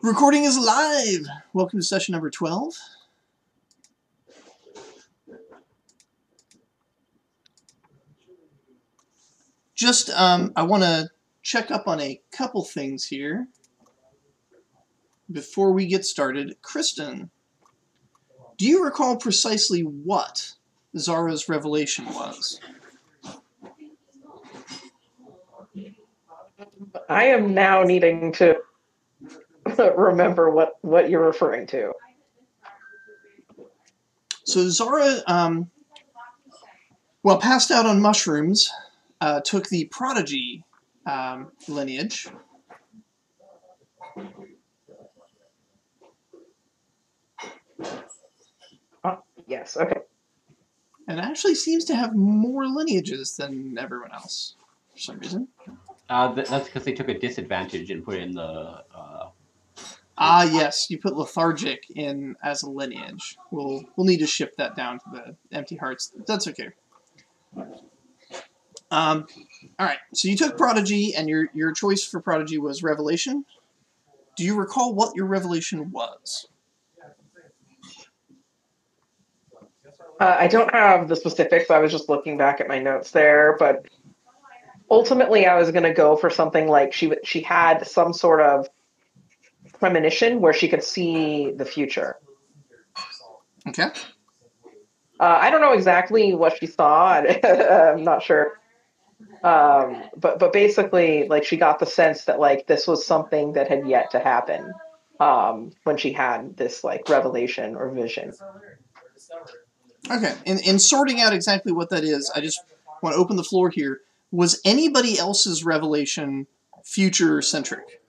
Recording is live! Welcome to session number 12. Just, I want to check up on a couple things here before we get started. Kristen, do you recall precisely what Zara's revelation was? I am now needing to remember what you're referring to. So Zara, well, passed out on mushrooms, took the prodigy lineage. Yes, okay. And actually seems to have more lineages than everyone else, for some reason. That's because they took a disadvantage and put in the... Yes, you put lethargic in as a lineage. We'll need to shift that down to the empty hearts. That's okay. Alright, so you took prodigy, and your choice for prodigy was revelation. Do you recall what your revelation was? I don't have the specifics. I was just looking back at my notes there, but ultimately I was going to go for something like she had some sort of premonition where she could see the future. Okay. I don't know exactly what she saw. I'm not sure. But basically, like, she got the sense that, like, this was something that had yet to happen when she had this, like, revelation or vision. Okay, in sorting out exactly what that is, I just want to open the floor here. Was anybody else's revelation future-centric?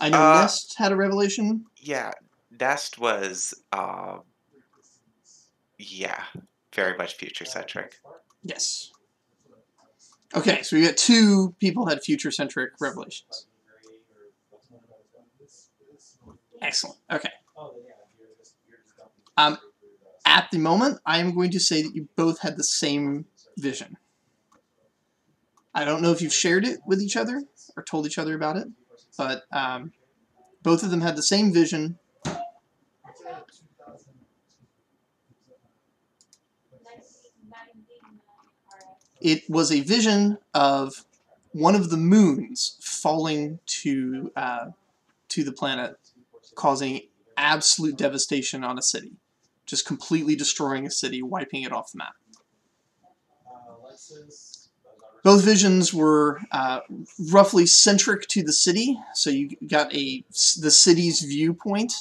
I know Nest had a revelation. Yeah, Nest was, very much future-centric. Yes. Okay, so we got two people had future-centric revelations. Excellent. Okay. At the moment, I am going to say that you both had the same vision. I don't know if you've shared it with each other or told each other about it, but both of them had the same vision. It was a vision of one of the moons falling to the planet, causing absolute devastation on a city. Just completely destroying a city, wiping it off the map. Both visions were roughly centric to the city, so you got the city's viewpoint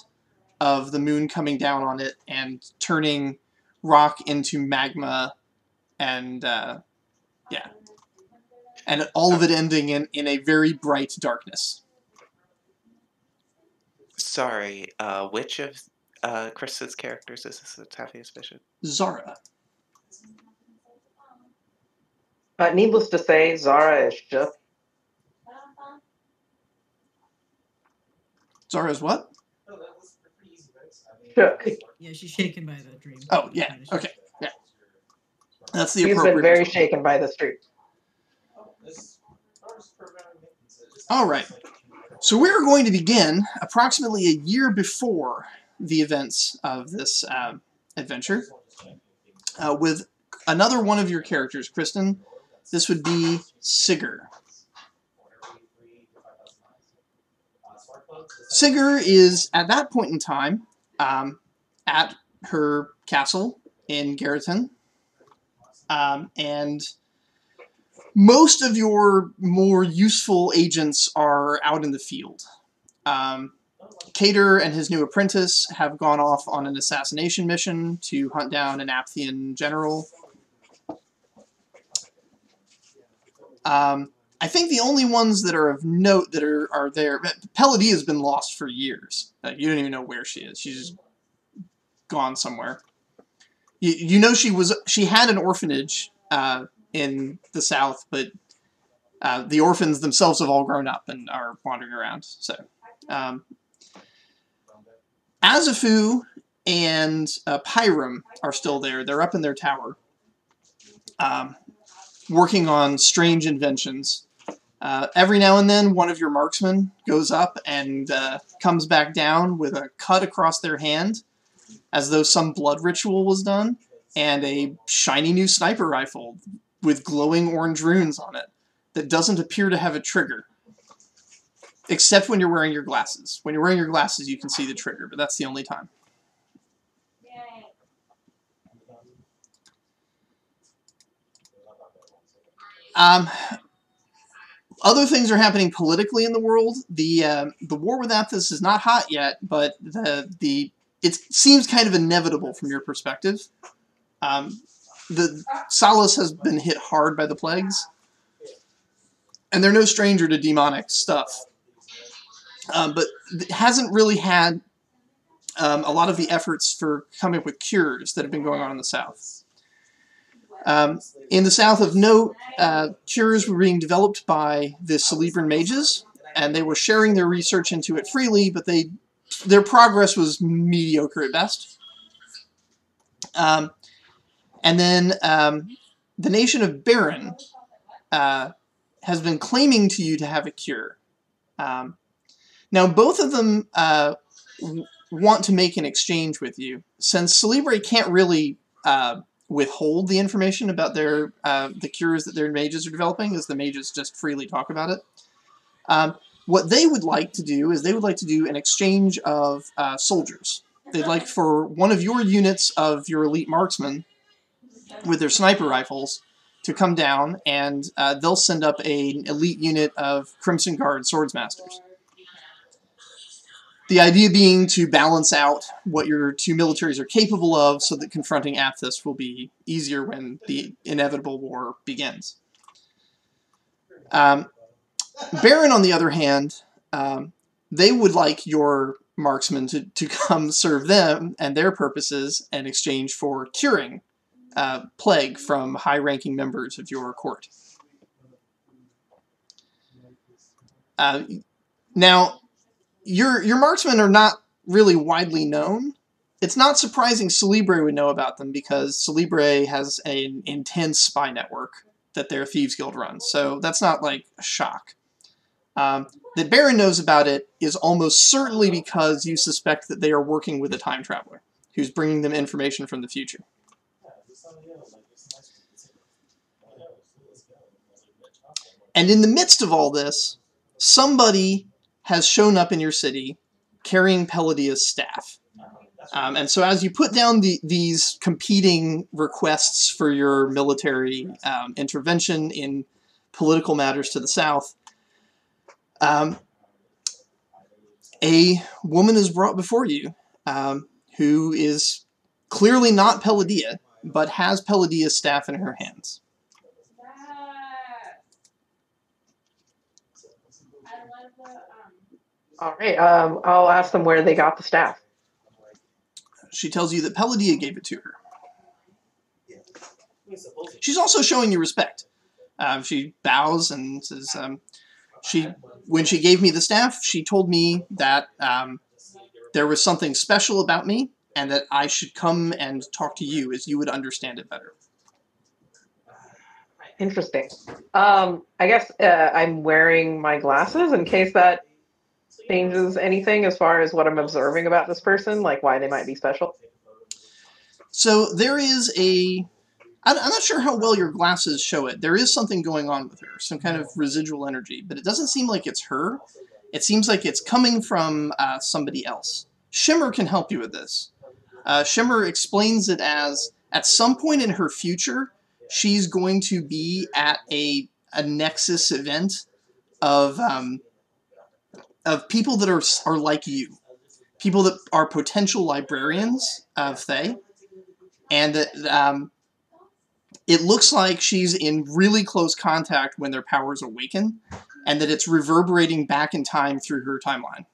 of the moon coming down on it and turning rock into magma, and and all of it ending in a very bright darkness. Sorry, which of Krista's characters is this that's having his vision? Zara. Needless to say, Zara is shook. Zara is what? Shook. Yeah, she's shaken by the dream. Oh, yeah. Okay. Yeah. That's the She's appropriate. been very shaken by this dream. All right. So we're going to begin approximately a year before the events of this adventure with another one of your characters, Kristen. This would be Sigurd. Sigurd is, at that point in time, at her castle in Garreton, and most of your more useful agents are out in the field. Cater and his new apprentice have gone off on an assassination mission to hunt down an Apthian general. I think the only ones that are of note that are there... Pelody has been lost for years. You don't even know where she is. She's just gone somewhere. You know she had an orphanage in the south, but the orphans themselves have all grown up and are wandering around. So, Azafu and Pyram are still there. They're up in their tower, working on strange inventions. Every now and then, one of your marksmen goes up and comes back down with a cut across their hand, as though some blood ritual was done, and a shiny new sniper rifle with glowing orange runes on it that doesn't appear to have a trigger. Except when you're wearing your glasses. When you're wearing your glasses, you can see the trigger, but that's the only time. Other things are happening politically in the world. The war with Athos is not hot yet, but it seems kind of inevitable from your perspective. The Talus has been hit hard by the plagues, and they're no stranger to demonic stuff. But it hasn't really had a lot of the efforts for coming up with cures that have been going on in the south. In the south of note, cures were being developed by the Celebran mages, and they were sharing their research into it freely, but their progress was mediocre at best. And then the nation of Baron has been claiming to you to have a cure. Now, both of them want to make an exchange with you. Since Celebre can't really withhold the information about the cures that their mages are developing, as the mages just freely talk about it, what they would like to do is they would like to do an exchange of soldiers. They'd like for one of your units of your elite marksmen with their sniper rifles to come down, and they'll send up an elite unit of Crimson Guard swordsmasters. The idea being to balance out what your two militaries are capable of so that confronting Athos will be easier when the inevitable war begins. Baron, on the other hand, they would like your marksmen to come serve them and their purposes in exchange for curing plague from high-ranking members of your court. Now, your marksmen are not really widely known. It's not surprising Celebre would know about them because Celebre has an intense spy network that their Thieves Guild runs, so that's not like a shock. That Baron knows about it is almost certainly because you suspect that they are working with a time traveler who's bringing them information from the future. And in the midst of all this, somebody has shown up in your city carrying Palladia's staff. And so as you put down these competing requests for your military intervention in political matters to the south, a woman is brought before you who is clearly not Palladia, but has Palladia's staff in her hands. All right, I'll ask them where they got the staff. She tells you that Palladia gave it to her. She's also showing you respect. She bows and says, when she gave me the staff, she told me that there was something special about me and that I should come and talk to you as you would understand it better. Interesting. I guess I'm wearing my glasses in case that changes anything as far as what I'm observing about this person, like why they might be special. So there is I'm not sure how well your glasses show it. There is something going on with her, some kind of residual energy, but it doesn't seem like it's her. It seems like it's coming from somebody else. Shimmer can help you with this. Shimmer explains it as, at some point in her future, she's going to be at a Nexus event of people that are like you. People that are potential librarians of Thay. And that it looks like she's in really close contact when their powers awaken, and that it's reverberating back in time through her timeline.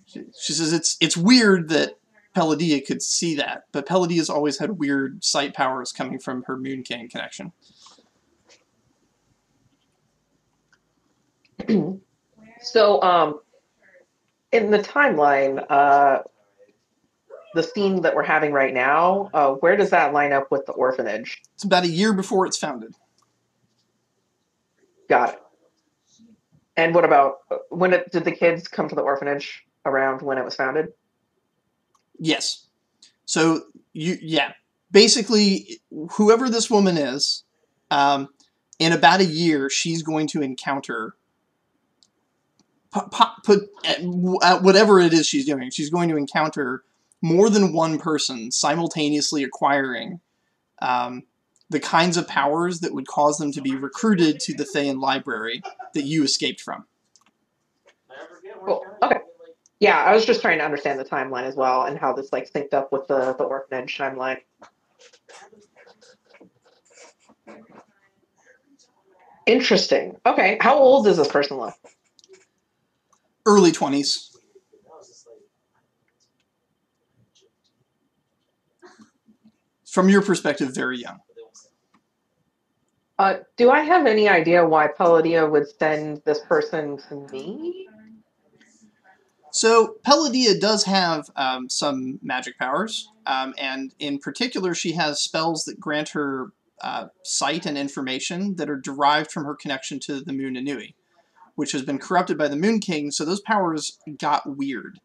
She says it's weird that Palladia could see that, but Palladia's always had weird sight powers coming from her Moon King connection. So, in the timeline, the scene that we're having right now, where does that line up with the orphanage? It's about a year before it's founded. Got it. And what about did the kids come to the orphanage around when it was founded? Yes. So basically, whoever this woman is, in about a year, she's going to encounter whatever it is she's doing. She's going to encounter more than one person simultaneously acquiring the kinds of powers that would cause them to be recruited to the Thayan library that you escaped from. Cool. Okay. Yeah, I was just trying to understand the timeline as well and how this like synced up with the orphanage timeline. Interesting. Okay, how old does this person look? Early 20s. From your perspective, very young. Do I have any idea why Palladia would send this person to me? So Palladia does have some magic powers, and in particular, she has spells that grant her sight and information that are derived from her connection to the Moon Anui, which has been corrupted by the Moon King, so those powers got weird.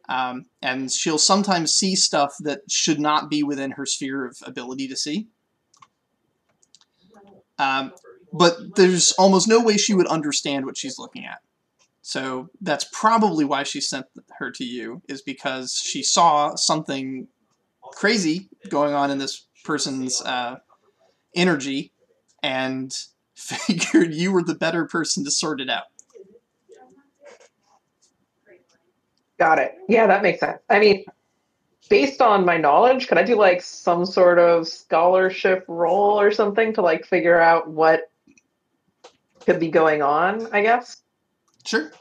And she'll sometimes see stuff that should not be within her sphere of ability to see. But there's almost no way she would understand what she's looking at. So that's probably why she sent her to you, is because she saw something crazy going on in this person's energy and figured you were the better person to sort it out. Got it. Yeah, that makes sense. I mean, based on my knowledge, could I do like some sort of scholarship role or something to like figure out what could be going on, I guess? Sure.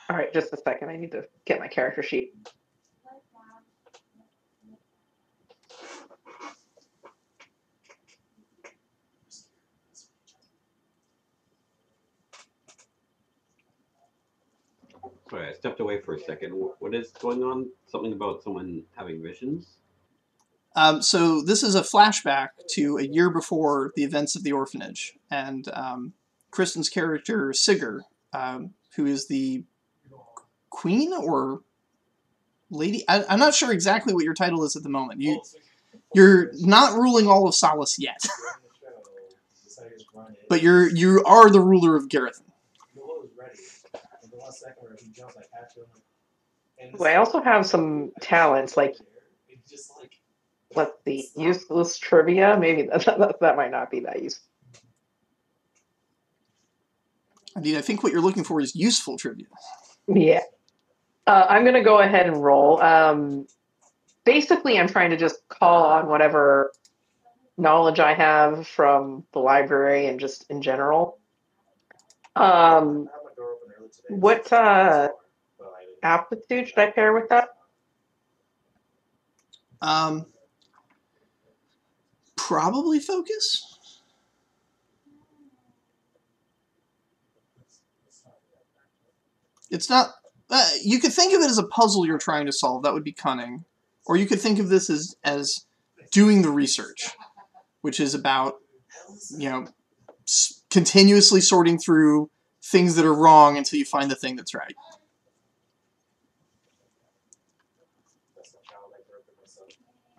All right, just a second. I need to get my character sheet. Sorry, I stepped away for a second. What is going on? Something about someone having visions? So this is a flashback to a year before the events of the orphanage. And Kristen's character, Sigurd, who is the queen or lady? I'm not sure exactly what your title is at the moment. You're not ruling all of Solace yet. But you are the ruler of Gareth. Well, I also have some talents, like, let's see, useless trivia. Maybe that might not be that useful. I mean, I think what you're looking for is useful trivia. Yeah. I'm going to go ahead and roll. Basically, I'm trying to just call on whatever knowledge I have from the library and just in general. What aptitude should I pair with that? Probably focus. It's not... you could think of it as a puzzle you're trying to solve. That would be cunning. Or you could think of this as doing the research, which is about, continuously sorting through things that are wrong until you find the thing that's right.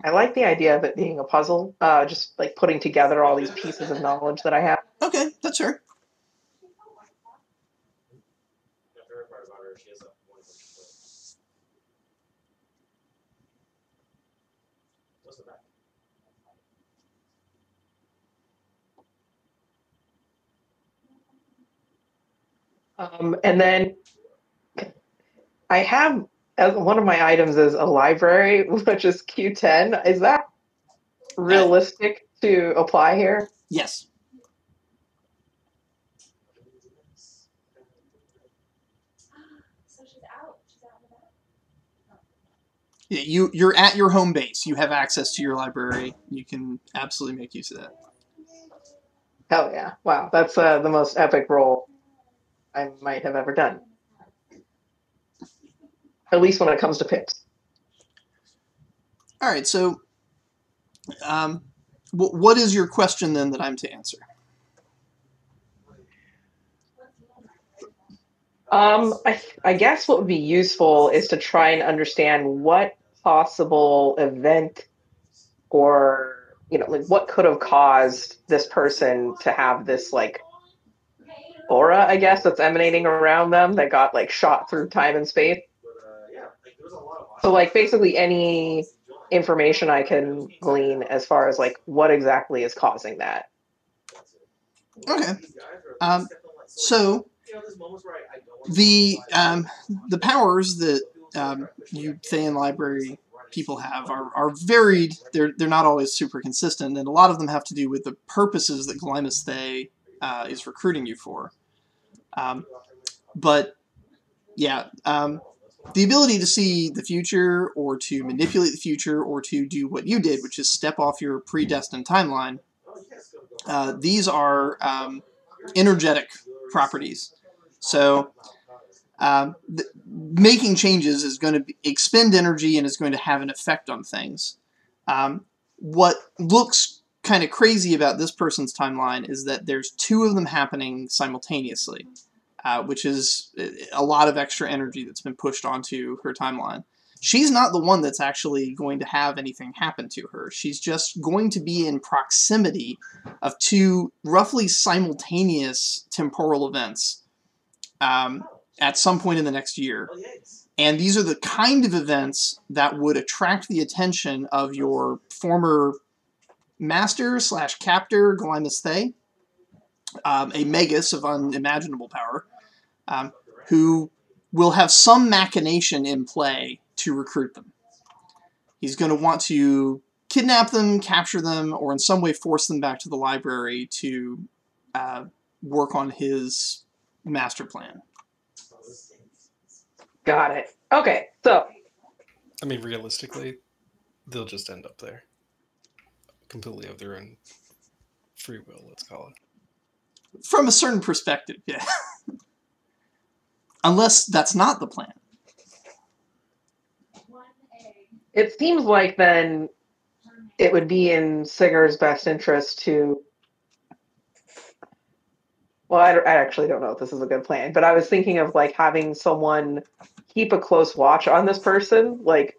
I like the idea of it being a puzzle, just like putting together all these pieces of knowledge that I have. Okay, that's fair. And then I have, as one of my items is a library, which is Q10. Is that realistic to apply here? Yes. Yeah, you're at your home base. You have access to your library. You can absolutely make use of that. Hell yeah. Wow, that's the most epic roll I might have ever done. at least when it comes to pips. All right, so what is your question then that I'm to answer? I guess what would be useful is to try and understand what possible event or, like what could have caused this person to have this, like, aura, I guess, that's emanating around them that got, like, shot through time and space. So, like, basically any information I can glean as far as, like, what exactly is causing that. Okay. So the powers that you Thayan Library people have are varied. They're not always super consistent, and a lot of them have to do with the purposes that Glymus Thay is recruiting you for. But yeah, the ability to see the future, or to manipulate the future, or to do what you did, which is step off your predestined timeline. These are energetic properties. So making changes is going to expend energy and is going to have an effect on things. What looks kind of crazy about this person's timeline is that there's two of them happening simultaneously, which is a lot of extra energy that's been pushed onto her timeline. She's not the one that's actually going to have anything happen to her. She's just going to be in proximity of two roughly simultaneous temporal events at some point in the next year. And these are the kind of events that would attract the attention of your former master/captor, Glymus Thay, a magus of unimaginable power, who will have some machination in play to recruit them. He's going to want to kidnap them, capture them, or in some way force them back to the library to work on his master plan. Got it. Okay, so... I mean, realistically, they'll just end up there. Completely of their own free will, let's call it. From a certain perspective, yeah. Unless that's not the plan. It seems like then it would be in Singer's best interest to... Well, I actually don't know if this is a good plan, but I was thinking of, like, having someone keep a close watch on this person, like,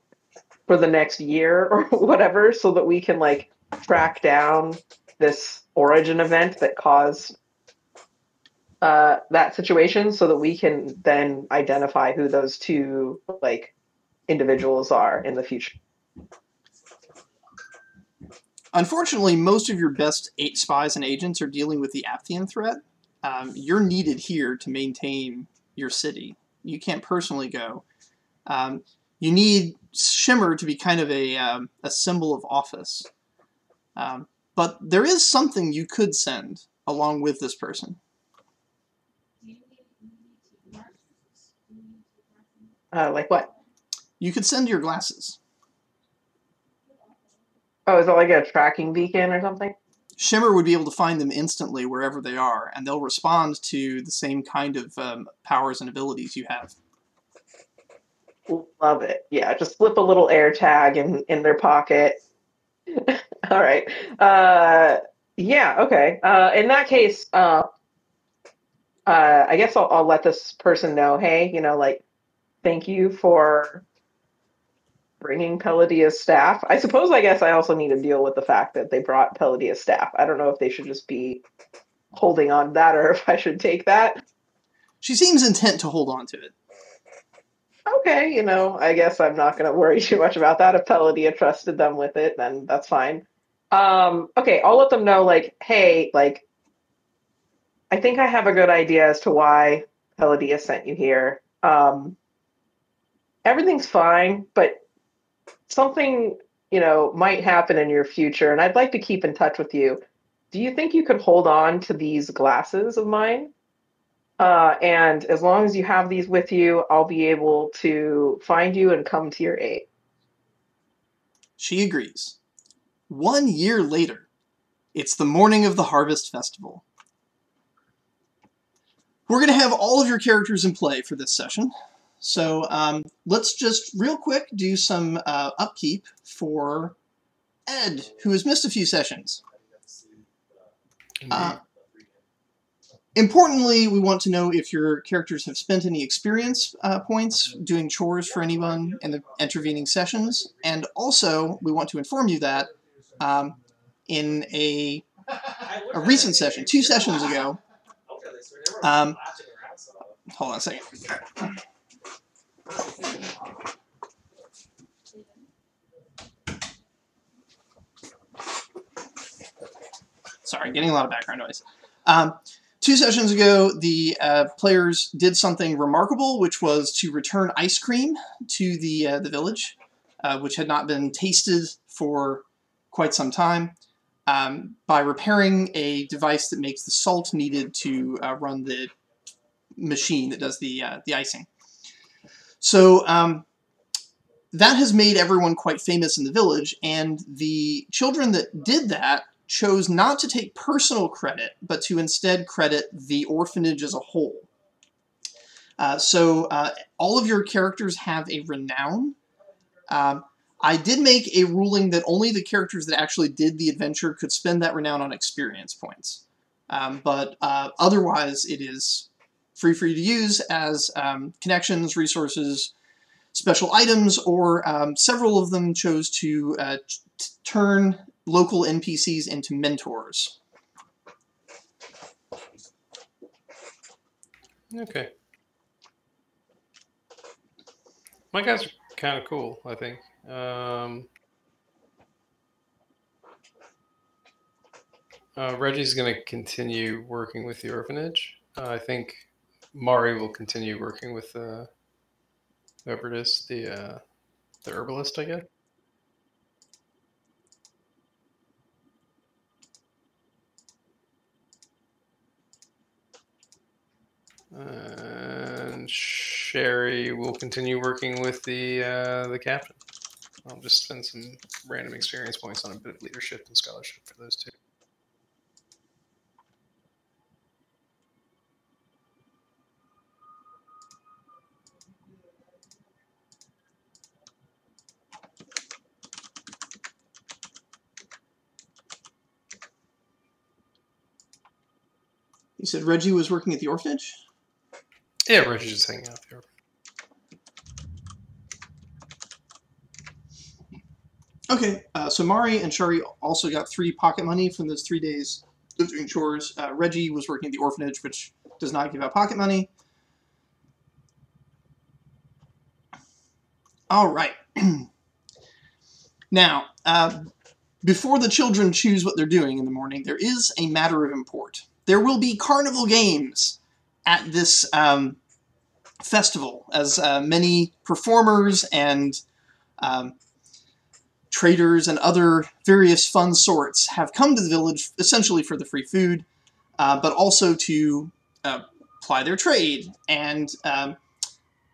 for the next year or whatever, so that we can, like, track down this origin event that caused that situation, so that we can then identify who those two, like, individuals are in the future. Unfortunately, most of your best spies and agents are dealing with the Apthian threat. You're needed here to maintain your city. You can't personally go. You need Shimmer to be kind of a symbol of office. But there is something you could send along with this person. Like what? You could send your glasses. Oh, is it like a tracking beacon or something? Shimmer would be able to find them instantly wherever they are, and they'll respond to the same kind of powers and abilities you have. Love it. Yeah, just slip a little air tag in their pocket. All right. Yeah, okay. In that case, I guess I'll let this person know, hey, like, thank you for bringing Palladia's staff. I suppose, I guess I also need to deal with the fact that they brought Palladia's staff. I don't know if they should just be holding on to that or if I should take that. She seems intent to hold on to it. Okay, I guess I'm not going to worry too much about that. If Palladia trusted them with it, then that's fine. Okay, I'll let them know, like, hey, like, I think I have a good idea as to why Palladia sent you here. Everything's fine, but something, might happen in your future, and I'd like to keep in touch with you. Do you think you could hold on to these glasses of mine? And as long as you have these with you, I'll be able to find you and come to your aid. She agrees. 1 year later, it's the morning of the Harvest Festival. We're going to have all of your characters in play for this session. So let's just real quick do some upkeep for Ed, who has missed a few sessions. Importantly, we want to know if your characters have spent any experience points doing chores for anyone in the intervening sessions, and also we want to inform you that in a recent session, 2 sessions ago, hold on a second. Sorry, getting a lot of background noise. 2 sessions ago, the players did something remarkable, which was to return ice cream to the village, which had not been tasted for quite some time, by repairing a device that makes the salt needed to run the machine that does the icing. So that has made everyone quite famous in the village, and the children that did that chose not to take personal credit, but to instead credit the orphanage as a whole. So all of your characters have a renown. I did make a ruling that only the characters that actually did the adventure could spend that renown on experience points. But otherwise, it is free for you to use as connections, resources, special items, or several of them chose to turn local NPCs into mentors. Okay. My guys are kind of cool, I think. Reggie's going to continue working with the orphanage. I think Mari will continue working with whoever it is, the herbalist, I guess. And Sherry will continue working with the captain. I'll just spend some random experience points on a bit of leadership and scholarship for those 2. You said Reggie was working at the orphanage? Yeah, Reggie's just hanging out there. Okay, so Mari and Shari also got 3 pocket money from those 3 days of doing chores. Reggie was working at the orphanage, which does not give out pocket money. All right. Now, before the children choose what they're doing in the morning, there is a matter of import. There will be carnival games at this festival, as many performers and traders and other various fun sorts have come to the village essentially for the free food, but also to ply their trade. And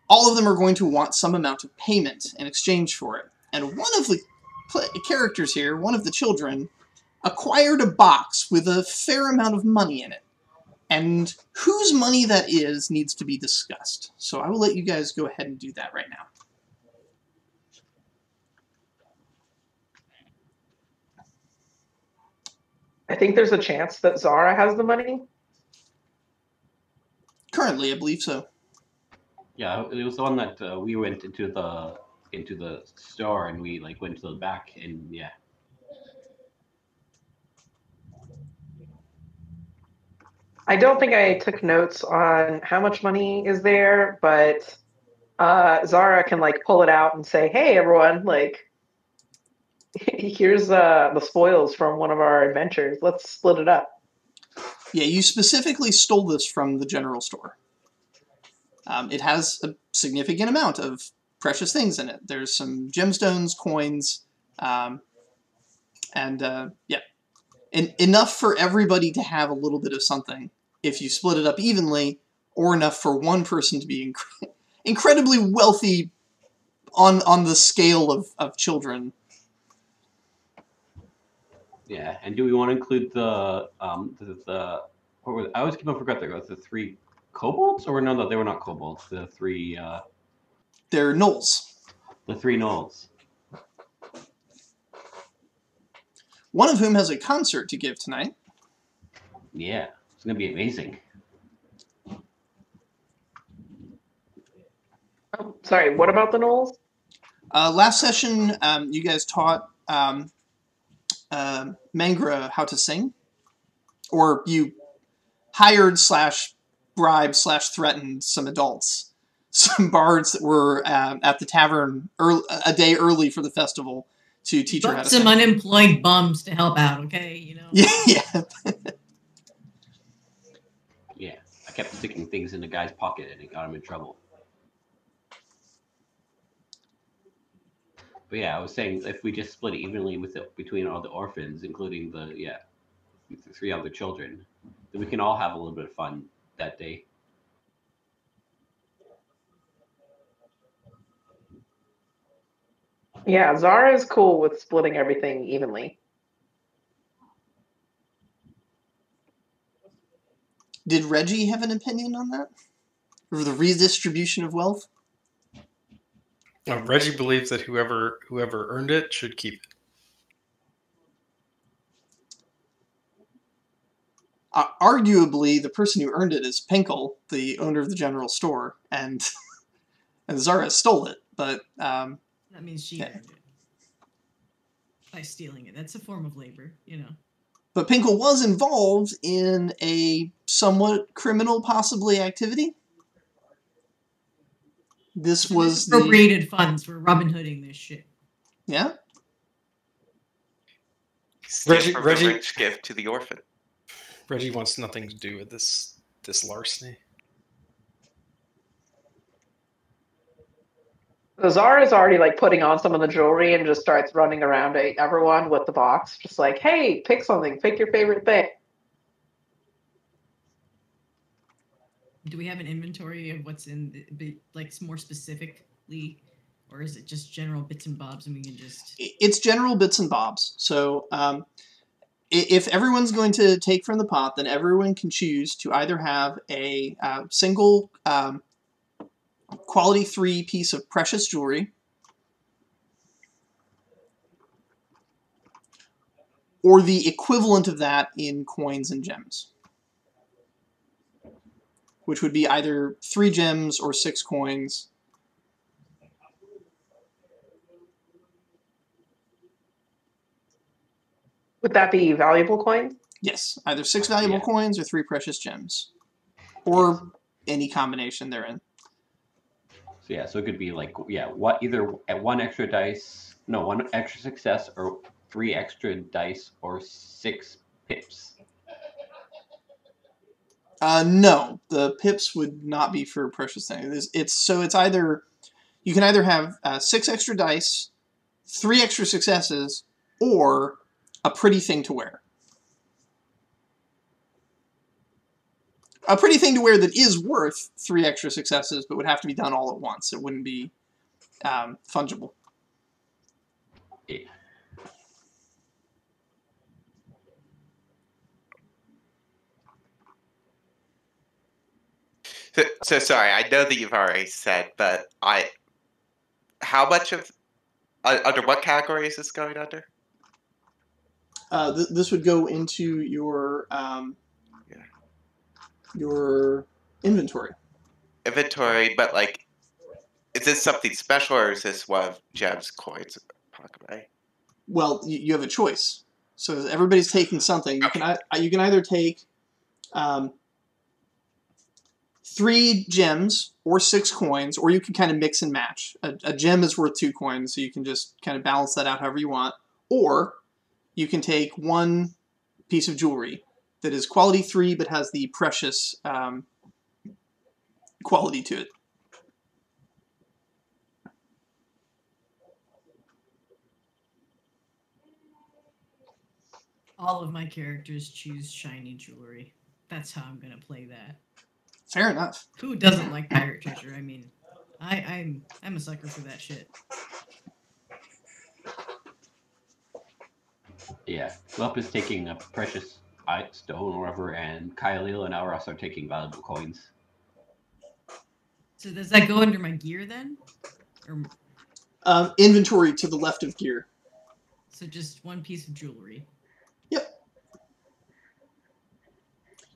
all of them are going to want some amount of payment in exchange for it. And one of the characters here, one of the children, acquired a box with a fair amount of money in it. And whose money that is needs to be discussed. So I will let you guys go ahead and do that right now. I think there's a chance that Zara has the money. Currently, I believe so. Yeah, it was the one that we went into the store and we went to the back and yeah. I don't think I took notes on how much money is there, but Zara can pull it out and say, "Hey, everyone! Here's the spoils from one of our adventures. Let's split it up." Yeah, you specifically stole this from the general store. It has a significant amount of precious things in it. There's some gemstones, coins, and yeah, enough for everybody to have a little bit of something if you split it up evenly, or enough for one person to be incredibly wealthy on the scale of children. Yeah, and do we want to include I always keep on forgetting the 3 kobolds, or no, they were not kobolds. The 3 They're gnolls. The 3 gnolls. One of whom has a concert to give tonight. Yeah, it's gonna be amazing. Oh, sorry, what about the gnolls? Last session, you guys taught Mangra how to sing, or you hired / bribed / threatened some adults, some bards that were at the tavern a day early for the festival to teach her how to Some sing. unemployed bums to help out, okay? You know. Yeah. Yeah, I kept sticking things in the guy's pocket and it got him in trouble. But yeah, I was saying if we just split it evenly between all the orphans, including the 3 other children, then we can all have a little bit of fun that day. Yeah, Zara is cool with splitting everything evenly. Did Reggie have an opinion on that? Or the redistribution of wealth? Reggie believes that whoever earned it should keep it. Arguably, the person who earned it is Pinkel, the owner of the general store, and Zara stole it. But That means she Yeah. earned it by stealing it. That's a form of labor, you know. But Pinkel was involved in a somewhat criminal, possibly, activity. This was the... Appropriated funds. We're Robin Hooding this shit. Yeah? Steal from Reggie- the rich gift to the orphan. Reggie wants nothing to do with this larceny. So Zara's already like putting on some of the jewelry and just starts running around to everyone with the box, just like, hey, pick something, pick your favorite thing. Do we have an inventory of what's in, like, more specifically, or is it just general bits and bobs and we can just... It's general bits and bobs. So if everyone's going to take from the pot, then everyone can choose to either have a single quality 3 piece of precious jewelry, or the equivalent of that in coins and gems, which would be either 3 gems or 6 coins. Would that be valuable coins? Yes, either 6 valuable Yeah. coins or 3 precious gems, or any combination therein. So yeah, so it could be like either at 1 extra dice, no, 1 extra success, or 3 extra dice, or 6 pips. No, the pips would not be for precious things. It's either you can either have 6 extra dice, 3 extra successes, or a pretty thing to wear. A pretty thing to wear that is worth 3 extra successes, but would have to be done all at once. It wouldn't be fungible. Yeah. So sorry, I know that you've already said, but how much of under what category is this going under? This would go into your inventory. Inventory, but like, is this something special or is this one of Jem's coins? Well, you have a choice. So everybody's taking something. You can either take 3 gems or 6 coins, or you can kind of mix and match. A gem is worth 2 coins, so you can just kind of balance that out however you want. Or you can take 1 piece of jewelry that is quality 3 but has the precious quality to it. All of my characters choose shiny jewelry. That's how I'm gonna play that. Fair enough. Who doesn't like pirate treasure? I mean, I'm a sucker for that shit. Yeah, Glup is taking a precious stone or whatever, and Kylil and Auros are taking valuable coins. So does that go under my gear then? Or Inventory to the left of gear. so just one piece of jewelry. Yep.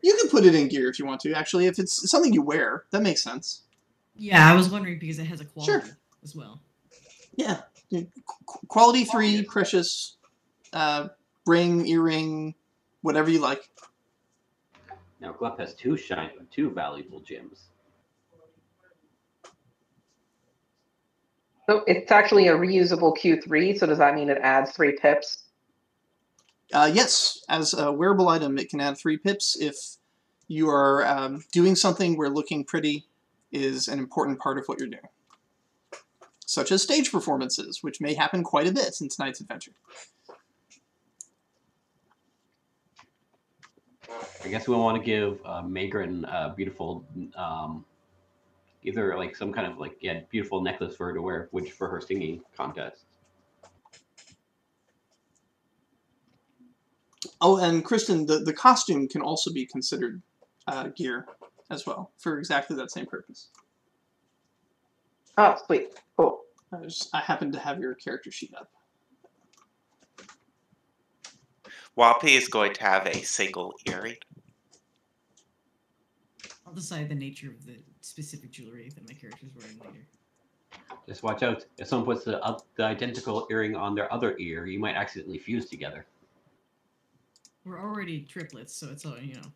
You can put it in gear if you want to. Actually, if it's something you wear, that makes sense. Yeah, I was wondering because it has a quality as well. Yeah. Quality 3, precious, ring, earring, whatever you like. Now, Glup has two valuable gems. So it's actually a reusable Q3, so does that mean it adds 3 pips? Yes, as a wearable item, it can add 3 pips if you are doing something where looking pretty is an important part of what you're doing. Such as stage performances, which may happen quite a bit in tonight's adventure. I guess we want to give Mangra a beautiful, either like some kind of like beautiful necklace for her to wear, which for her singing contest. Oh, and Kristen, the costume can also be considered gear as well for exactly that same purpose. Oh, sweet. Cool. I happen to have your character sheet up. Wappy is going to have a single earring. I'll decide the nature of the specific jewelry that my character's wearing later. Just watch out. If someone puts the identical earring on their other ear, you might accidentally fuse together. We're already triplets, so it's all, you know.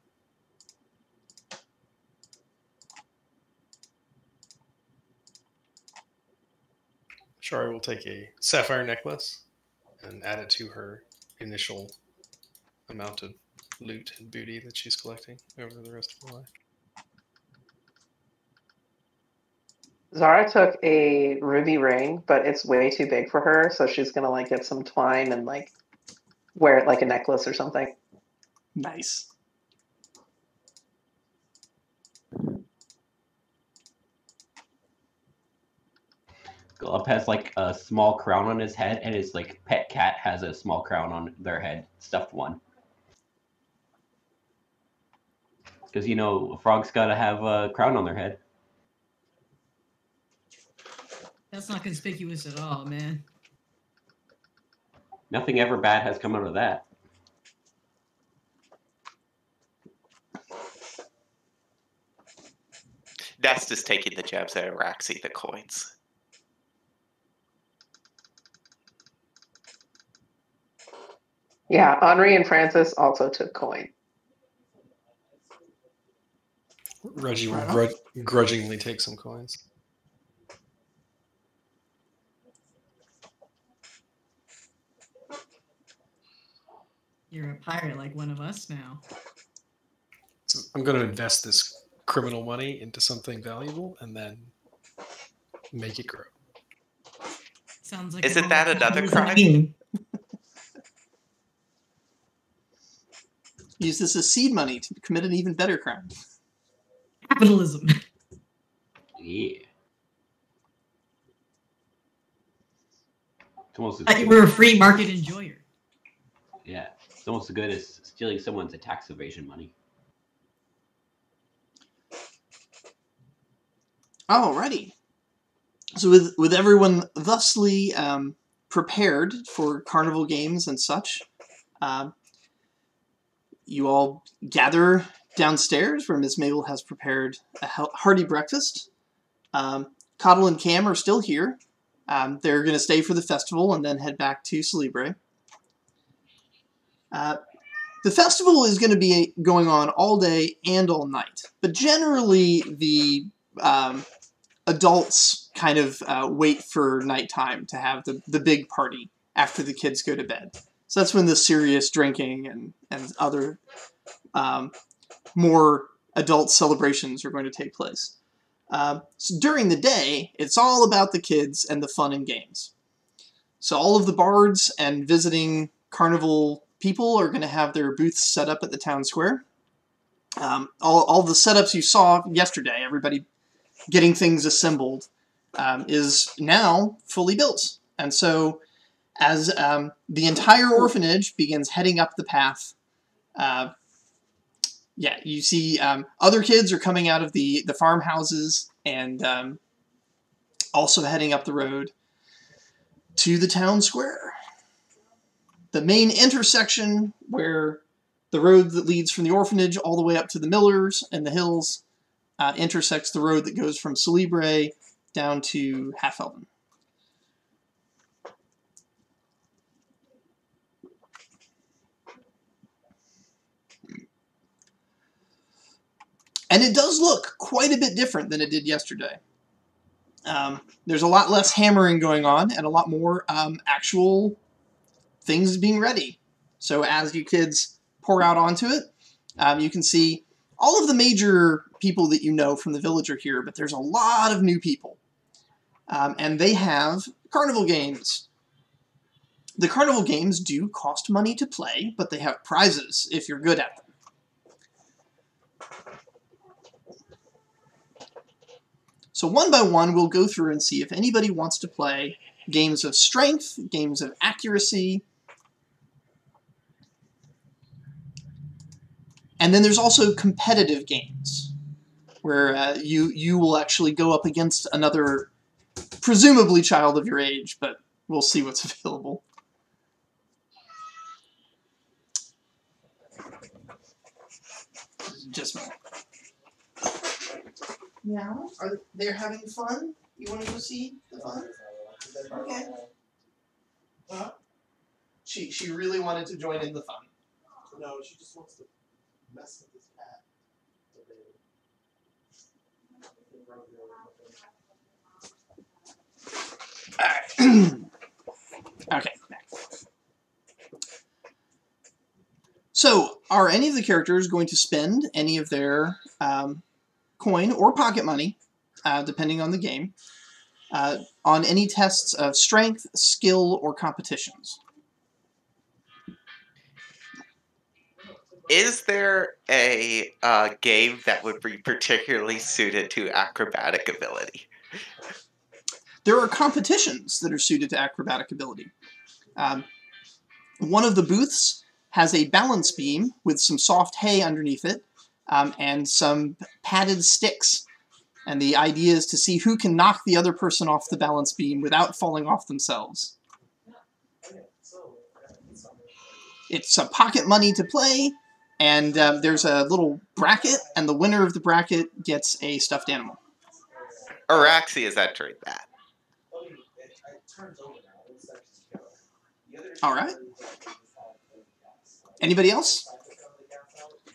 Shari will take a sapphire necklace and add it to her initial amount of loot and booty that she's collecting over the rest of her life. Zara took a ruby ring, but it's way too big for her, so she's gonna like get some twine and like wear it like a necklace or something. Nice. Glup has like a small crown on his head, and his like pet cat has a small crown on their head, stuffed one. Because you know, a frog's gotta have a crown on their head. That's not conspicuous at all, man. Nothing ever bad has come out of that. That's just taking the gems and Araxi the coins. Yeah, Henri and Francis also took coin. Reggie will grudgingly take some coins. You're a pirate like one of us now. So I'm going to invest this criminal money into something valuable and then make it grow. Sounds like Isn't that another crime? Use this as seed money to commit an even better crime. Capitalism. Yeah. It's almost as Like good. we're a free market enjoyer. Yeah, it's almost as good as stealing someone's tax evasion money. Alrighty. So with everyone thusly prepared for carnival games and such, you all gather downstairs where Ms. Mabel has prepared a hearty breakfast. Coddle and Cam are still here. They're going to stay for the festival and then head back to Celebre. The festival is going to be going on all day and all night, but generally the adults kind of wait for nighttime to have the big party after the kids go to bed. So that's when the serious drinking and other more adult celebrations are going to take place. So during the day, it's all about the kids and the fun and games. So all of the bards and visiting carnival people are going to have their booths set up at the town square. All the setups you saw yesterday, everybody getting things assembled, is now fully built. And so as the entire orphanage begins heading up the path, you see other kids are coming out of the farmhouses, and also heading up the road to the town square. The main intersection where the road that leads from the orphanage all the way up to the Millers and the hills intersects the road that goes from Celebre down to Half Elven. And it does look quite a bit different than it did yesterday. There's a lot less hammering going on and a lot more actual things being ready. So as you kids pour out onto it, you can see all of the major people that you know from the village are here, but there's a lot of new people. And they have carnival games. The carnival games do cost money to play, but they have prizes if you're good at them. So one by one, we'll go through and see if anybody wants to play games of strength, games of accuracy. And then there's also competitive games, where you will actually go up against another, presumably child of your age, but we'll see what's available. Just a moment. Yeah, are they having fun? You want to go see the fun? Okay. Huh? She really wanted to join in the fun. No, she just wants to mess with this cat. Alright. Okay. So, are any of the characters going to spend any of their coin or pocket money, depending on the game, on any tests of strength, skill, or competitions? Is there a game that would be particularly suited to acrobatic ability? There are competitions that are suited to acrobatic ability. One of the booths has a balance beam with some soft hay underneath it, and some padded sticks. And the idea is to see who can knock the other person off the balance beam without falling off themselves. It's a pocket money to play, and there's a little bracket, and the winner of the bracket gets a stuffed animal. Araxi is entering that. All right. Anybody else?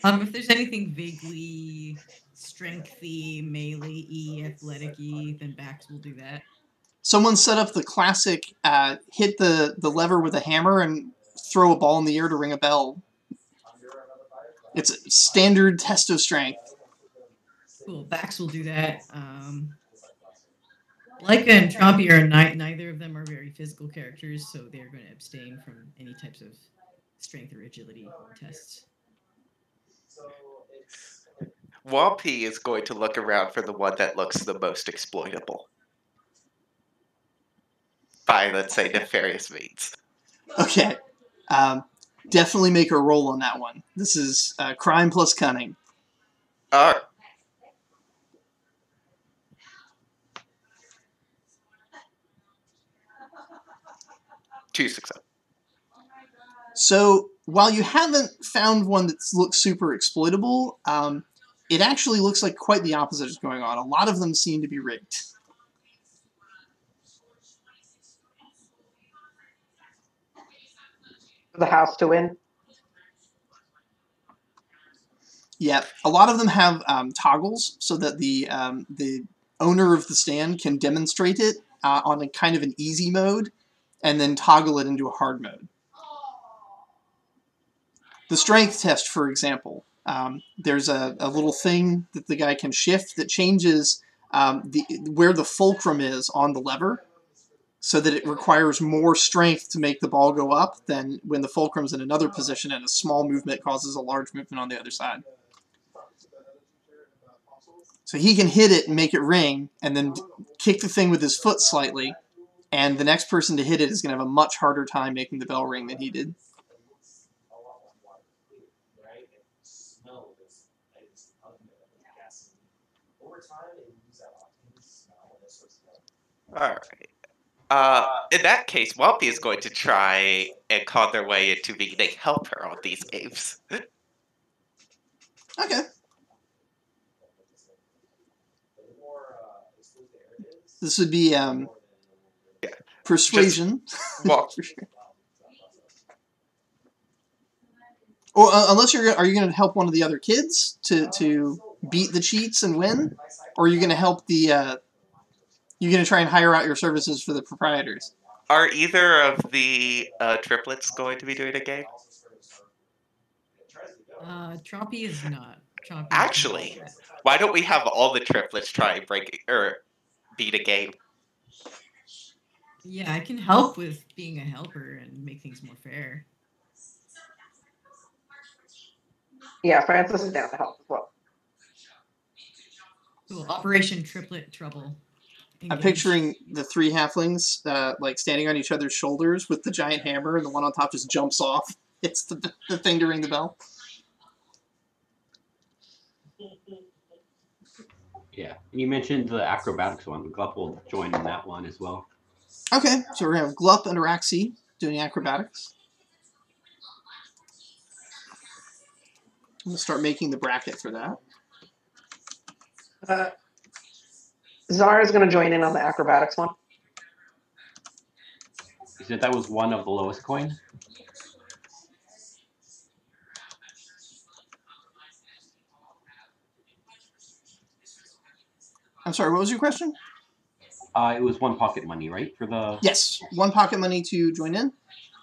If there's anything vaguely strengthy, melee-y, athletic-y, then Bax will do that. Someone set up the classic hit the lever with a hammer and throw a ball in the air to ring a bell. It's a standard test of strength. Cool, Bax will do that. Leica and Trompy are neither of them are very physical characters, so they're going to abstain from any types of strength or agility tests. Wampy is going to look around for the one that looks the most exploitable. By, let's say, nefarious means. Okay. Definitely make a roll on that one. This is crime plus cunning. Alright. Two success. So, while you haven't found one that looks super exploitable, it actually looks like quite the opposite is going on. A lot of them seem to be rigged. The house to win. Yeah, a lot of them have toggles so that the owner of the stand can demonstrate it on a kind of an easy mode and then toggle it into a hard mode. The strength test, for example, there's a little thing that the guy can shift that changes where the fulcrum is on the lever so that it requires more strength to make the ball go up than when the fulcrum's in another position and a small movement causes a large movement on the other side. So he can hit it and make it ring and then kick the thing with his foot slightly, and the next person to hit it is going to have a much harder time making the bell ring than he did. Alright. In that case, Whumpy is going to try and con their way into being a helper on these games. Okay. This would be persuasion. Well, For sure. Or unless are you going to help one of the other kids to beat the cheats and win, or are you going to help the you're going to try and hire out your services for the proprietors? are either of the triplets going to be doing a game? Trompy is not. Trompy Actually, why don't we have all the triplets try and beat a game? Yeah, I can help with being a helper and make things more fair. Yeah, Francis is down to help as well. Cool. Operation Triplet Trouble. I'm Engage. picturing the three halflings like standing on each other's shoulders with the giant hammer, and the one on top just jumps off. It's the thing to ring the bell. Yeah, you mentioned the acrobatics one. Glup will join in that one as well. Okay, so we're going to have Glup and Araxi doing acrobatics. I'm going to start making the bracket for that. Zara's going to join in on the acrobatics one. You said that was one of the lowest coin? I'm sorry, what was your question? It was one pocket money, right? For the Yes, one pocket money to join in.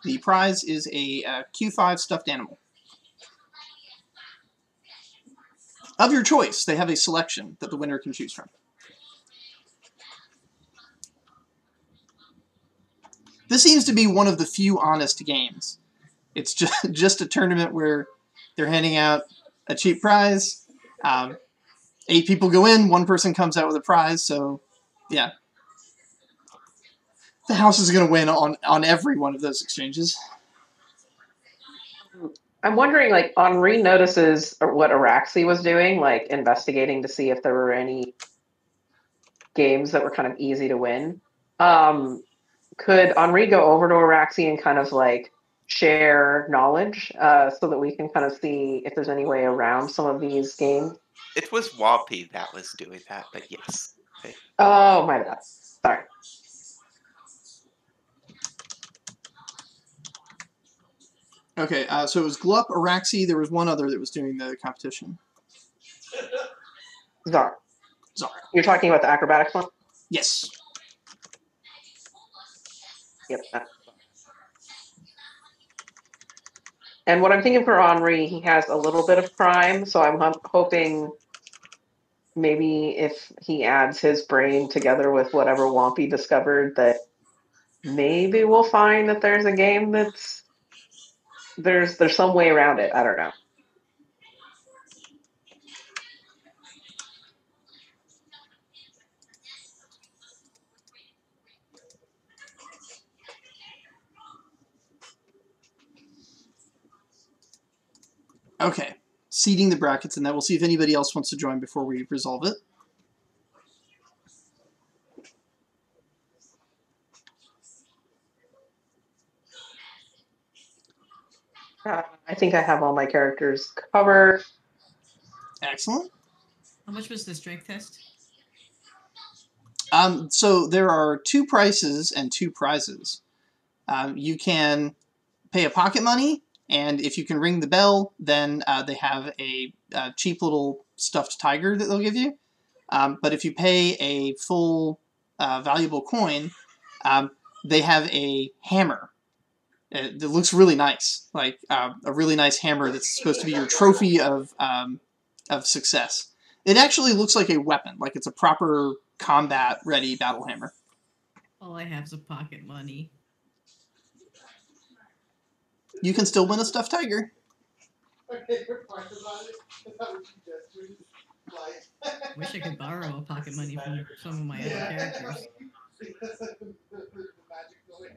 The prize is a Q5 stuffed animal. Of your choice, they have a selection that the winner can choose from. This seems to be one of the few honest games. It's just a tournament where they're handing out a cheap prize. 8 people go in, 1 person comes out with a prize, so yeah. The house is going to win on every one of those exchanges. I'm wondering, like, Henri notices what Araxi was doing, like, investigating to see if there were any games that were kind of easy to win. Could Henri go over to Araxi and kind of, like, share knowledge so that we can kind of see if there's any way around some of these games? It was Whumpy that was doing that, but yes. Okay. Oh, my bad. Sorry. Okay, so it was Glup, Araxi, there was one other that was doing the competition. Zara. Zara. You're talking about the acrobatics one? Yes. Yep. And what I'm thinking for Henri, he has a little bit of crime, so I'm hoping maybe if he adds his brain together with whatever Whumpy discovered, that maybe we'll find that there's a game that's there's some way around it. I don't know. Okay, seeding the brackets, and then we'll see if anybody else wants to join before we resolve it. I think I have all my characters covered. Excellent. How much was the strength test? So there are 2 prices and 2 prizes. You can pay a pocket money, and if you can ring the bell, then they have a cheap little stuffed tiger that they'll give you. But if you pay a full valuable coin, they have a hammer. It looks really nice, like a really nice hammer that's supposed to be your trophy of success. It actually looks like a weapon, like it's a proper combat-ready battle hammer. All I have is a pocket money. You can still win a stuffed tiger. My favorite part about it is how what you just do. Like, Wish I could borrow a pocket money from some of my other characters. Because of the magic noise.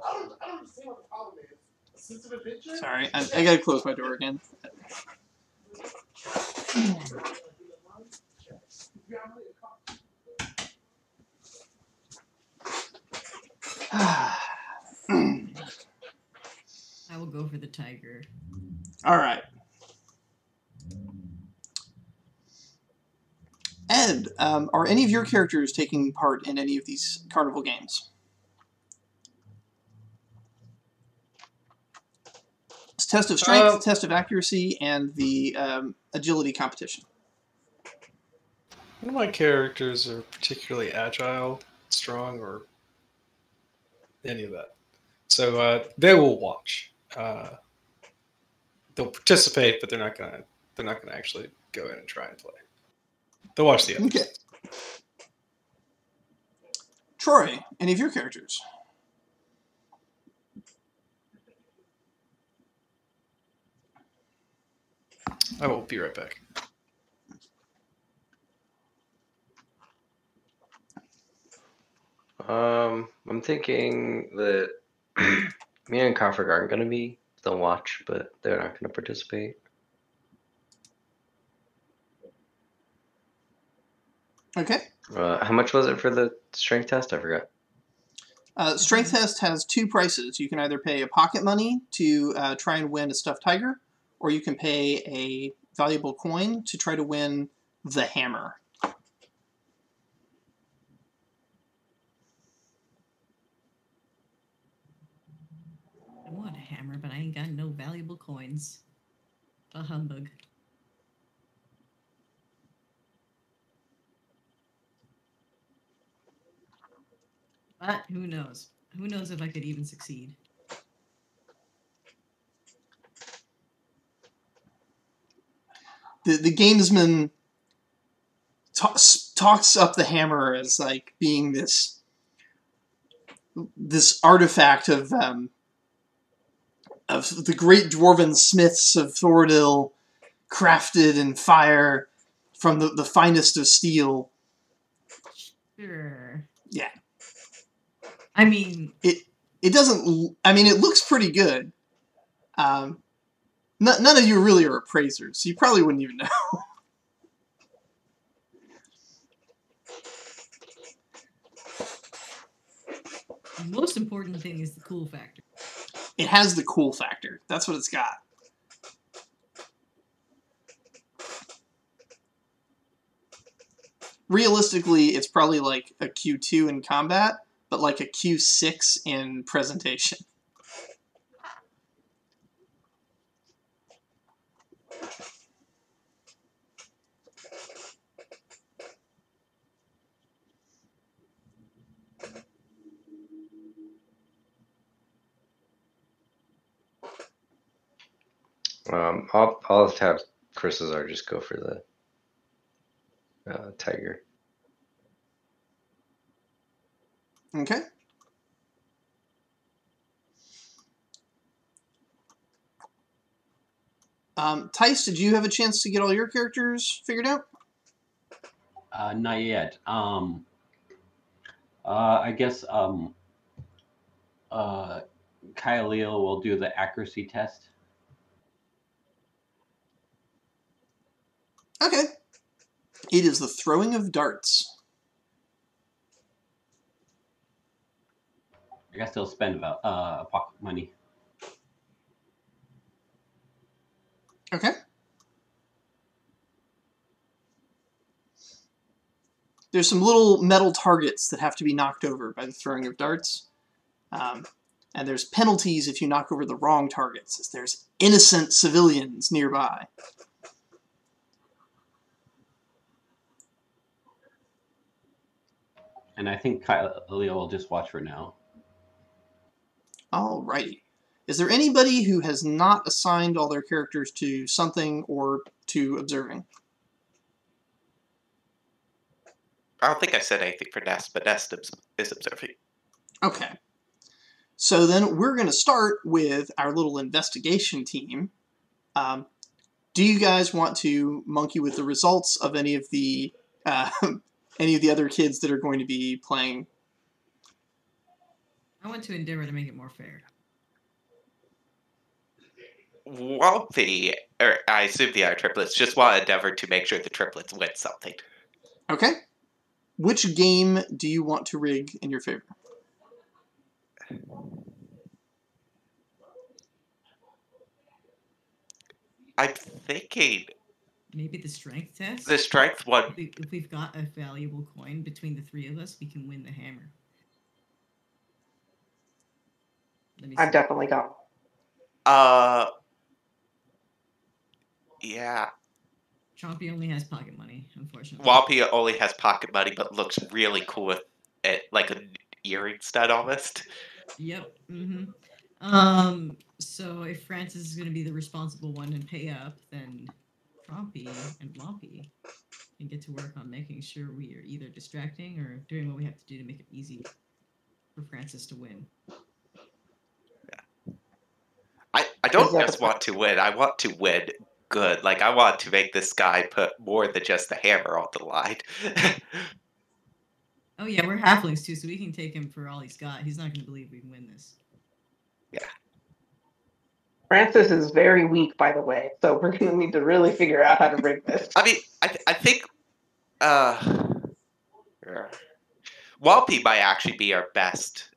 I don't understand what the problem is. A sense of adventure? Sorry, I gotta close my door again. I will go for the tiger. All right. Ed, are any of your characters taking part in any of these carnival games? It's test of strength, test of accuracy, and the agility competition. None of my characters are particularly agile, strong, or any of that. So they will watch. They'll participate, but they're not gonna actually go in and try and play. They'll watch the others. Okay. Troy, any of your characters? I will be right back. I'm thinking that me and Crawford aren't going to be. They'll watch, but they're not going to participate. Okay. How much was it for the strength test? I forgot. Strength test has two prices. You can either pay a pocket money to try and win a stuffed tiger, or you can pay a valuable coin to try to win the hammer. I want a hammer, but I ain't got no valuable coins. A humbug. But who knows? Who knows if I could even succeed? The gamesman talks up the hammer as like being this artifact of the great dwarven smiths of Thordil, crafted in fire from the finest of steel. Sure. Yeah. I mean, it doesn't. I mean, it looks pretty good. None of you really are appraisers, so you probably wouldn't even know. the most important thing is the cool factor. It has the cool factor. That's what it's got. Realistically, it's probably like a Q2 in combat, but like a Q6 in presentation. I'll have Chris's R just go for the tiger. Okay. Tice, did you have a chance to get all your characters figured out? Not yet. I guess Kyleel will do the accuracy test. Okay. It is the throwing of darts. I guess they'll spend about pocket money. Okay. There's some little metal targets that have to be knocked over by the throwing of darts. And there's penalties if you knock over the wrong targets, as there's innocent civilians nearby. And I think Kyleel will just watch for now. Alrighty. Is there anybody who has not assigned all their characters to something or to observing? I don't think I said anything for Nest, but Nest is observing. Okay. So then we're going to start with our little investigation team. Do you guys want to monkey with the results of any of the other kids that are going to be playing? I want to endeavor to make it more fair. I assume the other triplets just want to endeavor to make sure the triplets win something. Okay. Which game do you want to rig in your favor? I'm thinking Maybe the strength test. the strength one. If we've got a valuable coin between the three of us, we can win the hammer. Let me I've see. definitely got. Yeah. Chompy only has pocket money, unfortunately. Wampy only has pocket money, but looks really cool with it, like an earring stud almost. Yep. So if Francis is going to be the responsible one and pay up, then Chompy and Wampy can get to work on making sure we are either distracting or doing what we have to do to make it easy for Francis to win. I don't just want to win. I want to win good. Like, I want to make this guy put more than just the hammer on the line. Oh yeah, we're halflings too, so we can take him for all he's got. He's not going to believe we can win this. Yeah. Francis is very weak, by the way, so we're going to need to really figure out how to rig this. I mean, I think Wampy might actually be our best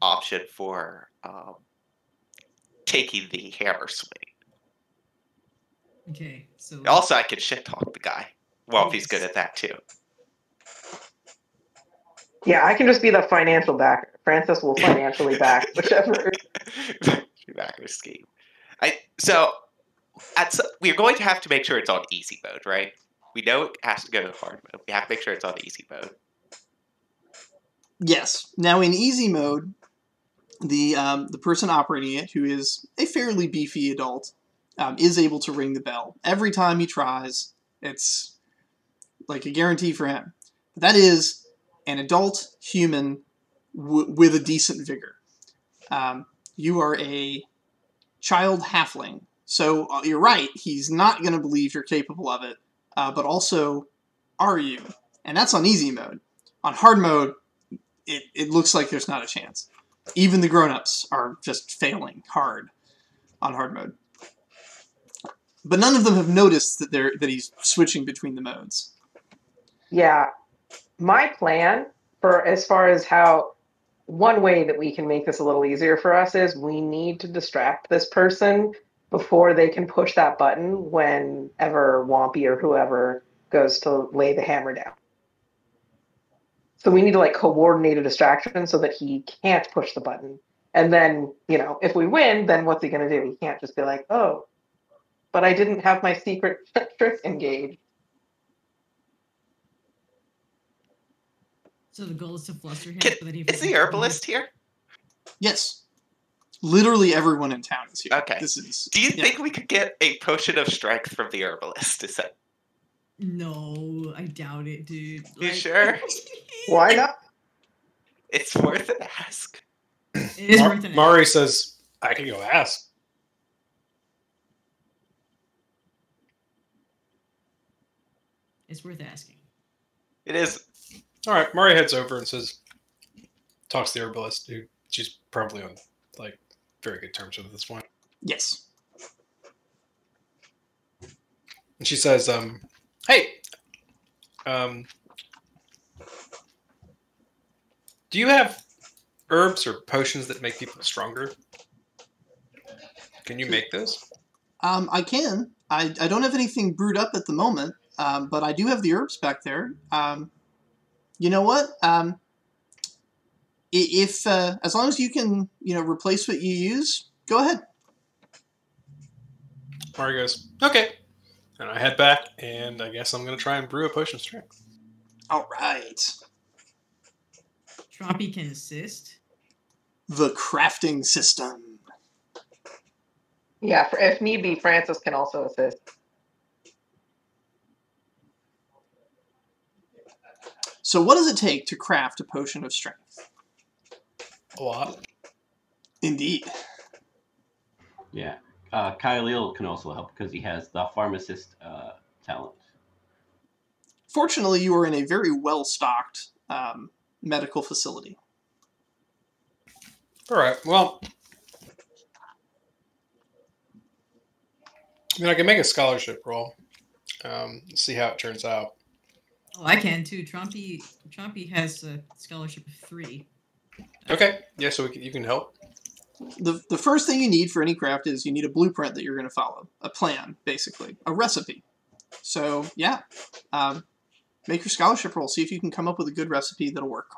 option for taking the hammer swing. Okay, so Also, I can shit talk the guy. Wampy's good at that too. Yeah, I can just be the financial backer. Francis will financially back whichever. Backer scheme. We're going to have to make sure it's on easy mode, right? We know it has to go to hard mode. We have to make sure it's on easy mode. Yes. Now in easy mode, the person operating it, who is a fairly beefy adult, is able to ring the bell. Every time he tries, it's like a guarantee for him. But that is an adult human with a decent vigor. You are a child halfling. So you're right, he's not going to believe you're capable of it. But also, are you? And that's on easy mode. On hard mode, it looks like there's not a chance. Even the grown-ups are just failing hard on hard mode. But none of them have noticed that he's switching between the modes. Yeah. My plan for as far as how one way that we can make this a little easier for us is we need to distract this person before they can push that button whenever Wampy or whoever goes to lay the hammer down. So we need to coordinate a distraction so that he can't push the button. And then, if we win, then what's he going to do? He can't just be like, oh, but I didn't have my secret trick engaged. So the goal is to fluster him so that he... Is the herbalist here? Yes. Literally everyone in town is here. Okay. Do you think we could get a potion of strength from the herbalist? Is that... No, I doubt it, dude. You sure? Why not? It's worth an ask. It is worth an ask. Mari says, I can go ask. It's worth asking. It is. All right, Mari heads over and says, talks to the herbalist, who she's probably on very good terms with at this point. Yes. And she says, hey, do you have herbs or potions that make people stronger? Can you make those? I can. I don't have anything brewed up at the moment, but I do have the herbs back there. You know what? If as long as you can, replace what you use, go ahead. Mari goes, okay. And I head back, and I guess I'm going to try and brew a potion of strength. All right. Chompy can assist. The crafting system. Yeah, if need be, Francis can also assist. So what does it take to craft a potion of strength? A lot. Indeed. Yeah. Kyle can also help because he has the pharmacist talent. Fortunately, you are in a very well-stocked medical facility. All right. Well, I can make a scholarship roll. See how it turns out. Oh, I can too. Chompy has a scholarship of 3. Okay. Yeah. So you can help. The first thing you need for any craft is you need a blueprint that you're going to follow, a plan, basically, a recipe. So yeah, make your scholarship roll. See if you can come up with a good recipe that'll work.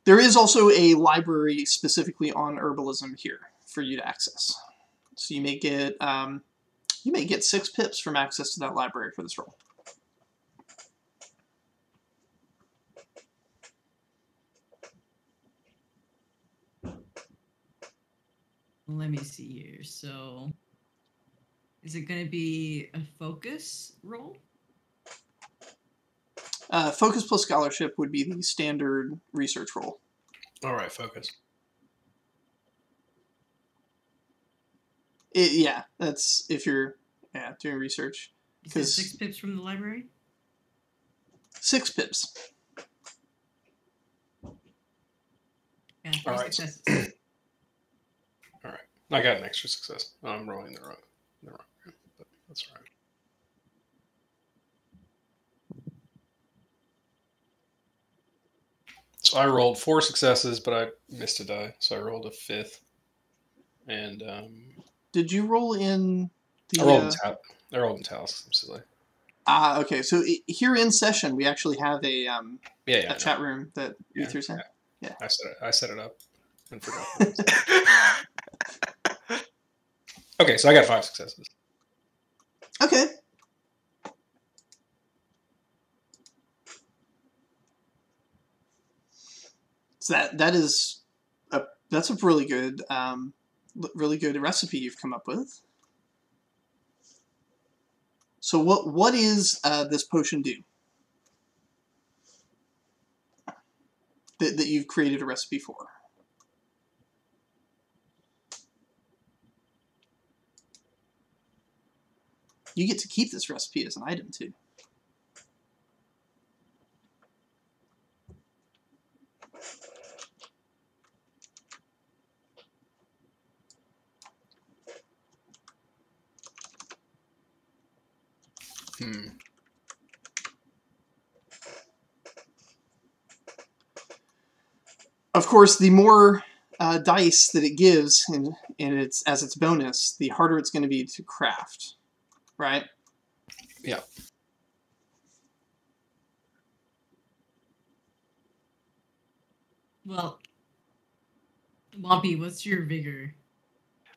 There is also a library specifically on herbalism here for you to access. So you may get 6 pips from access to that library for this roll. Let me see here. So, is it going to be a focus roll? Focus plus scholarship would be the standard research roll. All right. Focus. Yeah, that's if you're doing research. You said 6 pips from the library? 6 pips. Yeah, All right. successes. All right. I got an extra success. Oh, I'm rolling the wrong one, but that's all right. So I rolled 4 successes, but I missed a die, so I rolled a 5th. And Did you roll in the? I rolled in Talus. I'm silly. Okay. So here in session, we actually have a chat room that Ether's in. Yeah. I set it up and forgot. Okay, so I got 5 successes. Okay. So that's a really good recipe you've come up with. So what is this potion do that you've created a recipe for? You get to keep this recipe as an item too. Of course, the more dice that it gives, and it's as its bonus, the harder it's going to be to craft, right? Yeah. Well, Wompy, what's your vigor?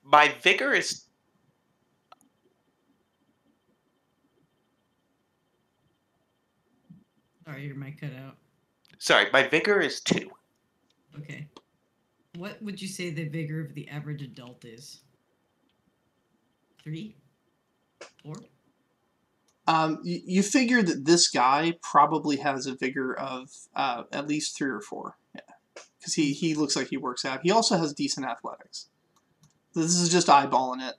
My vigor is... Sorry, your mic cut out. Sorry, my vigor is 2. Okay. What would you say the vigor of the average adult is? 3? 4? You figure that this guy probably has a vigor of at least 3 or 4. Yeah, because he looks like he works out. He also has decent athletics. This is just eyeballing it.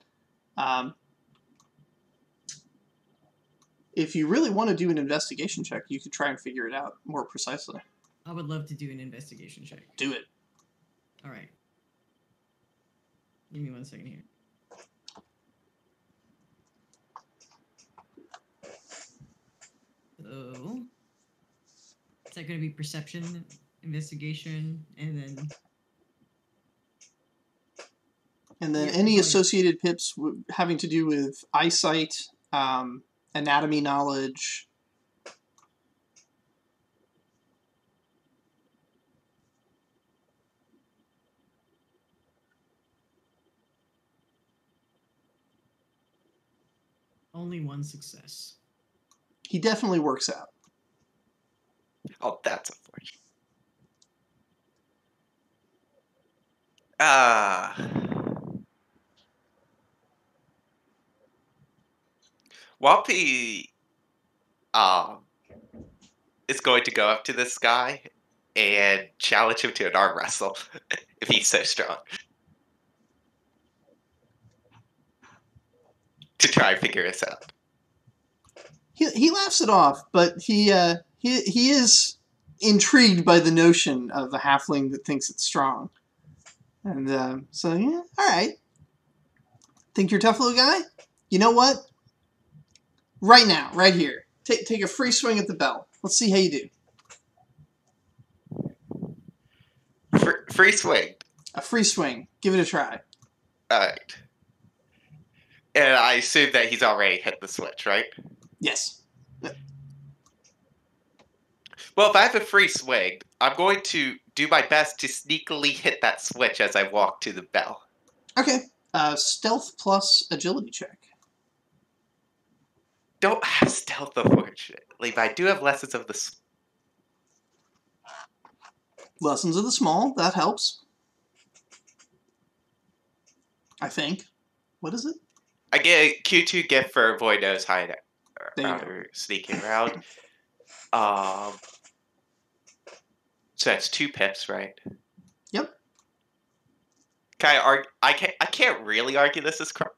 If you really want to do an investigation check, you could try and figure it out more precisely. I would love to do an investigation check. Do it. All right. Give me 1 second here. So, is that going to be perception, investigation, and then... And then any associated pips having to do with eyesight, anatomy knowledge. Only 1 success. He definitely works out. Oh, that's unfortunate. Wompy is going to go up to this guy and challenge him to an arm wrestle if he's so strong. To try and figure this out. He laughs it off, but he is intrigued by the notion of a halfling that thinks it's strong. And so, yeah, all right. Think you're a tough little guy? You know what? Right now, right here. Take a free swing at the bell. Let's see how you do. Free swing. A free swing. Give it a try. Alright. And I assume that he's already hit the switch, right? Yes. Well, if I have a free swing, I'm going to do my best to sneakily hit that switch as I walk to the bell. Okay. Stealth plus agility check. Don't have stealth, unfortunately, but I do have lessons of the... Lessons of the small. That helps. I think. What is it? I get a Q2 gift for avoid nose hide There you go. or sneaking around. So that's 2 pips, right? Yep. Can I can't really argue this is crime.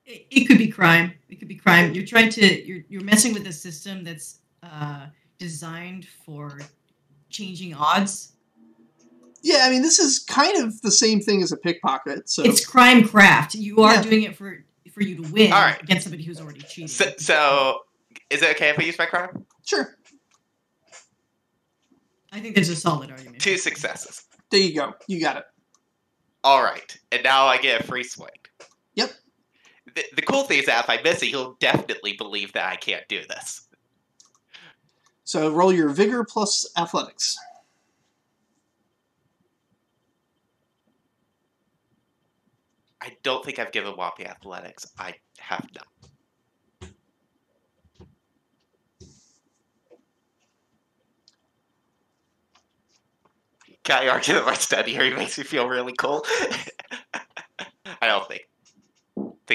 It could be crime. It could be crime. You're trying to you're messing with a system that's designed for changing odds. Yeah, I mean, this is kind of the same thing as a pickpocket. So It's crime craft. You are Yeah. doing it for you to win All right. against somebody who's already cheating. So is it okay if I use my crime? sure. I think there's a solid argument. 2 successes. There you go. You got it. All right, and now I get a free swing. Yep. The cool thing is that if I miss it, he'll definitely believe that I can't do this. So roll your vigor plus athletics. I don't think I've given Whoppy athletics. I have not. Can I argue that my study here makes me feel really cool? I don't think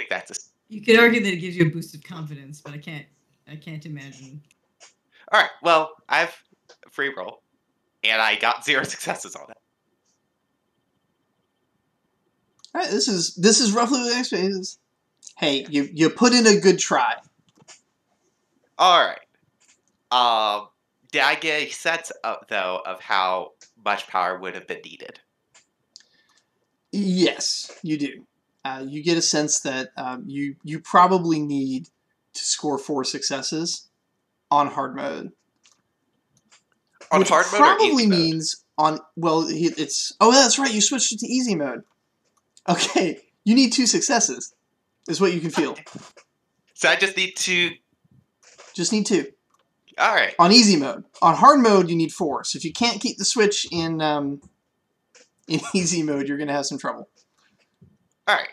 that's a... You could argue that it gives you a boost of confidence, but I can't imagine. All right, well, I have a free roll, and I got 0 successes on it. All right, this is roughly what the next phase is. Hey, you put in a good try. All right. Did I get a sense though of how much power would have been needed? Yes, you do. You get a sense that you probably need to score 4 successes on hard mode. On which hard mode or probably easy mode? means on it's that's right. You switched it to easy mode. Okay, you need 2 successes. Is what you can feel. So I just need to... Just need 2 All right. on easy mode. On hard mode, you need 4. So if you can't keep the switch in easy mode, you're gonna have some trouble. All right.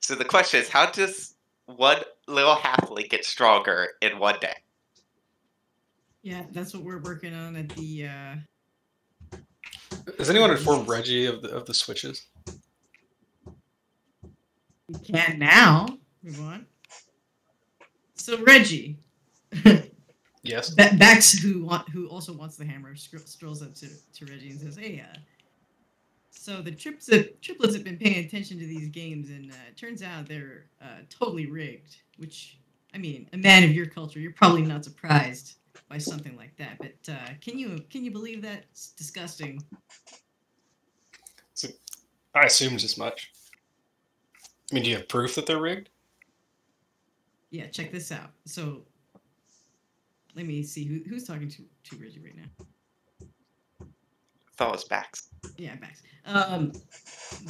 So the question is, how does one little halfling get stronger in one day? Yeah, that's what we're working on at the. Has anyone informed Reggie of the switches? We can now. We want. So Reggie, Yes. Bax, who also wants the hammer, strolls up to Reggie and says, "Hey, so the triplets have been paying attention to these games, and it turns out they're totally rigged. Which, I mean, a man of your culture, you're probably not surprised by something like that. But can you believe that? It's disgusting." So, I assumed as much. I mean, do you have proof that they're rigged? Yeah, check this out. So, let me see who's talking to Reggie right now. Thought it was Bax. Yeah, Bax.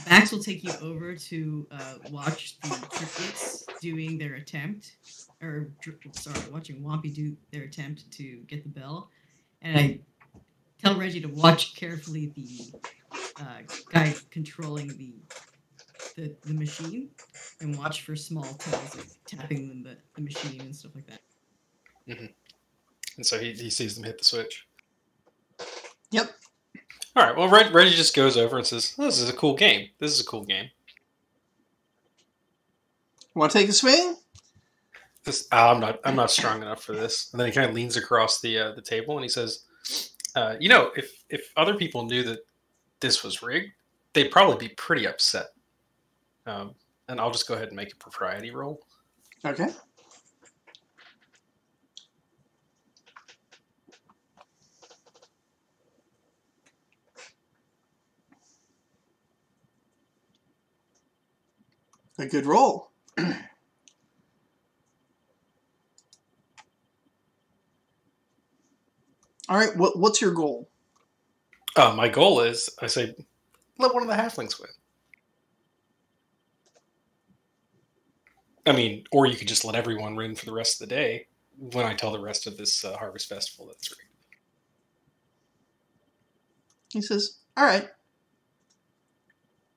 Bax will take you over to watch the triplets doing their attempt, watching Wampy do their attempt to get the bell, and I tell Reggie to watch carefully the guy controlling the machine, and watch for small tells like tapping the machine and stuff like that. Mm-hmm. And so he sees them hit the switch. Yep. All right. Well, Reggie just goes over and says, "Oh, "This is a cool game. This is a cool game." Want to take a swing? I'm not strong enough for this. And then he kind of leans across the table and he says, if other people knew that this was rigged, they'd probably be pretty upset. And I'll just go ahead and make a propriety roll. Okay. A good roll. right. What's your goal? My goal is, I say, let one of the halflings win. I mean, or you could just let everyone win for the rest of the day when I tell the rest of this Harvest Festival that it's rigged. He says, all right.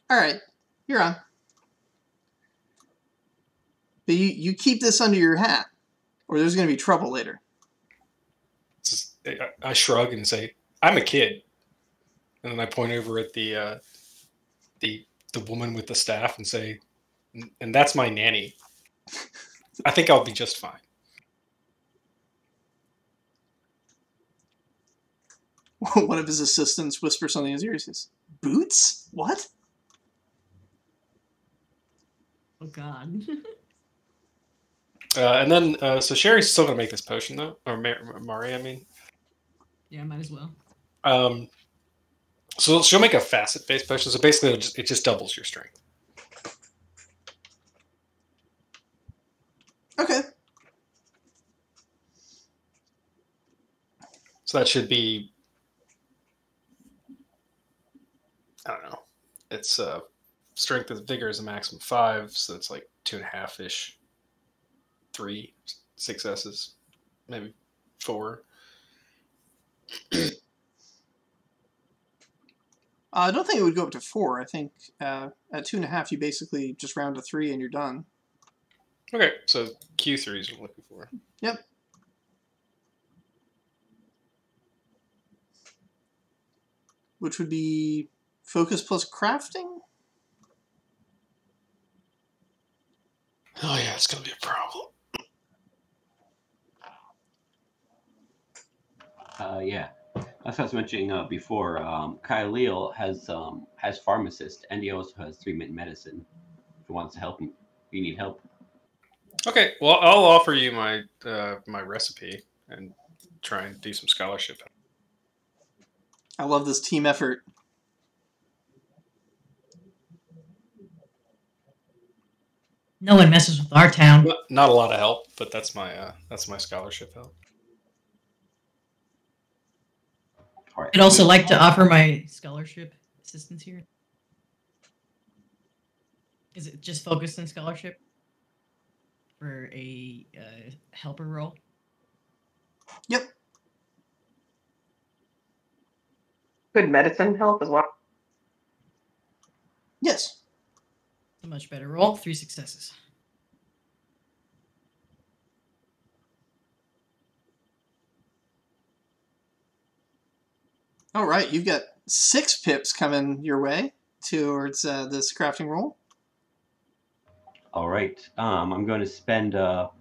All right. You're on. But you keep this under your hat, or there's going to be trouble later. I shrug and say, I'm a kid. And then I point over at the woman with the staff and say, and that's my nanny. I think I'll be just fine. One of his assistants whispers something in his ear. He says, Boots? What? Oh, God. And then, so Sherry's still going to make this potion, though. Or Mari, I mean. Yeah, might as well. So she'll make a facet-based potion. So basically, it just doubles your strength. Okay. So that should be, I don't know. It's strength with vigor is a maximum 5, so it's like 2.5-ish. 3 successes, maybe 4. I don't think it would go up to 4. I think at 2.5, you basically just round to 3 and you're done. Okay, so Q3 is what we're looking for. Yep. Which would be focus plus crafting? Oh yeah, it's going to be a problem. Yeah. As I was mentioning before, Kyle has pharmacist, and he also has 3-minute medicine. If he wants to help him, if you need help. Okay, well, I'll offer you my my recipe and try and do some scholarship. I love this team effort. No one messes with our town. Not a lot of help, but that's my scholarship help. All right. I'd also like to offer my scholarship assistance here. Is it just focused on scholarship for a helper role? Yep. Could medicine help as well? Yes. A much better roll. 3 successes. All right, you've got 6 pips coming your way towards this crafting roll. All right. I'm going to spend a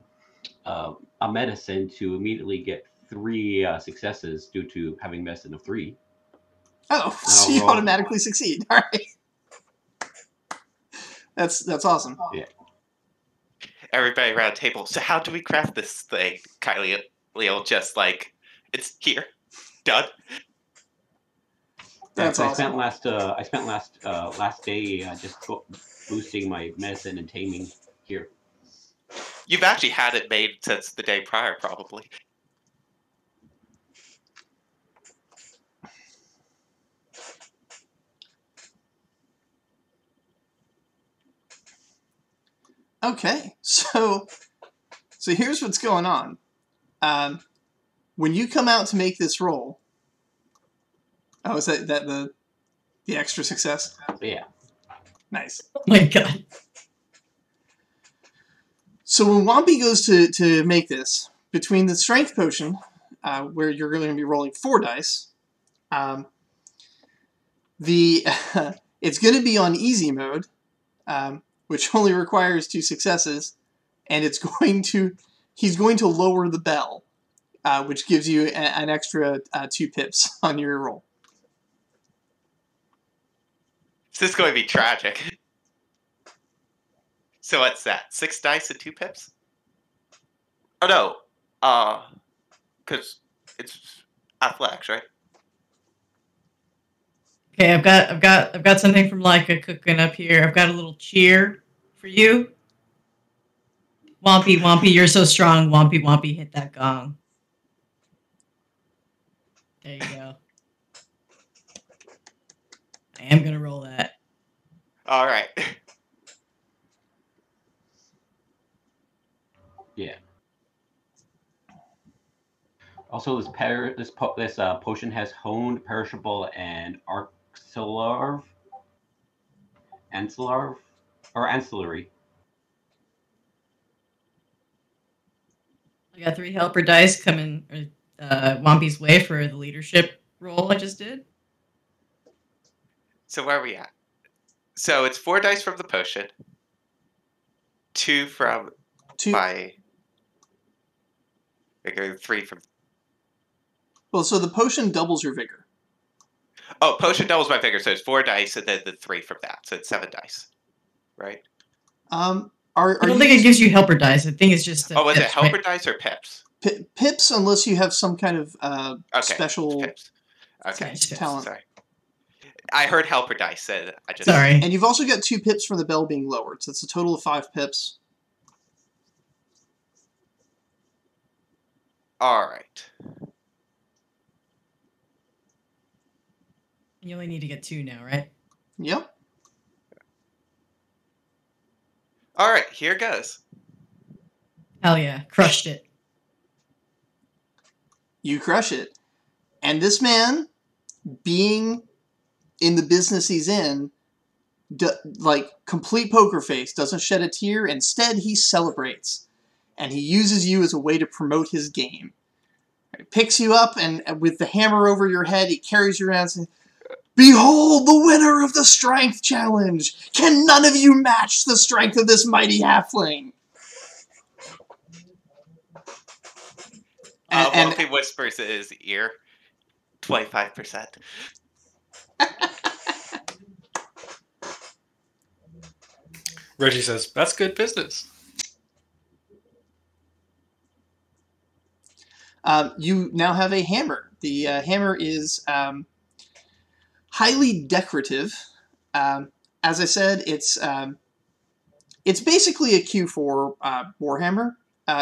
medicine to immediately get 3 successes due to having medicine of 3. Oh, so you automatically succeed. All right. That's awesome. Yeah. Everybody around the table. So how do we craft this thing? Kyle just like, it's here, done. That's awesome. I spent last day just boosting my medicine and taming here. You've actually had it made since the day prior, probably. Okay, so here's what's going on. When you come out to make this roll, oh, is that the extra success? Yeah. Nice. Oh my god. So when Wampy goes to make this, between the strength potion, where you're going to be rolling 4 dice, it's going to be on easy mode, which only requires 2 successes, and he's going to lower the bell, which gives you an extra 2 pips on your roll. This is going to be tragic. So what's that? 6 dice and 2 pips? Oh no, because it's athletics, right? Okay, I've got something from Leica cooking up here. I've got a little cheer for you. Wompy, you're so strong. Wompy, hit that gong. There you go. I am gonna roll that. All right. Yeah. Also, this potion has honed, perishable, and ancillary. I got 3 helper dice coming Wompy's way for the leadership roll I just did. So where are we at? So it's 4 dice from the potion, 2 from my. Vigor, 3 from. Well, so the potion doubles your vigor. Oh, potion doubles my vigor, so it's 4 dice and then the 3 from that, so it's 7 dice, right? I don't think it gives you helper dice. I think it's just. Was pips, it helper right? dice or pips? Pips, unless you have some kind of special Pips. Okay, talent. Sorry. I heard helper dice, and I just. Sorry. And you've also got 2 pips for the bell being lowered, so it's a total of 5 pips. All right. You only need to get 2 now, right? Yep. All right, here goes. Hell yeah. Crushed it. You crush it. And this man, being in the business he's in, like complete poker face, doesn't shed a tear. Instead, he celebrates. And he uses you as a way to promote his game. He picks you up, and with the hammer over your head, he carries you around and says, "Behold the winner of the strength challenge! Can none of you match the strength of this mighty halfling?" And Wolfie whispers in his ear, 25%. Reggie says, "That's good business." You now have a hammer. The hammer is highly decorative. As I said, it's basically a Q4 warhammer,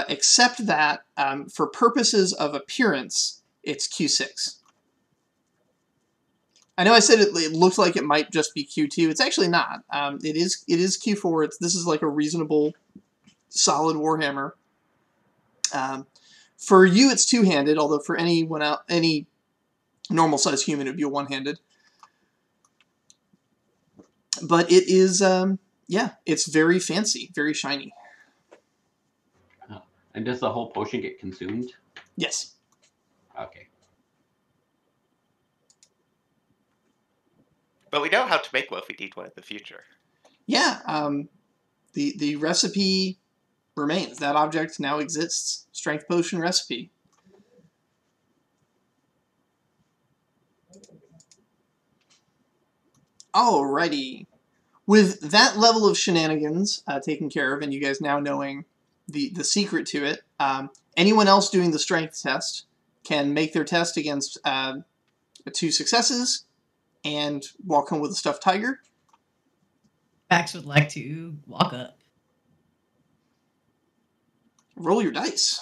except that for purposes of appearance, it's Q6. I know I said it looked like it might just be Q2. It's actually not. It is Q4. This is like a reasonable, solid warhammer. For you, it's two-handed, although for anyone else, any normal-sized human, it would be a one-handed. But it is, yeah, it's very fancy, very shiny. Oh. And does the whole potion get consumed? Yes. Okay. But we know how to make one if we need one in the future. Yeah, the recipe remains. That object now exists. Strength potion recipe. Alrighty. With that level of shenanigans taken care of, and you guys now knowing the secret to it, anyone else doing the strength test can make their test against 2 successes and walk home with a stuffed tiger. Max would like to walk up. Roll your dice.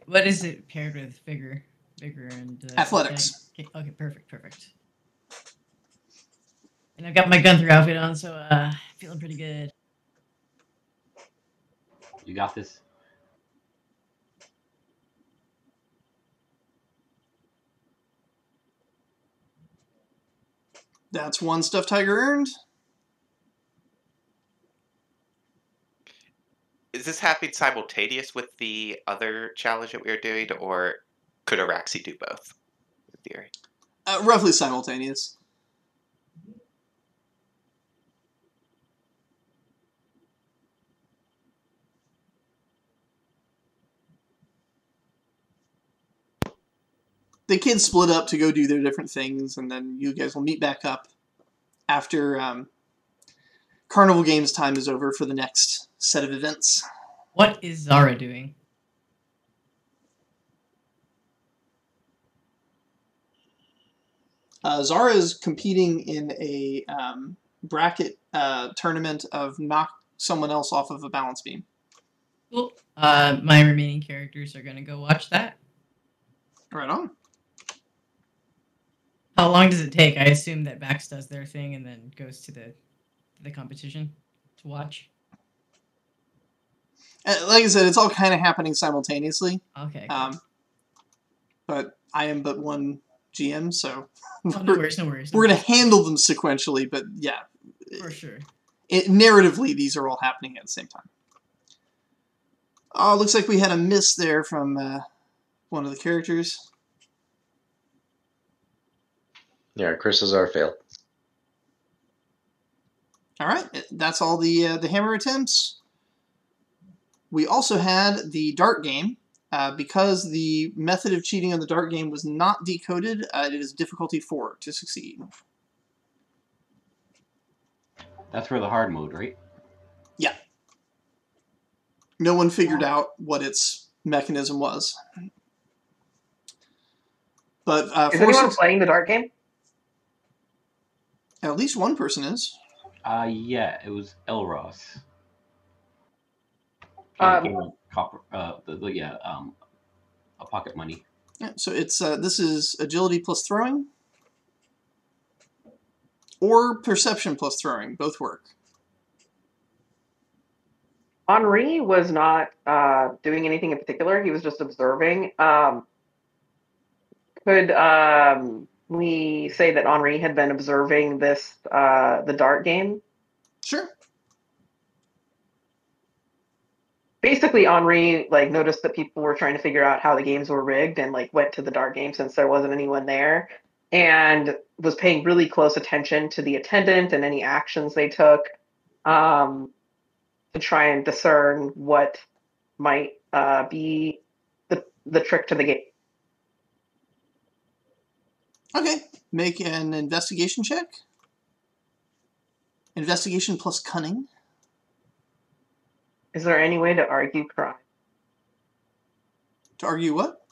What is it paired with? Vigor and athletics. Okay, perfect. And I've got my Gunther outfit on, so feeling pretty good. You got this. That's 1 stuffed tiger earned. Is this happening simultaneous with the other challenge that we were doing, or could Araxi do both, in theory? Roughly simultaneous. The kids split up to go do their different things, and then you guys will meet back up after Carnival Games time is over for the next set of events. What is Zara doing? Zara is competing in a bracket tournament of knock someone else off of a balance beam. Cool. My remaining characters are gonna go watch that. Right on. How long does it take? I assume that Bax does their thing and then goes to the competition to watch. Like I said, it's all kind of happening simultaneously. Okay. Cool. But I am but one GM, so Oh, no worries, no worries. we're going to handle them sequentially. But yeah, For sure. Narratively, these are all happening at the same time. Oh, looks like we had a miss there from one of the characters. Yeah, Chris is our fail. All right, that's all the hammer attempts. We also had the dart game. Because the method of cheating on the dart game was not decoded, it is difficulty 4 to succeed. That's for the hard mode, right? Yeah. No one figured out what its mechanism was. But Is anyone playing the dart game? At least one person is. Yeah, it was Elros. Copper, a pocket money. Yeah, so it's this is agility plus throwing, or perception plus throwing. Both work. Henri was not doing anything in particular. He was just observing. Could we say that Henri had been observing this the dart game? Sure. Basically, Henri noticed that people were trying to figure out how the games were rigged, and went to the dart game since there wasn't anyone there, and was paying really close attention to the attendant and any actions they took, to try and discern what might be the trick to the game. Okay, make an investigation check. Investigation plus cunning. Is there any way to argue crime? To argue what?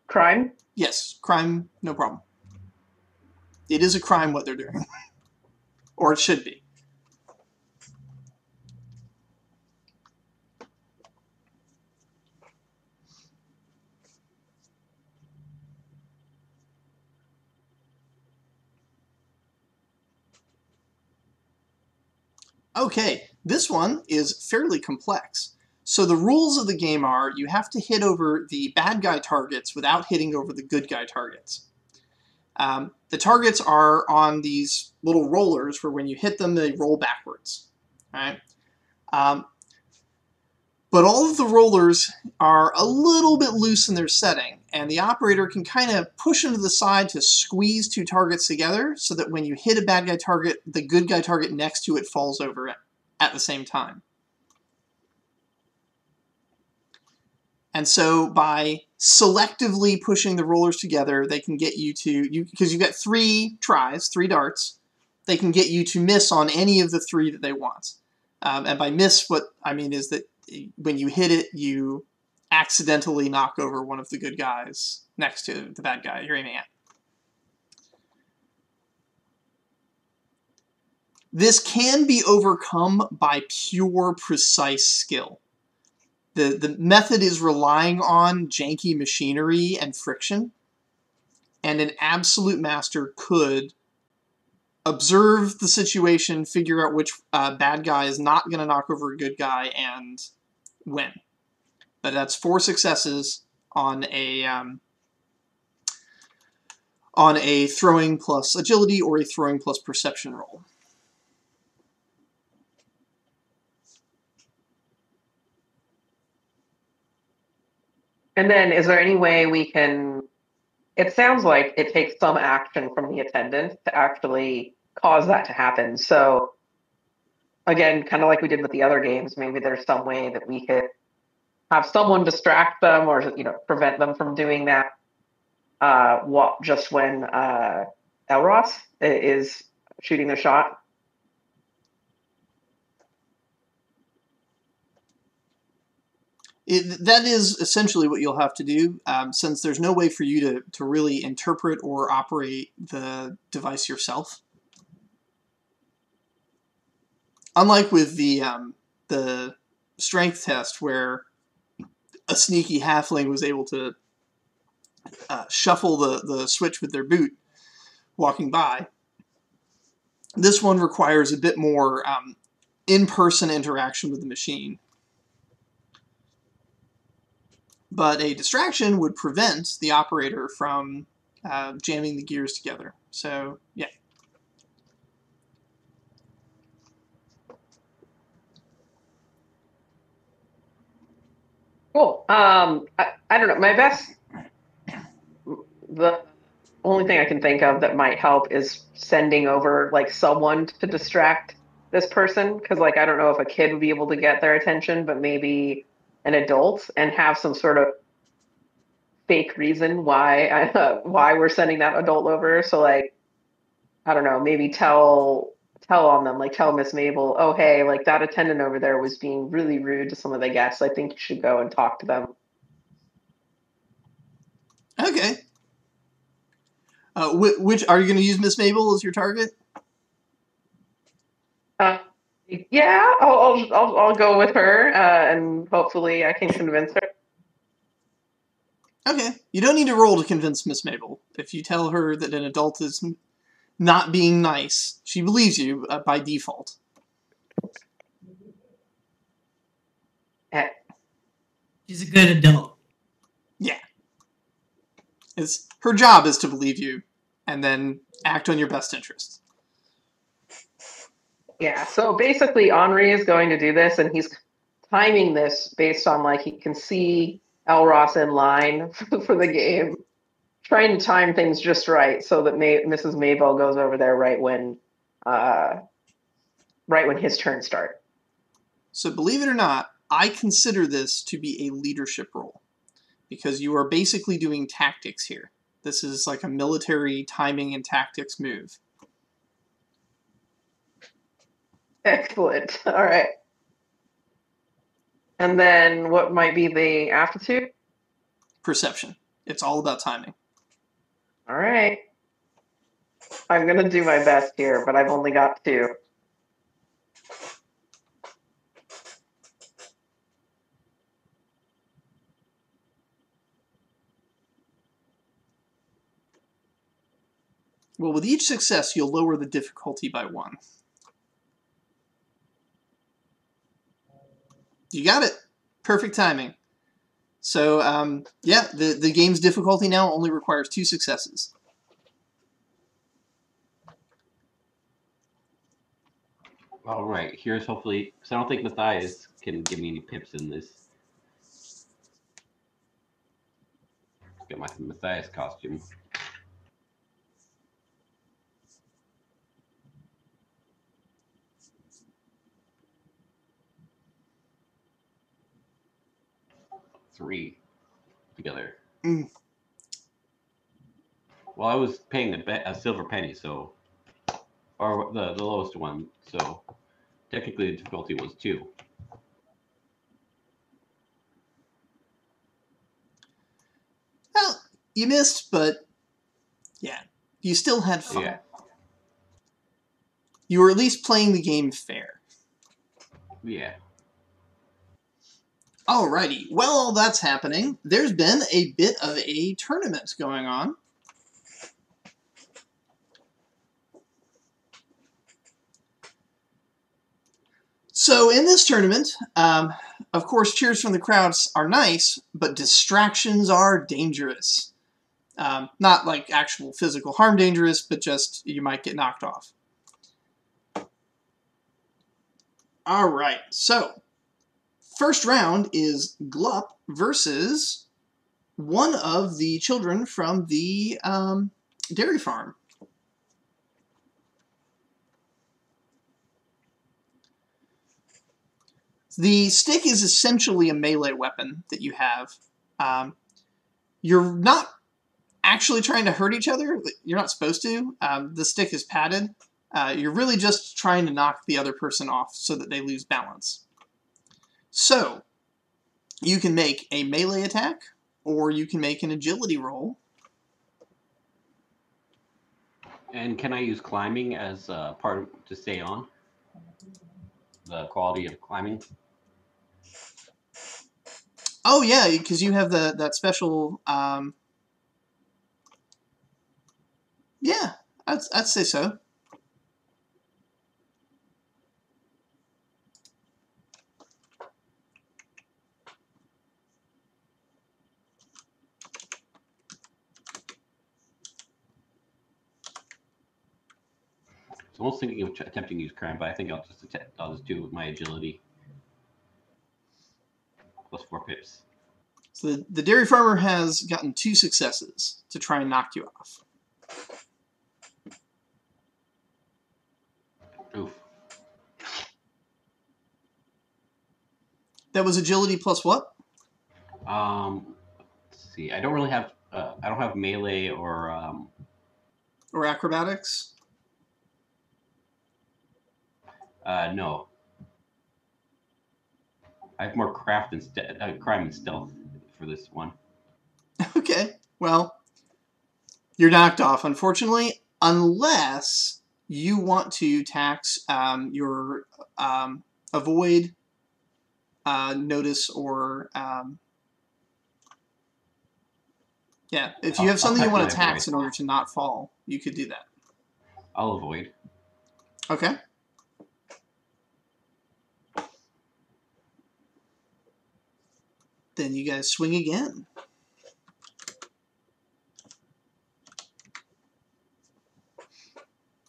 Crime? Yes, crime, no problem. It is a crime what they're doing. Or it should be. Okay, this one is fairly complex. So the rules of the game are you have to hit over the bad guy targets without hitting over the good guy targets. The targets are on these little rollers where when you hit them, they roll backwards. Right? But all of the rollers are a little bit loose in their setting, and the operator can kind of push them to the side to squeeze two targets together so that when you hit a bad guy target, the good guy target next to it falls over it at the same time. And so by selectively pushing the rollers together, they can get you to, because you've got 3 tries, 3 darts, they can get you to miss on any of the 3 that they want. And by miss, what I mean is that when you hit it, you accidentally knock over one of the good guys next to the bad guy you're aiming at. This can be overcome by pure precise skill. The method is relying on janky machinery and friction, and an absolute master could observe the situation, figure out which bad guy is not going to knock over a good guy, and win. But that's 4 successes on a throwing plus agility or a throwing plus perception roll. And then is there any way we can, it sounds like it takes some action from the attendant to actually cause that to happen. So again, kind of like we did with the other games, maybe there's some way that we could have someone distract them or prevent them from doing that just when Elros is shooting the shot. That is essentially what you'll have to do, since there's no way for you to really interpret or operate the device yourself. Unlike with the strength test where a sneaky halfling was able to shuffle the switch with their boot walking by. This one requires a bit more in-person interaction with the machine. But a distraction would prevent the operator from jamming the gears together. So, yeah. Cool. I don't know. The only thing I can think of that might help is sending over like someone to distract this person, because like I don't know if a kid would be able to get their attention, but maybe an adult, and have some sort of fake reason why we're sending that adult over. So like I don't know, maybe tell on them, like tell Miss Mabel, oh hey, like that attendant over there was being really rude to some of the guests. I think you should go and talk to them. Okay. Which are you going to use Miss Mabel as your target? Yeah, I'll go with her, and hopefully I can convince her. Okay. You don't need to roll to convince Miss Mabel. If you tell her that an adult is not being nice, she believes you by default. She's a good adult. Yeah. Her job is to believe you and then act on your best interest. Yeah, so basically Henri is going to do this, and he's timing this based on like he can see Elros in line for the game, trying to time things just right so that Mrs. Mabel goes over there right when his turn starts. So believe it or not, I consider this to be a leadership role because you are basically doing tactics here. This is like a military timing and tactics move. Excellent. All right. And then what might be the aptitude? Perception. It's all about timing. All right. I'm going to do my best here, but I've only got 2. Well, with each success, you'll lower the difficulty by 1. You got it. Perfect timing. So, yeah, the game's difficulty now only requires 2 successes. All right, here's hopefully, because I don't think Matthias can give me any pips in this. Get my Matthias costume. Three together. Mm. Well, I was paying a silver penny, so, or the lowest one, so technically the difficulty was 2. Well, you missed, but yeah, you still had fun. Yeah. You were at least playing the game fair. Yeah. Alrighty, while all that's happening, there's been a bit of a tournament going on. So in this tournament, of course, cheers from the crowds are nice, but distractions are dangerous. Not like actual physical harm dangerous, but just you might get knocked off. Alright, so first round is Glup versus one of the children from the dairy farm. The stick is essentially a melee weapon that you have. You're not actually trying to hurt each other. You're not supposed to. The stick is padded. You're really just trying to knock the other person off so that they lose balance. So, you can make a melee attack, or you can make an agility roll. And can I use climbing as part of, to stay on? The quality of climbing? Oh yeah, because you have that special. Yeah, I'd say so. I was almost thinking of attempting to use crime, but I think I'll just do it with my agility. Plus 4 pips. So the dairy farmer has gotten 2 successes to try and knock you off. Oof. That was agility plus what? Let's see. I don't really have. I don't have melee or. Or acrobatics? No. I have more craft and crime and stealth for this one. Okay, well, you're knocked off, unfortunately, unless you want to tax your avoid, notice, or yeah, if you have something you want to tax in order to not fall, you could do that. I'll avoid. Okay. Then you guys swing again.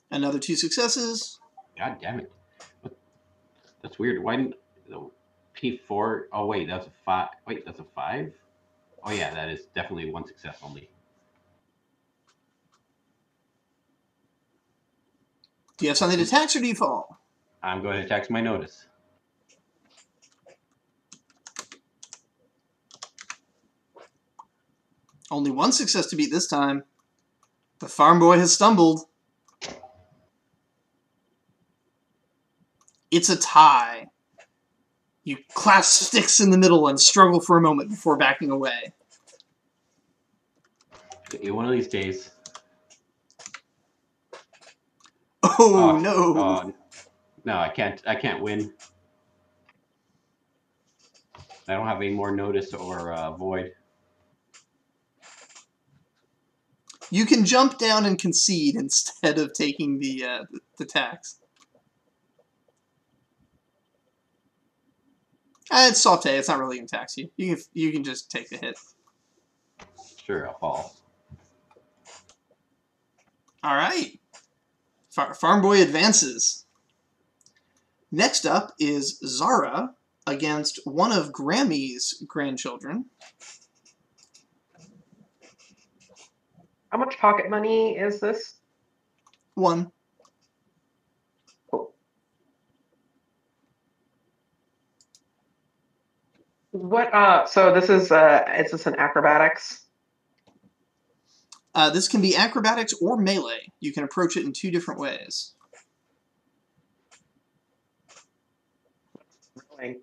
Another 2 successes. God damn it. That's weird. Why didn't P4? Oh wait, that's a 5. Wait, that's a 5? Oh yeah, that is definitely 1 success only. Do you have something to tax or do you fall? I'm going to tax my notice. Only 1 success to beat this time. The farm boy has stumbled. It's a tie. You clasp sticks in the middle and struggle for a moment before backing away. One of these days. Oh no! No, I can't win. I don't have any more notice or void. You can jump down and concede instead of taking the tax. It's soft hay. It's not really going to tax you. You can just take the hit. Sure, I'll fall. All right. Farm boy advances. Next up is Zara against one of Grammy's grandchildren. How much pocket money is this? 1. Cool. What? So this is this an acrobatics? This can be acrobatics or melee. You can approach it in 2 different ways. Rolling.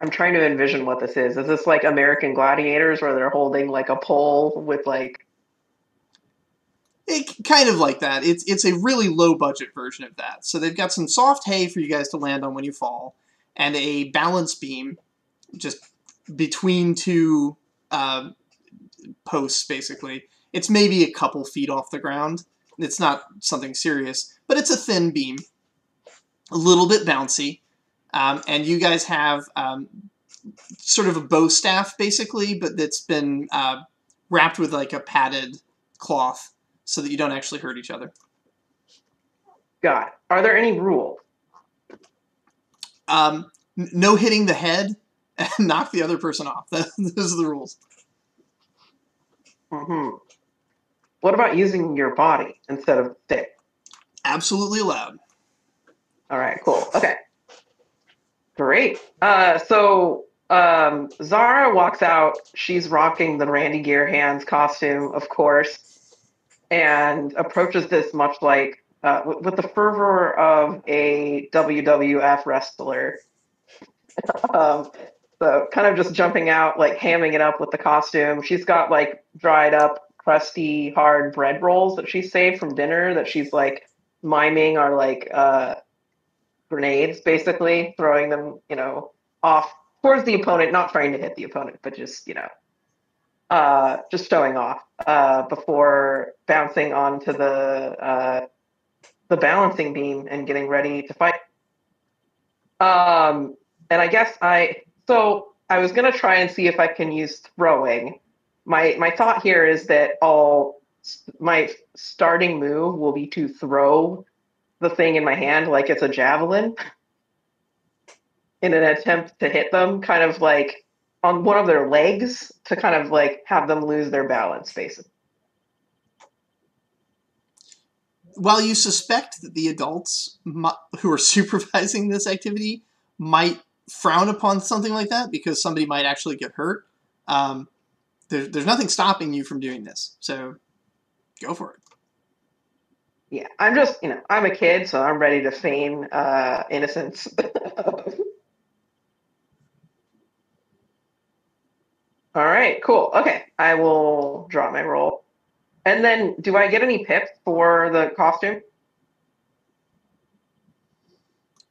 I'm trying to envision what this is. Is this like American Gladiators where they're holding like a pole with like... Kind of like that. It's a really low budget version of that. So they've got some soft hay for you guys to land on when you fall, and a balance beam just between 2 posts, basically. It's maybe a couple feet off the ground. It's not something serious, but it's a thin beam. A little bit bouncy. And you guys have sort of a bow staff, basically, but that's been wrapped with like a padded cloth so that you don't actually hurt each other. Got it. Are there any rules? No hitting the head and knock the other person off. Those are the rules. Mm-hmm. What about using your body instead of stick? Absolutely allowed. All right, cool. Okay. Great. So Zara walks out. She's rocking the Randy Gear Hands costume, of course, and approaches this much like with the fervor of a WWF wrestler. So kind of just jumping out, like hamming it up with the costume. She's got like dried up, crusty, hard bread rolls that she saved from dinner that she's like miming are like grenades, basically throwing them, off towards the opponent, not trying to hit the opponent, but just just showing off before bouncing onto the balancing beam and getting ready to fight. And I guess I was gonna try and see if I can use throwing. My thought here is that my starting move will be to throw the thing in my hand like it's a javelin in an attempt to hit them, kind of like on one of their legs to kind of like have them lose their balance, basically. While you suspect that the adults who are supervising this activity might frown upon something like that because somebody might actually get hurt, there's nothing stopping you from doing this. So go for it. Yeah, I'm just, I'm a kid, so I'm ready to feign innocence. All right, cool. Okay, I will draw my roll. And then, do I get any pips for the costume?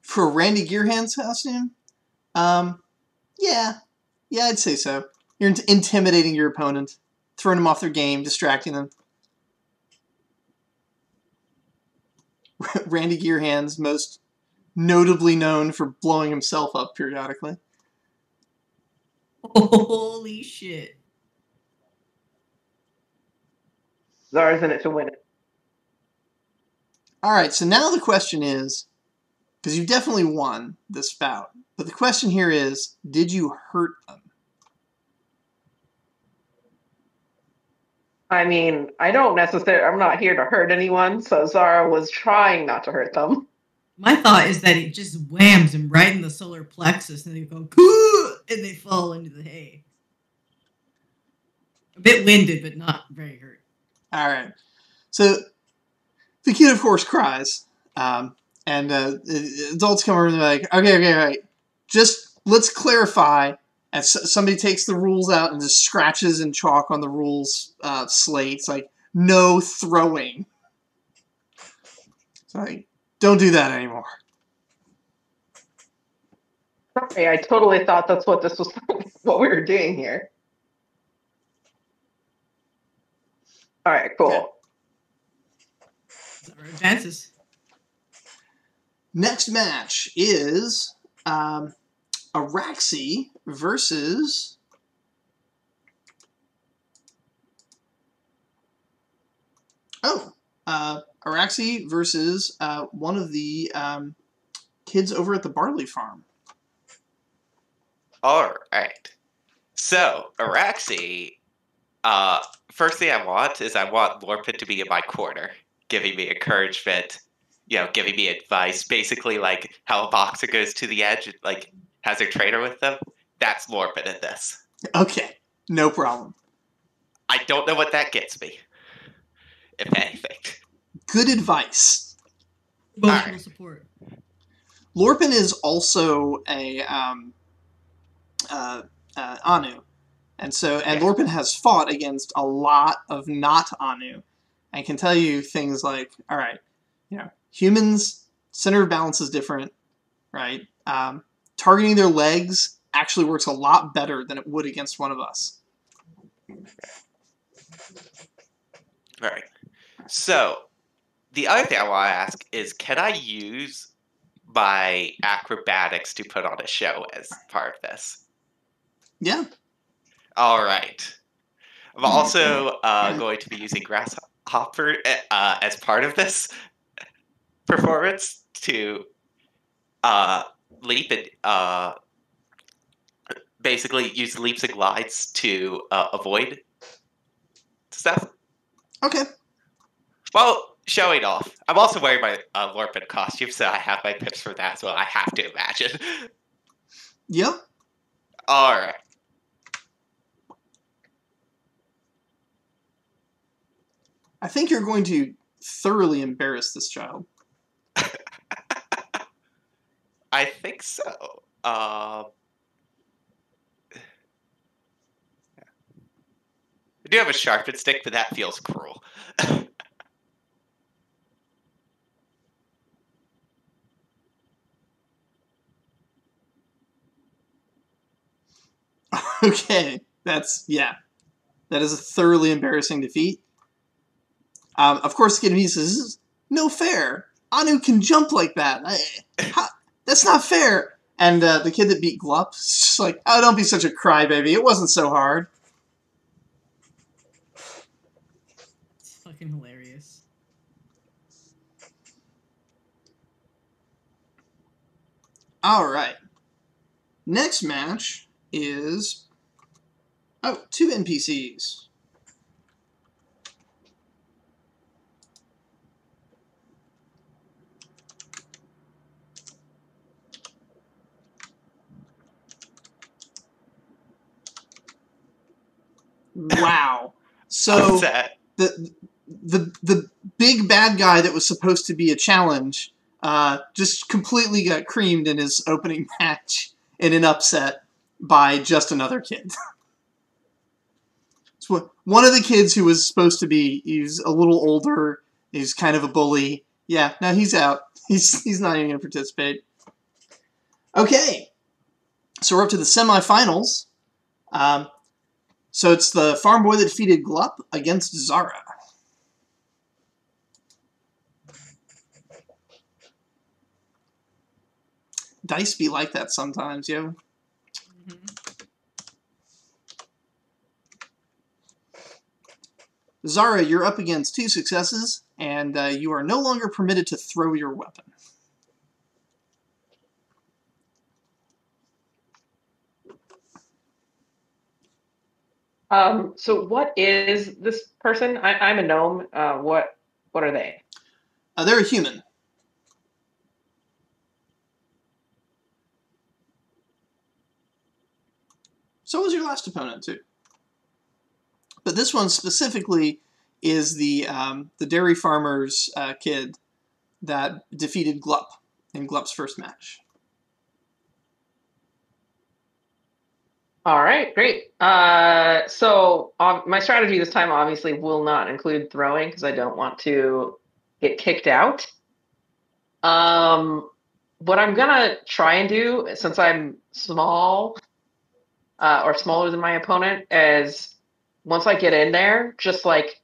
For Randy Gearhand's costume? Yeah, I'd say so. You're intimidating your opponent, throwing them off their game, distracting them. Randy Gearhand's most notably known for blowing himself up periodically. Holy shit. Zara's in it to win it. Alright, so now the question is, because you definitely won this bout, but the question here is, did you hurt them? I mean, I'm not here to hurt anyone, so Zara was trying not to hurt them. My thought is that it just whams them right in the solar plexus and they go, "Coo!" and they fall into the hay. A bit winded, but not very hurt. Alright, so the kid, of course, cries, and adults come over and they're like, okay, right. Just let's clarify. As somebody takes the rules out and just scratches in chalk on the rules slates, like, no throwing. So, like, don't do that anymore. Sorry, I totally thought that's what this was, what we were doing here. All right, cool. Okay. Zara advances. Next match is Araxi versus Araxi versus one of the kids over at the barley farm. All right. So, Araxi, first thing I want Lorpin to be in my corner, giving me encouragement, giving me advice, basically like how a boxer goes to the edge, like has their trainer with them. That's Lorpin in this. Okay, no problem. I don't know what that gets me, if anything. Good advice. Emotional Right. support. Lorpin is also a Anu. And Lorpin has fought against a lot of not Anu. And can tell you things like, all right, humans, center of balance is different, right? Targeting their legs actually works a lot better than it would against one of us. All right. So, the other thing I want to ask is, can I use my acrobatics to put on a show as part of this? Yeah. All right. I'm also going to be using Grasshopper as part of this performance to leap and basically use leaps and glides to avoid stuff. Okay. Well, showing off. I'm also wearing my Lorpin costume, so I have my pips for that as well, I have to imagine. Yep. All right. I think you're going to thoroughly embarrass this child. I think so. I do have a sharpened stick, but that feels cruel. Okay, that is a thoroughly embarrassing defeat. Of course, the kid says, "This is no fair. Anu can jump like that. That's not fair." And the kid that beat Glup is just like, "Oh, don't be such a crybaby. It wasn't so hard." It's fucking hilarious. All right. Next match is... Oh, 2 NPCs. Wow. So the big bad guy that was supposed to be a challenge just completely got creamed in his opening match in an upset by just another kid. So one of the kids who was supposed to be, he's a little older, he's kind of a bully. Yeah, no, he's out. He's not even going to participate. Okay, so we're up to the semifinals. So it's the farm boy that defeated Glup against Zara. Dice be like that sometimes, yo. Mm-hmm. Zara, you're up against 2 successes, and you are no longer permitted to throw your weapon. So what is this person? I'm a gnome. What are they? They're a human. So was your last opponent, too. But this one specifically is the dairy farmer's kid that defeated Glup in Glup's first match. All right, great. So my strategy this time obviously will not include throwing because I don't want to get kicked out. What I'm gonna try and do, since I'm small, or smaller than my opponent, is once I get in there, just like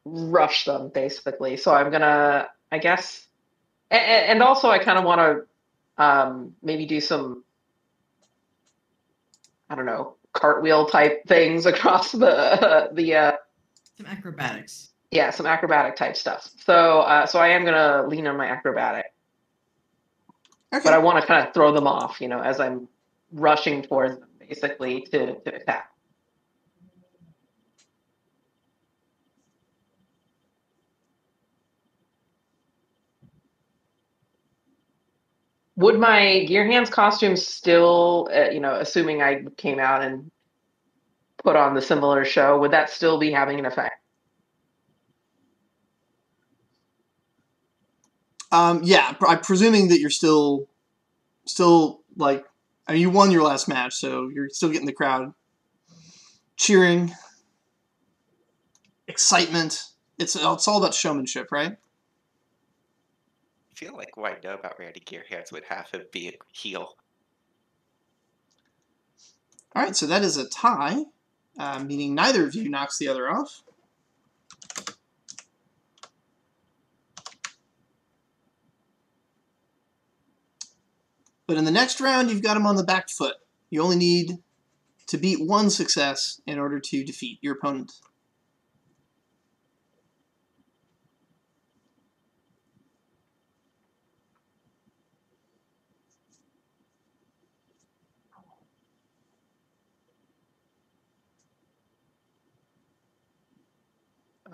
rush them basically. So I'm gonna, I guess, and also I kind of want to maybe do some, I don't know, cartwheel type things across the Some acrobatics. yeah, some acrobatic type stuff. So so I am gonna lean on my acrobatic, Okay. but I want to kind of throw them off, you know, as I'm rushing towards them basically to attack. Would my Gear Hands costume still, you know, assuming I came out and put on the similar show, would that still be having an effect? Yeah, I'm presuming that you're still like, I mean, you won your last match, so you're still getting the crowd cheering, excitement. It's all about showmanship, right? I feel like what I know about Randy Gear Hands would have him be a heel. All right, so that is a tie, meaning neither of you knocks the other off. But in the next round, you've got him on the back foot. You only need to beat 1 success in order to defeat your opponent.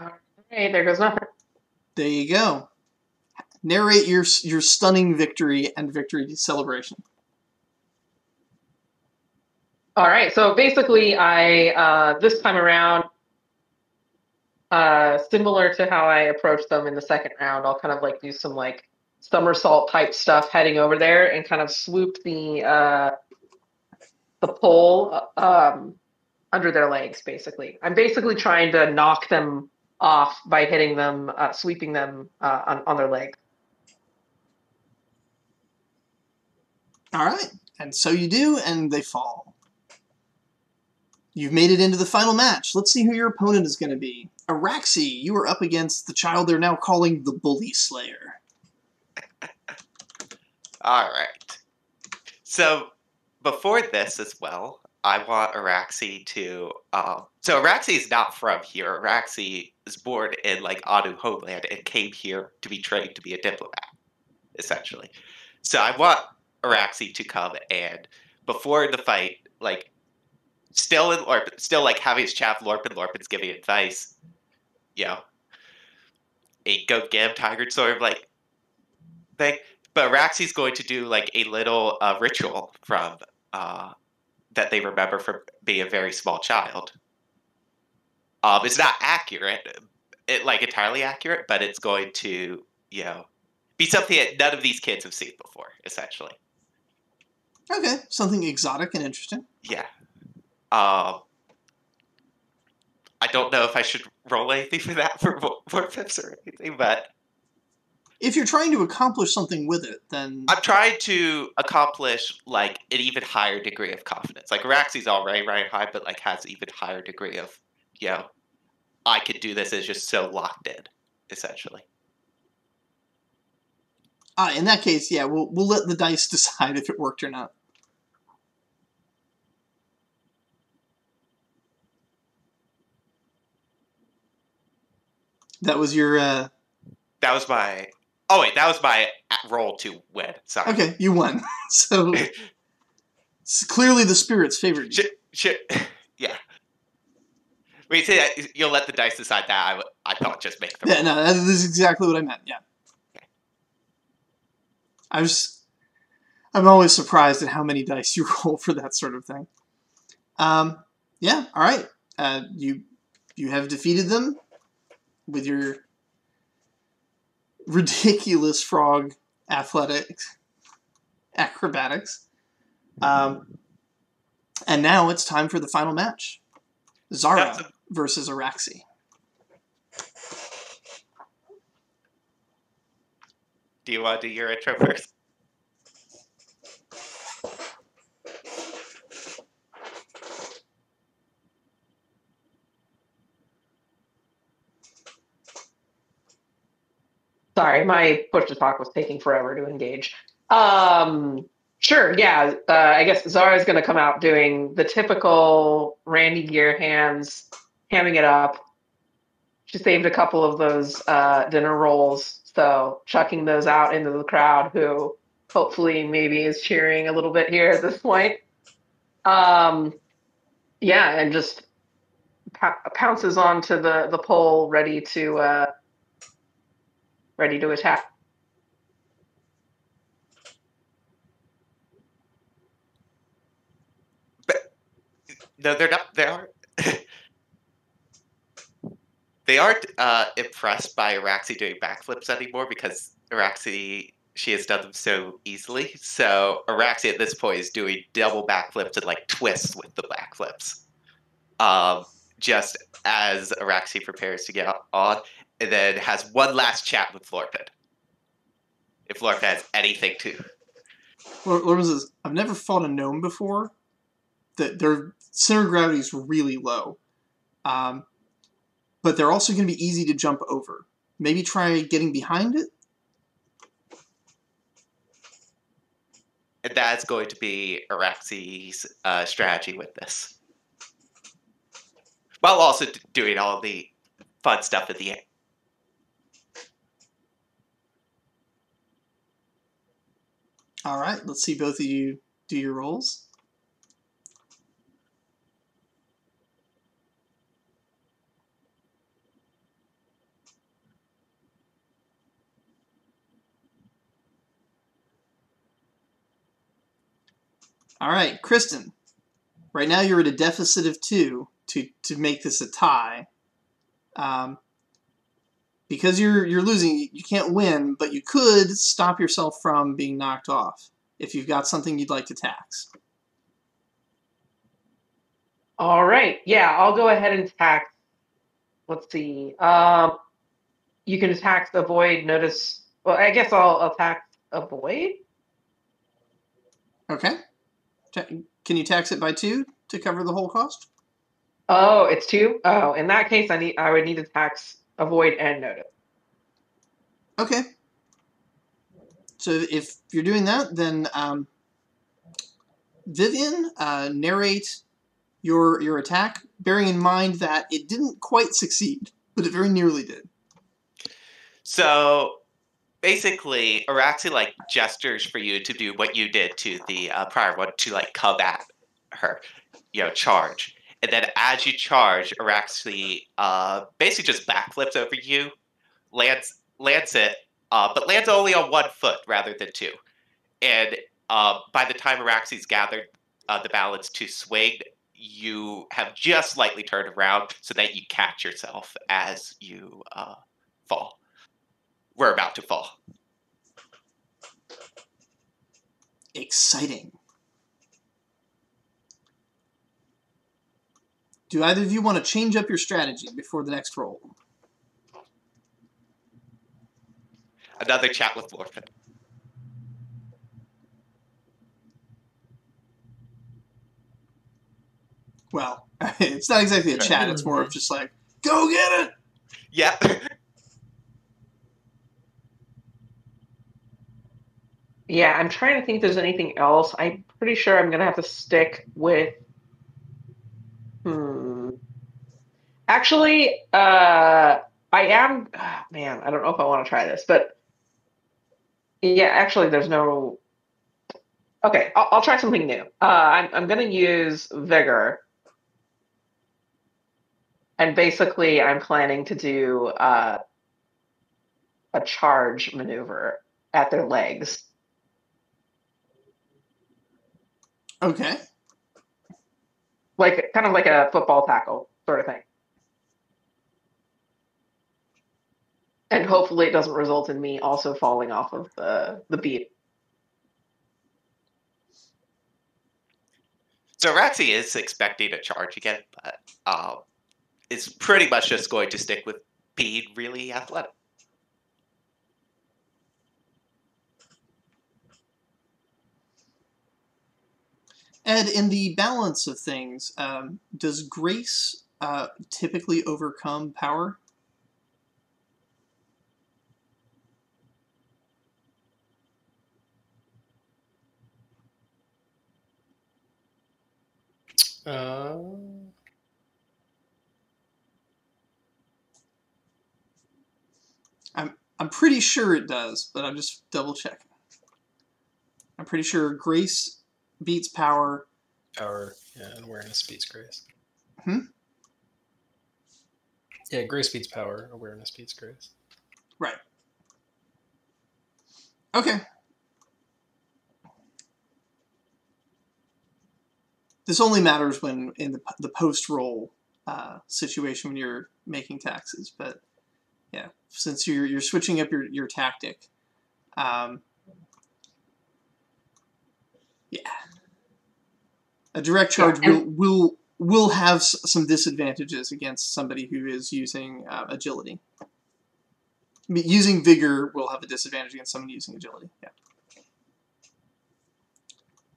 All right, there goes nothing. There you go. Narrate your stunning victory and victory celebration. All right, so basically I, this time around, similar to how I approached them in the second round, I'll kind of like do some like somersault type stuff heading over there and kind of swoop the pole under their legs, basically. I'm basically trying to knock them off by hitting them, sweeping them on their legs. All right, and so you do, and they fall. You've made it into the final match. Let's see who your opponent is going to be. Araxi, you are up against the child they're now calling the Bully Slayer. All right. So before this as well, I want Araxi to. So Araxi is not from here. Araxi is born in like Anu homeland and came here to be trained to be a diplomat, essentially. So I want Araxi to come and before the fight, like still in Lorpin, still like having his chat with Lorpin. Lorpin's giving advice. You know, a go get him tiger sort of like thing. But Araxi's going to do like a little ritual from that they remember from being a very small child. It's not accurate, like entirely accurate, but it's going to, you know, be something that none of these kids have seen before, essentially. Okay, something exotic and interesting. Yeah. I don't know if I should roll anything for that for pips or anything, but if you're trying to accomplish something with it, then I'm trying to accomplish like an even higher degree of confidence. Like Araxi's already right high, but like has an even higher degree of, you know, I could do this. It's just so locked in, essentially. In that case, yeah, we'll let the dice decide if it worked or not. That was your. That was my. Oh wait, that was my roll to win. Sorry. Okay, you won. So clearly the spirits favored you. Yeah. When you say that, you'll let the dice decide that. I thought just make the Yeah, roll. no, that is exactly what I meant. Yeah. Okay. I'm always surprised at how many dice you roll for that sort of thing. Yeah. All right. You have defeated them with your ridiculous frog acrobatics. And now it's time for the final match. Zara versus Araxi. Do you want to do your intro first? Sorry, my push to talk was taking forever to engage. Sure, yeah. I guess Zara's going to come out doing the typical Randy Gear hands, hamming it up. She saved a couple of those dinner rolls, so chucking those out into the crowd, who hopefully maybe is cheering a little bit here at this point. Yeah, and just pounces onto the pole, ready to attack. No, they're not. They aren't. They aren't impressed by Araxi doing backflips anymore because Araxi, she has done them so easily. So Araxi at this point is doing double backflips and like twists with the backflips. Just as Araxi prepares to get on, and then has one last chat with Lorpin. If Lorpin has anything to. Lorpin says, I've never fought a gnome before. Their center of gravity is really low. But they're also going to be easy to jump over. Maybe try getting behind it? And that's going to be Araxi's strategy with this. While also doing all the fun stuff at the end. All right, let's see both of you do your rolls. All right, Kristen. Right now you're at a deficit of 2 to make this a tie. Because you're losing, you can't win, but you could stop yourself from being knocked off if you've got something you'd like to tax. All right, yeah, I'll go ahead and tax. Let's see. You can tax avoid. Notice. Well, I guess I'll tax avoid. Okay. Can you tax it by 2 to cover the whole cost? Oh, it's 2? Oh, in that case, I would need attacks, avoid, and notice. Okay. So if you're doing that, then Vivian, narrate your attack, bearing in mind that it didn't quite succeed, but it very nearly did. So basically, Araxi like gestures for you to do what you did to the prior one, to like come at her, charge. And then as you charge, Araxi basically just backflips over you, lands it, but lands only on 1 foot rather than 2. And by the time Araxi's gathered the balance to swing, you have just slightly turned around so that you catch yourself as you fall. We're about to fall. Exciting. Do either of you want to change up your strategy before the next roll? Another chat with Orphan. Well, it's not exactly a chat. It's more of just like, go get it! Yep. Yeah, I'm trying to think if there's anything else. I'm pretty sure I'm going to have to stick with... Actually, I am... Oh, man, I don't know if I want to try this, but... Yeah, actually, there's no... Okay, I'll try something new. I'm going to use Vigor. And basically, I'm planning to do a charge maneuver at their legs. Okay. Kind of like a football tackle sort of thing. And hopefully it doesn't result in me also falling off of the beam. So Raxi is expecting a charge again, but it's pretty much just going to stick with being really athletic. Ed, in the balance of things, does grace typically overcome power? I'm pretty sure it does, but I'm just double checking. I'm pretty sure grace beats power. Power, yeah, and awareness beats grace. Hmm? Yeah, grace beats power, awareness beats grace. Right. Okay. This only matters when in the post-roll situation when you're making taxes, but yeah, since you're switching up your tactic, yeah, a direct charge will have some disadvantages against somebody who is using agility. I mean, using vigor will have a disadvantage against someone using agility. Yeah.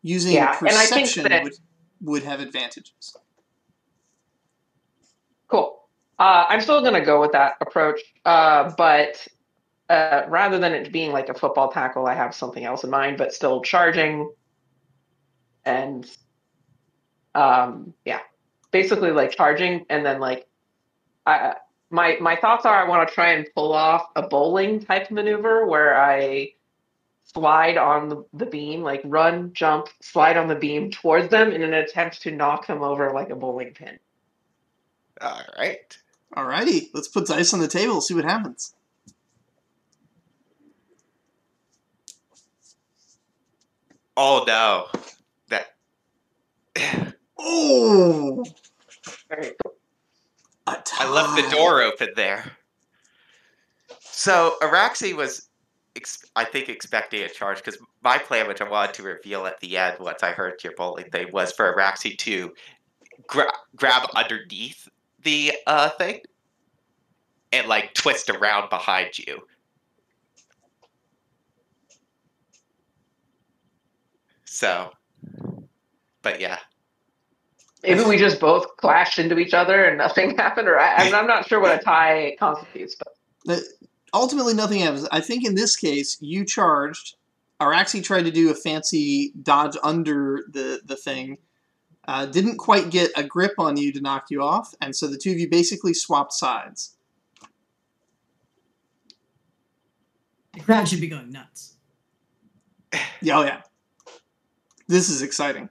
Using perception and I think would have advantages. Cool. I'm still going to go with that approach, but rather than it being like a football tackle, I have something else in mind, but still charging and, yeah, basically like charging and then like, my thoughts are I want to try and pull off a bowling type maneuver where I slide on the beam, like run, jump, slide on the beam towards them in an attempt to knock them over like a bowling pin. All right. Alrighty, let's put dice on the table, see what happens. Oh no. That. Oh! Very cool. I left the door open there. So Araxi was, I think, expecting a charge because my plan, which I wanted to reveal at the end once I heard your bowling thing, was for Araxi to grab underneath the thing and like twist around behind you. So, but yeah. Maybe we just both clashed into each other and nothing happened, or I'm not sure what a tie constitutes. But Ultimately, nothing happens. I think in this case, you charged. Araxi tried to do a fancy dodge under the thing. Didn't quite get a grip on you to knock you off, and so the two of you basically swapped sides. The crowd should be going nuts. Yeah, oh yeah. This is exciting.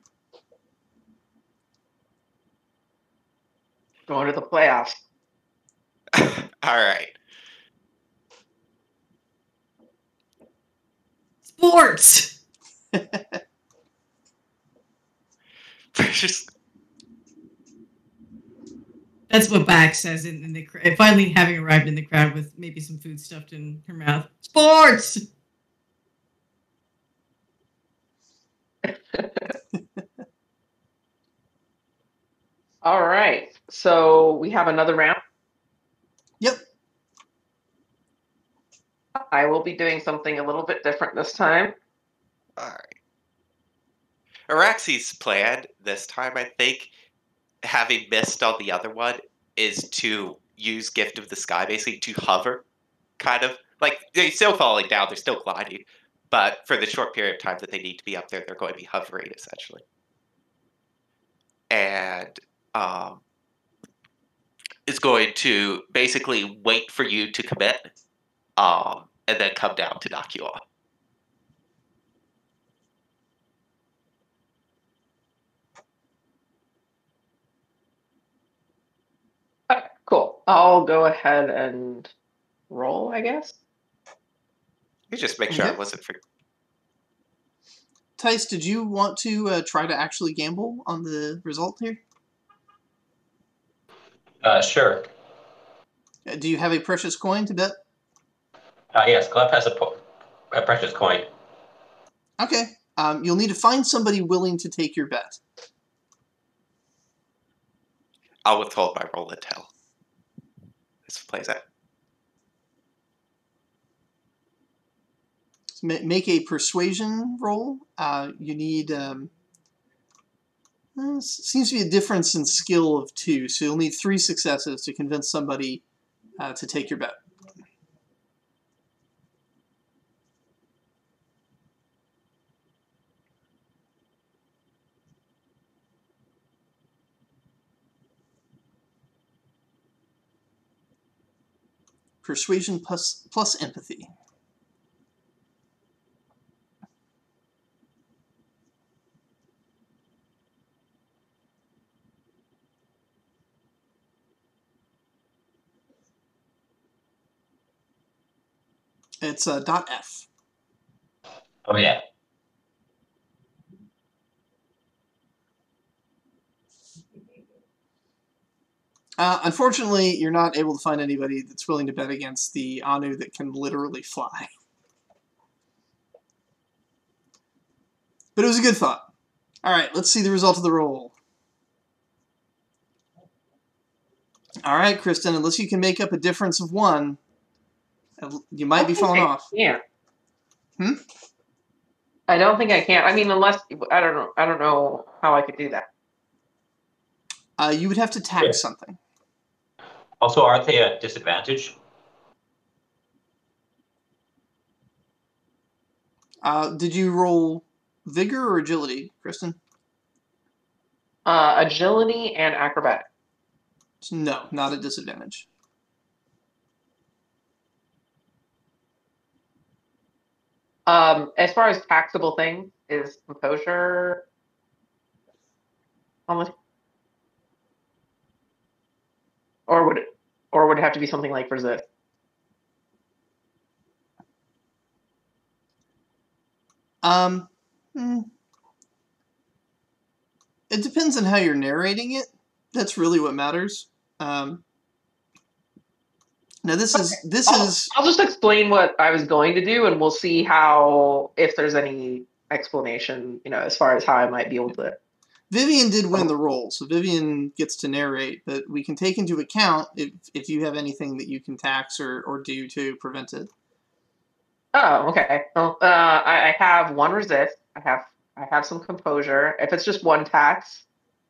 going to the playoffs. All right. Sports! Just That's what Bax says in the crowd. Finally having arrived in the crowd with maybe some food stuffed in her mouth. Sports! All right. So we have another round. Yep. I will be doing something a little bit different this time. all right. Araxi's plan this time, I think, having missed on the other one, is to use Gift of the Sky, basically to hover, kind of. Like, they're still falling down, they're still gliding, but for the short period of time that they need to be up there, they're going to be hovering, essentially. And is going to basically wait for you to commit, and then come down to knock you off. Okay, cool. I'll go ahead and roll, I guess. You just make sure I Okay. wasn't for. Tice, did you want to try to actually gamble on the result here? Sure. Do you have a precious coin to bet? Yes, Gleb has a precious coin. Okay. You'll need to find somebody willing to take your bet. I'll withhold my roll until this plays out. So make a persuasion roll. You need... seems to be a difference in skill of 2, so you'll need 3 successes to convince somebody to take your bet. Persuasion plus empathy. It's .f. Oh yeah. Unfortunately, you're not able to find anybody that's willing to bet against the Anu that can literally fly. But it was a good thought. All right, let's see the result of the roll. All right, Kristen, unless you can make up a difference of 1, you might be falling off. Yeah. Hmm? I don't think I can. I mean, unless I don't know how I could do that. You would have to tax something. Also, aren't they at disadvantage? Did you roll vigor or agility, Kristen? Agility and acrobatic. No, not at disadvantage. As far as taxable things, is composure on the, or would it have to be something like resist? It depends on how you're narrating it. That's really what matters. Now this is. I'll just explain what I was going to do, and we'll see if there's any explanation, as far as how I might be able to. Vivian did win the roll, so Vivian gets to narrate, but we can take into account if you have anything that you can tax or do to prevent it. Oh, okay. Well, I have 1 resist. I have some composure. If it's just 1 tax,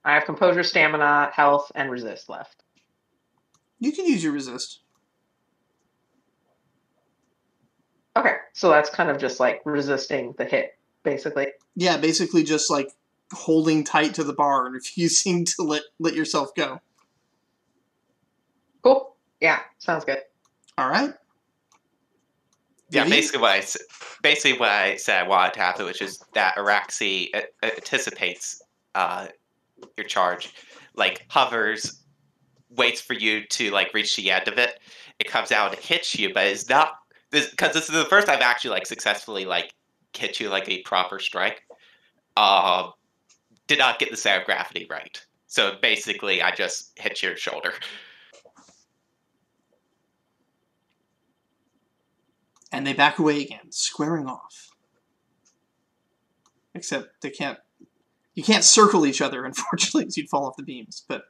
I have composure, stamina, health, and resist left. You can use your resist. Okay, so that's kind of just like resisting the hit, basically. Yeah, basically just like holding tight to the bar and refusing to let yourself go. Cool. Yeah, sounds good. All right. Yeah, Vivi? basically what I said I wanted to happen, which is that Araxi anticipates your charge, like hovers, waits for you to like reach the end of it. It comes out and hits you, but it's not because this is the first I've actually like successfully like hit you like a proper strike. Did not get the center of gravity right, so basically I just hit your shoulder. And they back away again, squaring off. Except they can't... You can't circle each other, unfortunately, because you'd fall off the beams. But,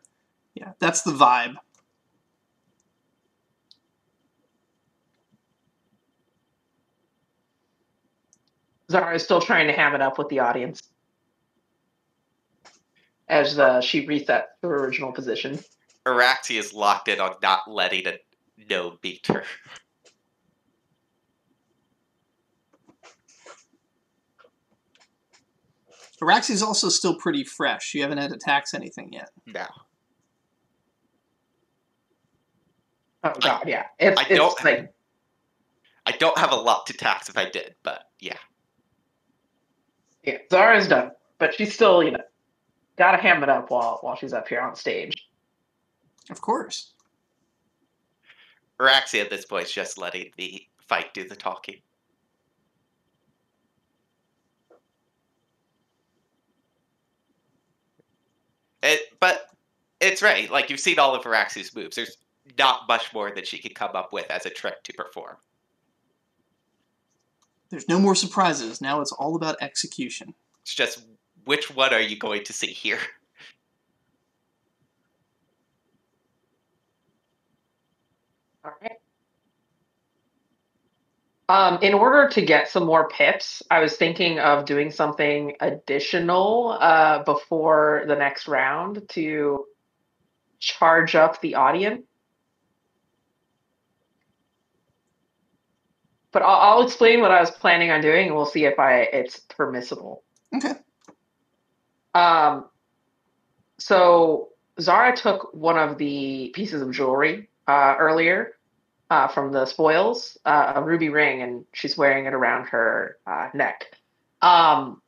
yeah, that's the vibe. Zara is still trying to ham it up with the audience as she resets to her original position. Araxi is locked in on not letting a no beat her. Araxi's also still pretty fresh. You haven't had to tax anything yet. No. Oh god, yeah. It's like I don't have a lot to tax if I did, but yeah. yeah, Zara's done, but she's still, gotta ham it up while she's up here on stage. Of course. Araxi at this point is just letting the fight do the talking. But it's right. Like, you've seen all of Araxi's moves. There's not much more that she can come up with as a trick to perform. There's no more surprises. Now it's all about execution. It's just, which one are you going to see here? All right. In order to get some more pips, I was thinking of doing something additional before the next round to charge up the audience. But I'll explain what I was planning on doing, and we'll see if it's permissible. Okay. So Zara took one of the pieces of jewelry earlier from the spoils, a ruby ring, and she's wearing it around her neck.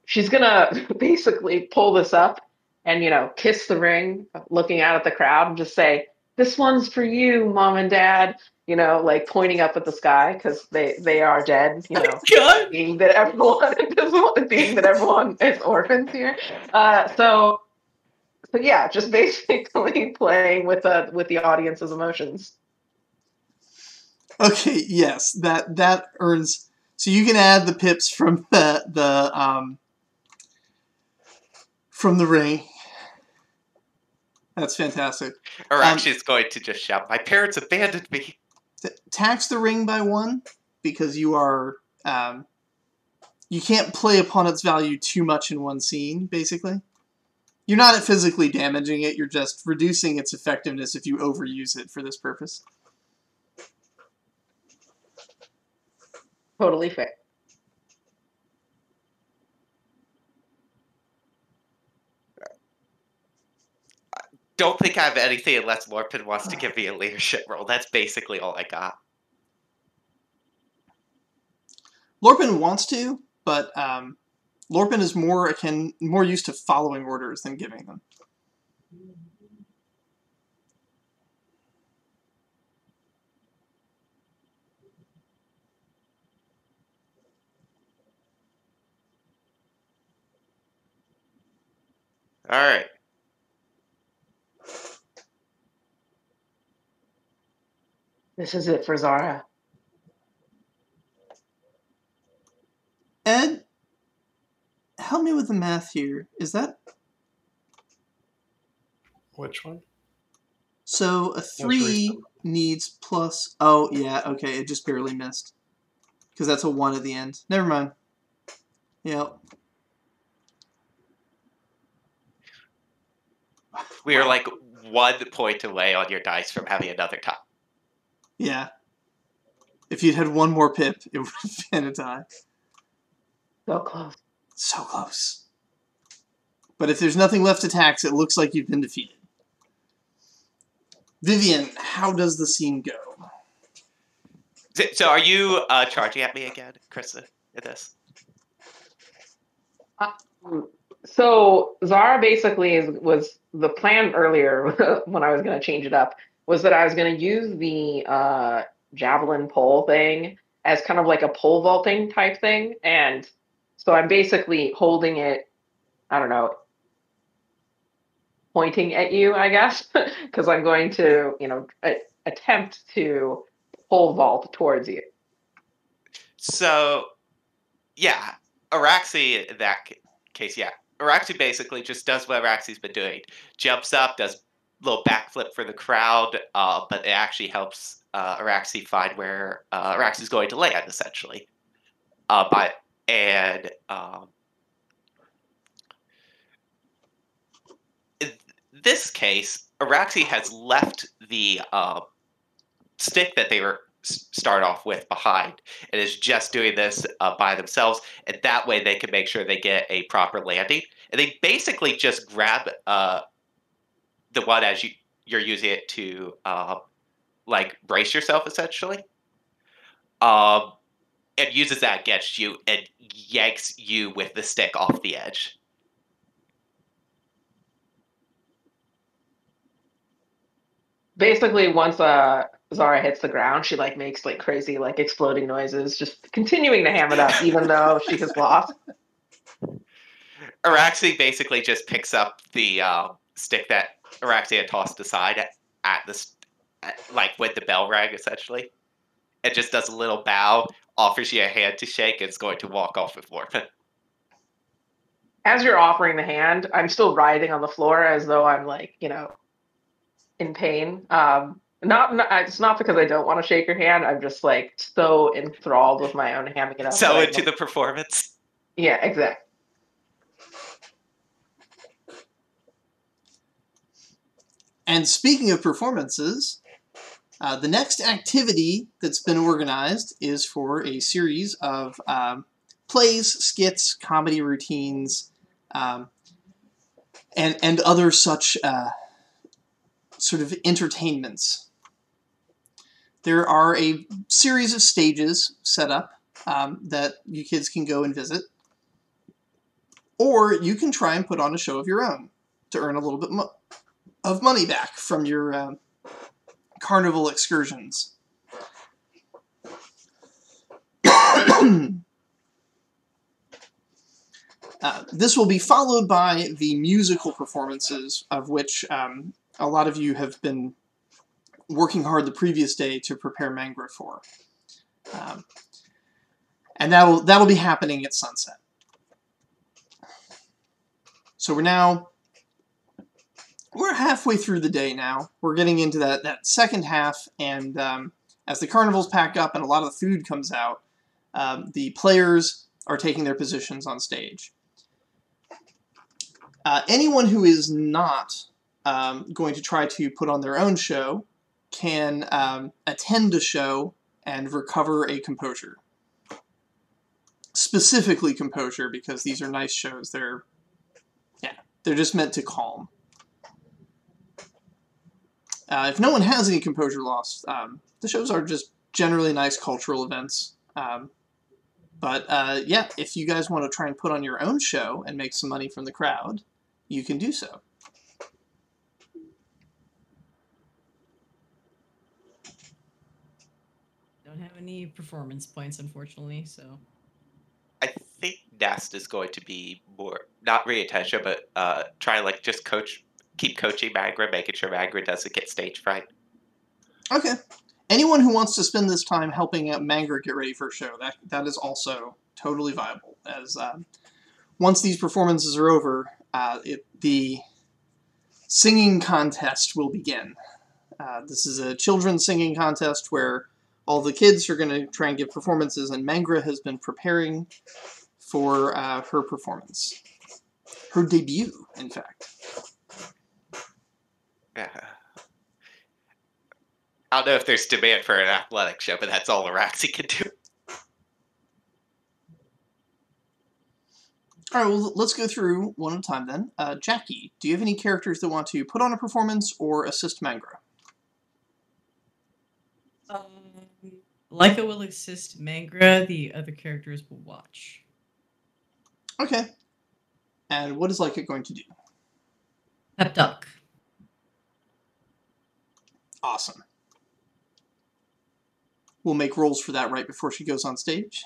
She's gonna basically pull this up and kiss the ring, looking out at the crowd, and just say, "This one's for you, Mom and Dad." Like pointing up at the sky because they are dead. Being that everyone is orphans here. So yeah, just basically playing with the audience's emotions. Okay, yes, that earns. So you can add the pips from the ring. That's fantastic. Or actually, it's going to just shout, "My parents abandoned me." Tax the ring by 1 because you are you can't play upon its value too much in one scene. Basically, you're not physically damaging it. You're just reducing its effectiveness if you overuse it for this purpose. Totally fair. Don't think I have anything unless Lorpin wants to give me a leadership role. That's basically all I got. Lorpin wants to, but Lorpin is more used to following orders than giving them. All right. This is it for Zara. Ed, help me with the math here. Is that... Which one? So a 3 needs plus... Oh, yeah, okay, it just barely missed. Because that's a 1 at the end. Never mind. Yep. We are like 1 point away on your dice from having another tie. Yeah. If you'd had one more pip, it would have been a tie. So close. So close. But if there's nothing left to tax, it looks like you've been defeated. Vivian, how does the scene go? So are you charging at me again, Krista, in this? So Zara basically was the plan earlier when I was going to change it up was that I was going to use the javelin pole thing as kind of like a pole vaulting type thing, and so I'm basically holding it, I don't know, pointing at you, I guess, because I'm going to, attempt to pole vault towards you. So, yeah, Araxi in that case, yeah. Araxi basically just does what Araxi's been doing. Jumps up, does a little backflip for the crowd, but it actually helps Araxi find where Araxi's going to land, essentially. In this case, Araxi has left the stick that they were start off with behind and is just doing this by themselves, and that way they can make sure they get a proper landing. And they basically just grab the one as you're using it to like brace yourself, essentially, and uses that against you and yanks you with the stick off the edge. Basically, once Zara hits the ground, she makes crazy exploding noises, just continuing to ham it up, even though she has lost. Araxi basically just picks up the stick that Araxi had tossed aside at this, with the bell rang, essentially. It just does a little bow, offers you a hand to shake, and is going to walk off with Orphan. As you're offering the hand, I'm still writhing on the floor as though I'm in pain. It's not because I don't want to shake your hand. I'm just so enthralled with my own hamming it up. So into the performance. Yeah, exactly. And speaking of performances, the next activity that's been organized is for a series of plays, skits, comedy routines, and other such sort of entertainments. There are a series of stages set up that you kids can go and visit, or you can try and put on a show of your own to earn a little bit of money back from your carnival excursions. This will be followed by the musical performances, of which a lot of you have been working hard the previous day to prepare Mangra for. And that'll be happening at sunset. So we're halfway through the day now. We're getting into that second half, and as the carnivals pack up and a lot of the food comes out, the players are taking their positions on stage. Anyone who is not going to try to put on their own show can attend a show and recover a composure. Specifically composure, because these are nice shows. They're just meant to calm. If no one has any composure loss, the shows are just generally nice cultural events. But if you guys want to try and put on your own show and make some money from the crowd, you can do so. Don't have any performance points, unfortunately, so. I think Nest is going to be more, not really attention, but try to just keep coaching Mangra, making sure Mangra doesn't get stage fright. Okay. Anyone who wants to spend this time helping Mangra get ready for a show, that is also totally viable. As once these performances are over, the singing contest will begin. This is a children's singing contest where all the kids are going to try and give performances, and Mangra has been preparing for her performance. Her debut, in fact. I don't know if there's demand for an athletic show, but that's all Araxi can do. All right, well, let's go through one at a time then. Jackie, do you have any characters that want to put on a performance or assist Mangra? Leica will assist Mangra. The other characters will watch. Okay. And what is Leica going to do? Pep talk. Awesome. We'll make rolls for that right before she goes on stage.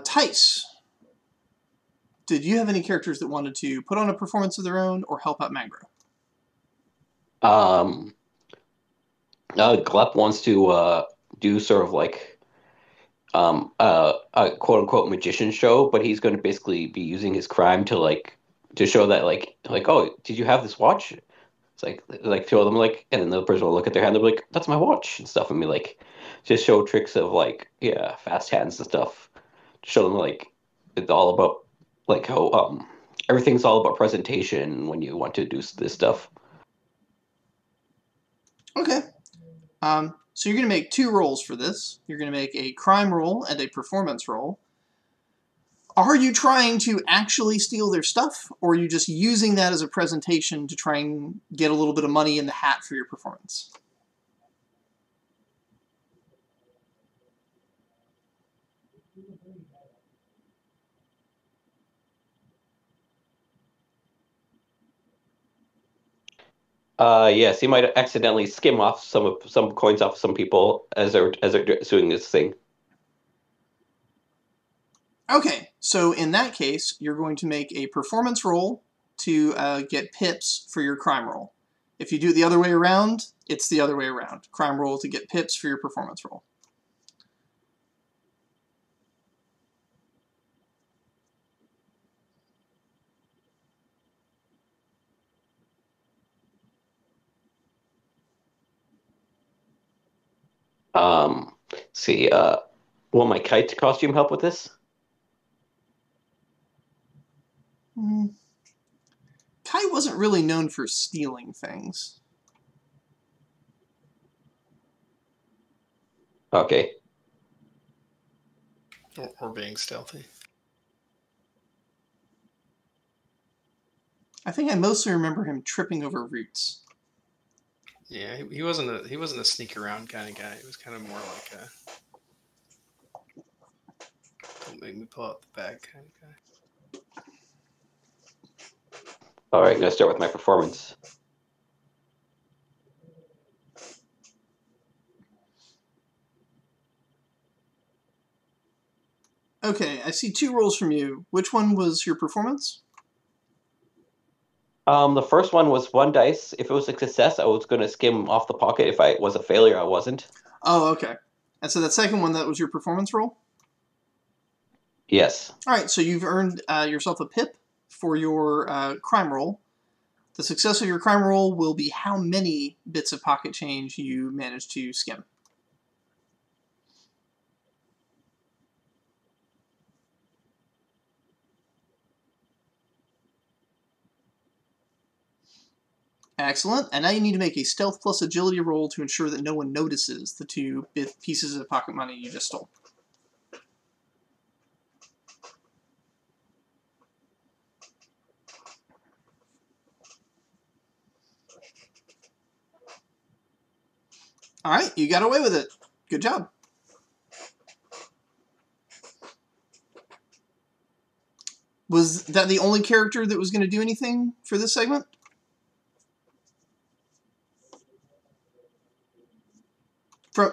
Tice, did you have any characters that wanted to put on a performance of their own or help out Mangra? Glep wants to do sort of like a quote unquote magician show, but he's going to basically be using his crime to show that like oh, did you have this watch? It's like show them like, and then the person will look at their hand, they'll be like, that's my watch and stuff, and be like, just show tricks of like fast hands and stuff. Show them like it's all about like how everything's all about presentation when you want to do this stuff. Okay. So you're going to make 2 rolls for this. You're going to make a crime roll and a performance roll. Are you trying to actually steal their stuff, or are you just using that as a presentation to try and get a little bit of money in the hat for your performance? Yes, he might accidentally skim off some coins off some people as they're doing this thing. Okay, so in that case, you're going to make a performance roll to get pips for your crime roll. If you do it the other way around, it's the other way around. Crime roll to get pips for your performance roll. See, will my kite costume help with this? Kai wasn't really known for stealing things. Okay. Or being stealthy. I think I mostly remember him tripping over roots. Yeah, he wasn't a sneak around kind of guy. He was kind of more like a don't make me pull out the bag kind of guy. All right, I'm gonna start with my performance. Okay, I see 2 rolls from you. Which one was your performance? The first one was 1 dice. If it was a success, I was going to skim off the pocket. If it was a failure, I wasn't. Oh, okay. And so that second one, that was your performance roll? Yes. All right, so you've earned yourself a pip for your crime roll. The success of your crime roll will be how many bits of pocket change you manage to skim. Excellent. And now you need to make a stealth plus agility roll to ensure that no one notices the 2 pieces of pocket money you just stole. All right, you got away with it. Good job. Was that the only character that was going to do anything for this segment?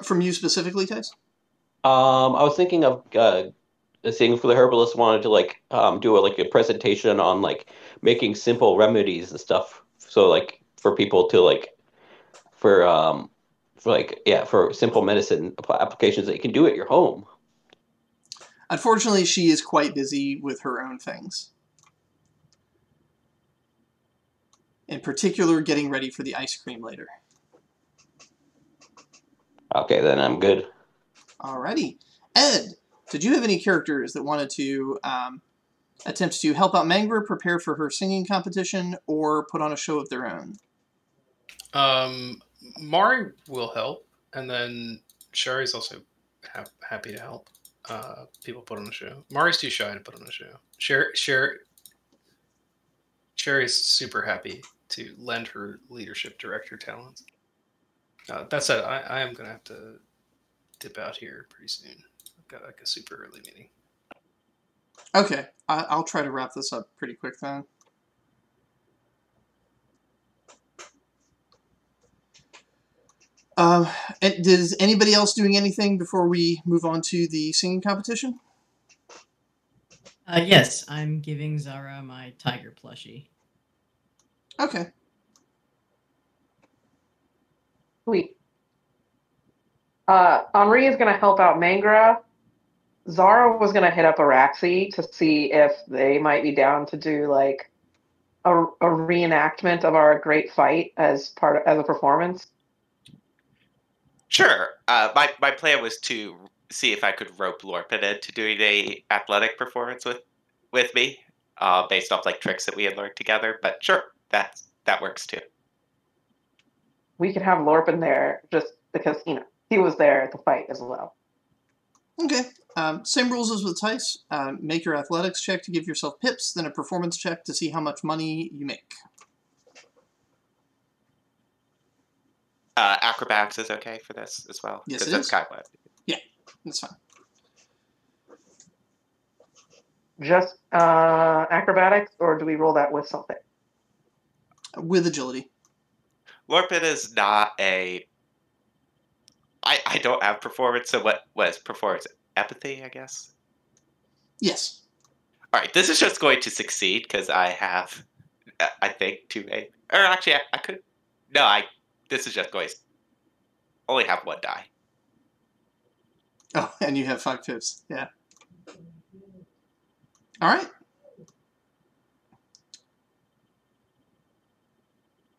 From you specifically, Tice? I was thinking of seeing if the herbalist wanted to like do a presentation on like making simple remedies and stuff. So like for people to like for simple medicine applications that you can do at your home. Unfortunately, she is quite busy with her own things. In particular, getting ready for the ice cream later. Okay, then I'm good. Alrighty. Ed, did you have any characters that wanted to attempt to help out Mangra, prepare for her singing competition, or put on a show of their own? Mari will help, and then Sherry's also happy to help people put on a show. Mari's too shy to put on a show. Sherry's super happy to lend her leadership director talents. That said, I am going to have to dip out here pretty soon. I've got like a super early meeting. Okay, I'll try to wrap this up pretty quick then. Is anybody else doing anything before we move on to the singing competition? Yes, I'm giving Zara my tiger plushie. Okay. Sweet. Henri is going to help out Mangra. Zara was going to hit up Araxi to see if they might be down to do like a reenactment of our great fight as a performance. Sure. My plan was to see if I could rope Lorpin into doing a athletic performance with me, based off like tricks that we had learned together. But sure, that works too. We could have Lorpin there just because he was there at the fight as well. Okay. Same rules as with Tice. Make your athletics check to give yourself pips, then a performance check to see how much money you make. Acrobatics is okay for this as well. Yes, it that's is. kind of what. Yeah, that's fine. Just acrobatics, or do we roll that with something? With agility. Lorpin is not a... I don't have performance, so what is performance? Empathy, I guess? Yes. All right, this is just going to succeed because I have, I think, 2 A. Or actually, I could... No, this is just going to only have 1 die. Oh, and you have 5 pips. Yeah. All right.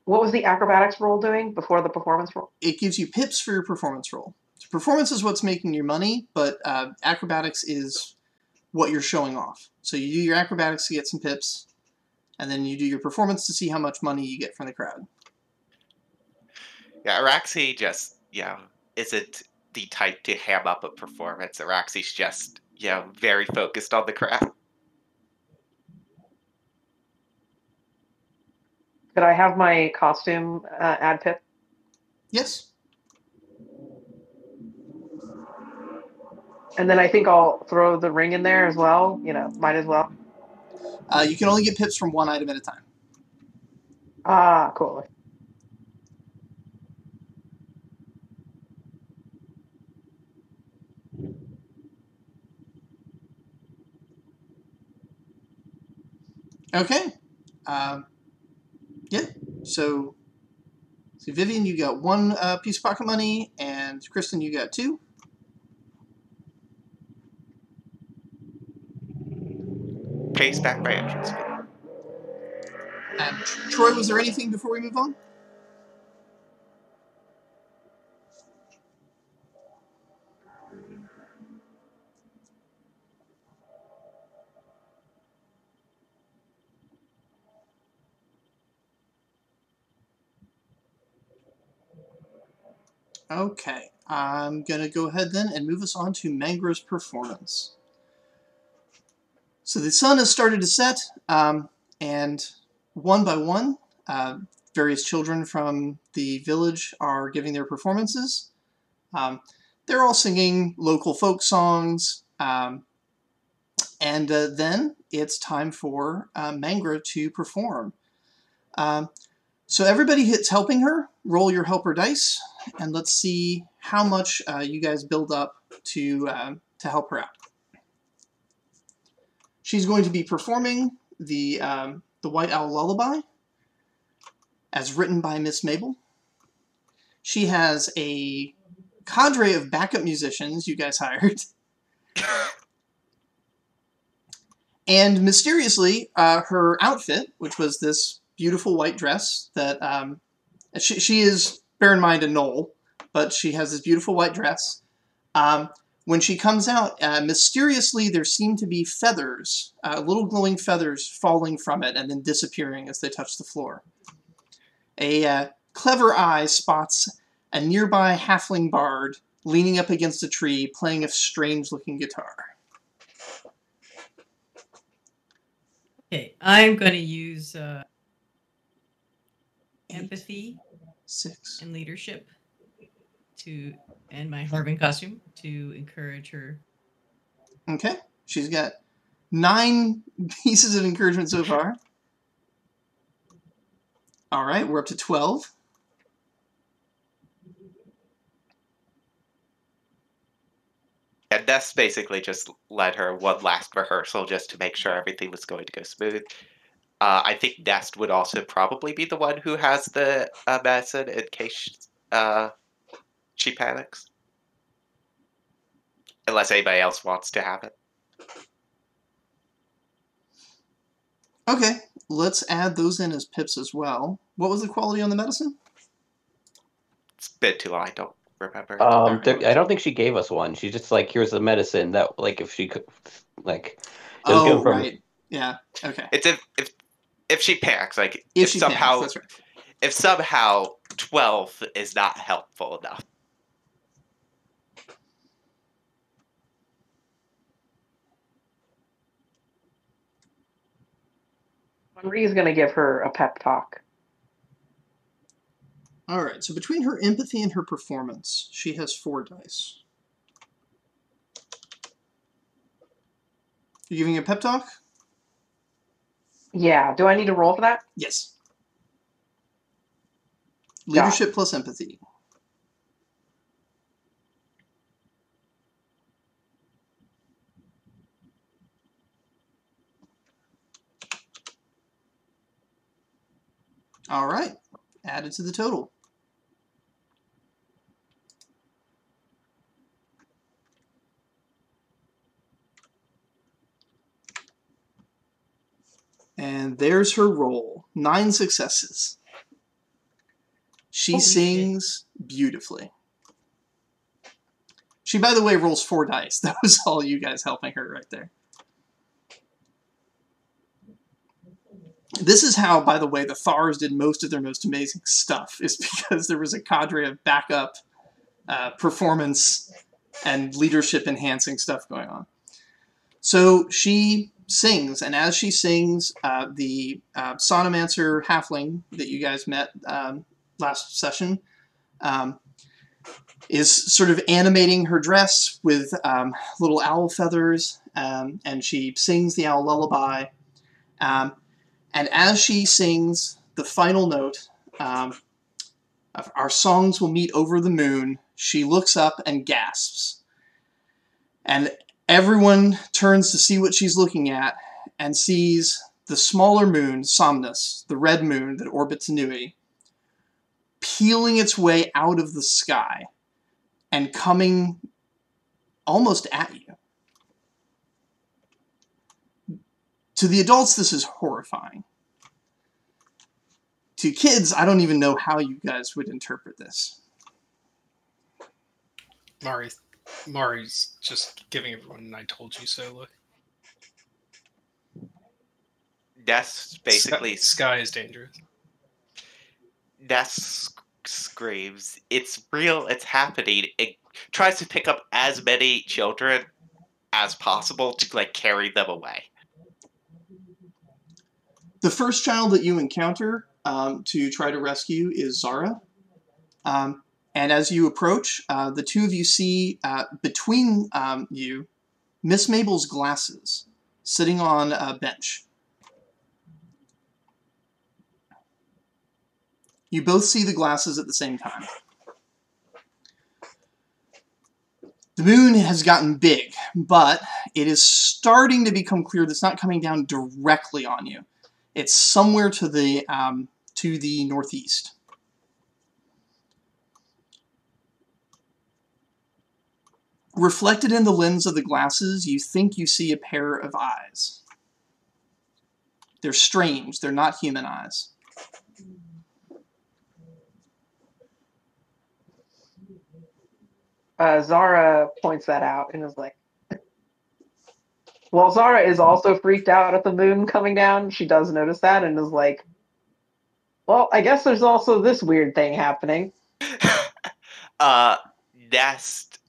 What was the acrobatics roll doing before the performance roll? It gives you pips for your performance roll. So performance is what's making your money, but acrobatics is what you're showing off. So you do your acrobatics to get some pips, and then you do your performance to see how much money you get from the crowd. Yeah, Araxi just, isn't the type to ham up a performance. Araxi's just, very focused on the crowd. Could I have my costume add pip? Yes. And then I think I'll throw the ring in there as well. Might as well. You can only get pips from 1 item at a time. Ah, cool. Okay. Yeah. So Vivian, you got 1 piece of pocket money, and Kristen, you got 2. Chase back by entrance. And Troy, was there anything before we move on? Okay, I'm going to go ahead then and move us on to Mangra's performance. So the sun has started to set, and one by one, various children from the village are giving their performances. They're all singing local folk songs, and then it's time for Mangra to perform. So everybody hits helping her. Roll your helper dice, and let's see how much you guys build up to help her out. She's going to be performing the White Owl Lullaby, as written by Miss Mabel. She has a cadre of backup musicians you guys hired. And mysteriously, her outfit, which was this beautiful white dress that she is, bear in mind, a gnoll, but she has this beautiful white dress, When she comes out, mysteriously there seem to be feathers, little glowing feathers falling from it and then disappearing as they touch the floor. A clever eye spots a nearby halfling bard leaning up against a tree playing a strange-looking guitar. Okay, I'm going to use empathy 6. and leadership and my Harvin costume to encourage her. Okay, she's got 9 pieces of encouragement so far. All right, we're up to 12. And that's basically just led her one last rehearsal just to make sure everything was going to go smooth. I think Nest would also probably be the one who has the medicine in case she panics. Unless anybody else wants to have it. Okay, let's add those in as pips as well. What was the quality on the medicine? It's been too long, I don't remember. I don't think she gave us one. She's just like, here's the medicine that, like, if she could, like, it was Oh, given from. right. Yeah. Okay. It's if she panics, like If she panics, that's right. If somehow 12 is not helpful enough. Henri's going to give her a pep talk. All right. So between her empathy and her performance, she has 4 dice. You giving a pep talk? Yeah. Do I need to roll for that? Yes. Leadership plus empathy. All right. Added to the total. And there's her roll. 9 successes. She Holy sings beautifully. She, by the way, rolls 4 dice. That was all you guys helping her right there. This is how, by the way, the Thars did most of their most amazing stuff, is because there was a cadre of backup performance and leadership enhancing stuff going on. So she sings, and as she sings, the sonomancer halfling that you guys met last session is sort of animating her dress with little owl feathers, and she sings the owl lullaby. And as she sings the final note, of our songs will meet over the moon, she looks up and gasps. And everyone turns to see what she's looking at and sees the smaller moon, Somnus, the red moon that orbits Nui, peeling its way out of the sky and coming almost at you. To the adults, this is horrifying. To kids, I don't even know how you guys would interpret this. Mari's just giving everyone an "I told you so" look. Ness basically... Sky is dangerous. Ness screams, "It's real, it's happening." It tries to pick up as many children as possible to, like, carry them away. The first child that you encounter to try to rescue is Zara. And as you approach, the two of you see between you Miss Mabel's glasses sitting on a bench. You both see the glasses at the same time. The moon has gotten big, but it is starting to become clear that it's not coming down directly on you. It's somewhere to the northeast. Reflected in the lens of the glasses, you think you see a pair of eyes. They're strange. They're not human eyes. Zara points that out and is like, well, Zara is also freaked out at the moon coming down. She does notice that and is like, well, I guess there's also this weird thing happening. Nest,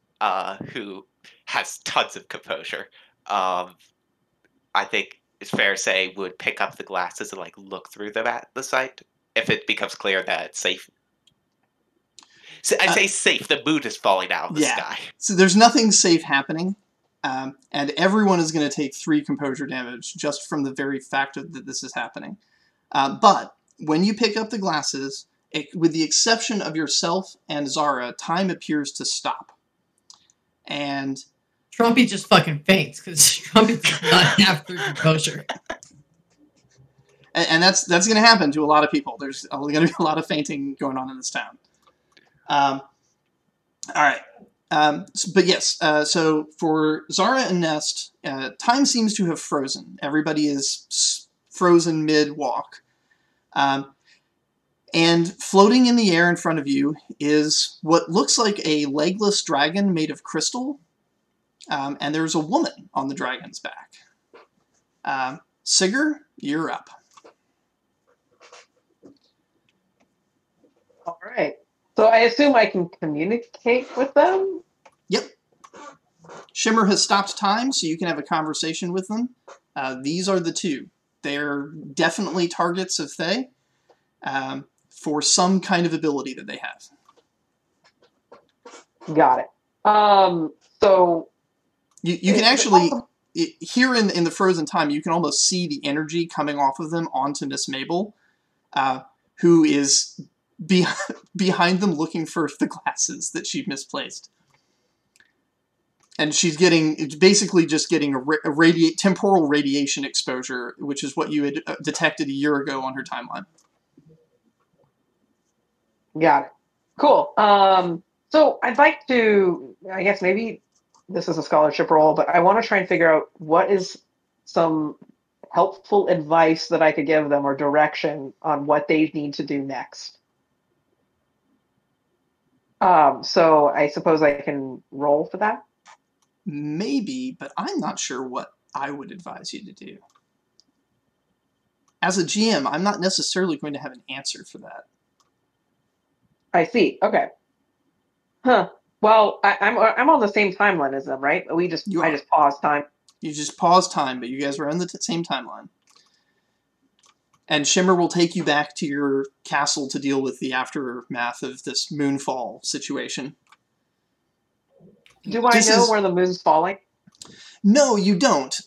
who has tons of composure, I think it's fair to say would pick up the glasses and like look through them at the site if it becomes clear that it's safe. So I say safe. The moon is falling out of the sky. So there's nothing safe happening, and everyone is going to take 3 composure damage just from the very fact that this is happening. But when you pick up the glasses, with the exception of yourself and Zara, time appears to stop. And Trumpy just fucking faints because Trumpy does not have 3 composure. And that's going to happen to a lot of people. There's going to be a lot of fainting going on in this town. All right. But yes, so for Zara and Nest, time seems to have frozen. Everybody is frozen mid-walk. And floating in the air in front of you is what looks like a legless dragon made of crystal. And there's a woman on the dragon's back. Sigurd, you're up. All right. So I assume I can communicate with them? Yep. Shimmer has stopped time, so you can have a conversation with them. These are the 2. They're definitely targets of Thay for some kind of ability that they have. Got it. So you can actually, here in the frozen time, you can almost see the energy coming off of them onto Miss Mabel, who is behind them looking for the glasses that she misplaced. And she's basically just getting a temporal radiation exposure, which is what you had detected a year ago on her timeline. Got it. Cool. So I'd like to, I guess maybe this is a scholarship role, but I want to try and figure out what is some helpful advice that I could give them or direction on what they need to do next. So I suppose I can roll for that? Maybe, but I'm not sure what I would advise you to do. As a GM, I'm not necessarily going to have an answer for that. I see. Okay. Huh. Well, I'm on the same timeline as them, right? I just paused time. You just paused time, but you guys were on the same timeline. And Shimmer will take you back to your castle to deal with the aftermath of this moonfall situation. Do I know where the moon's falling? No, you don't.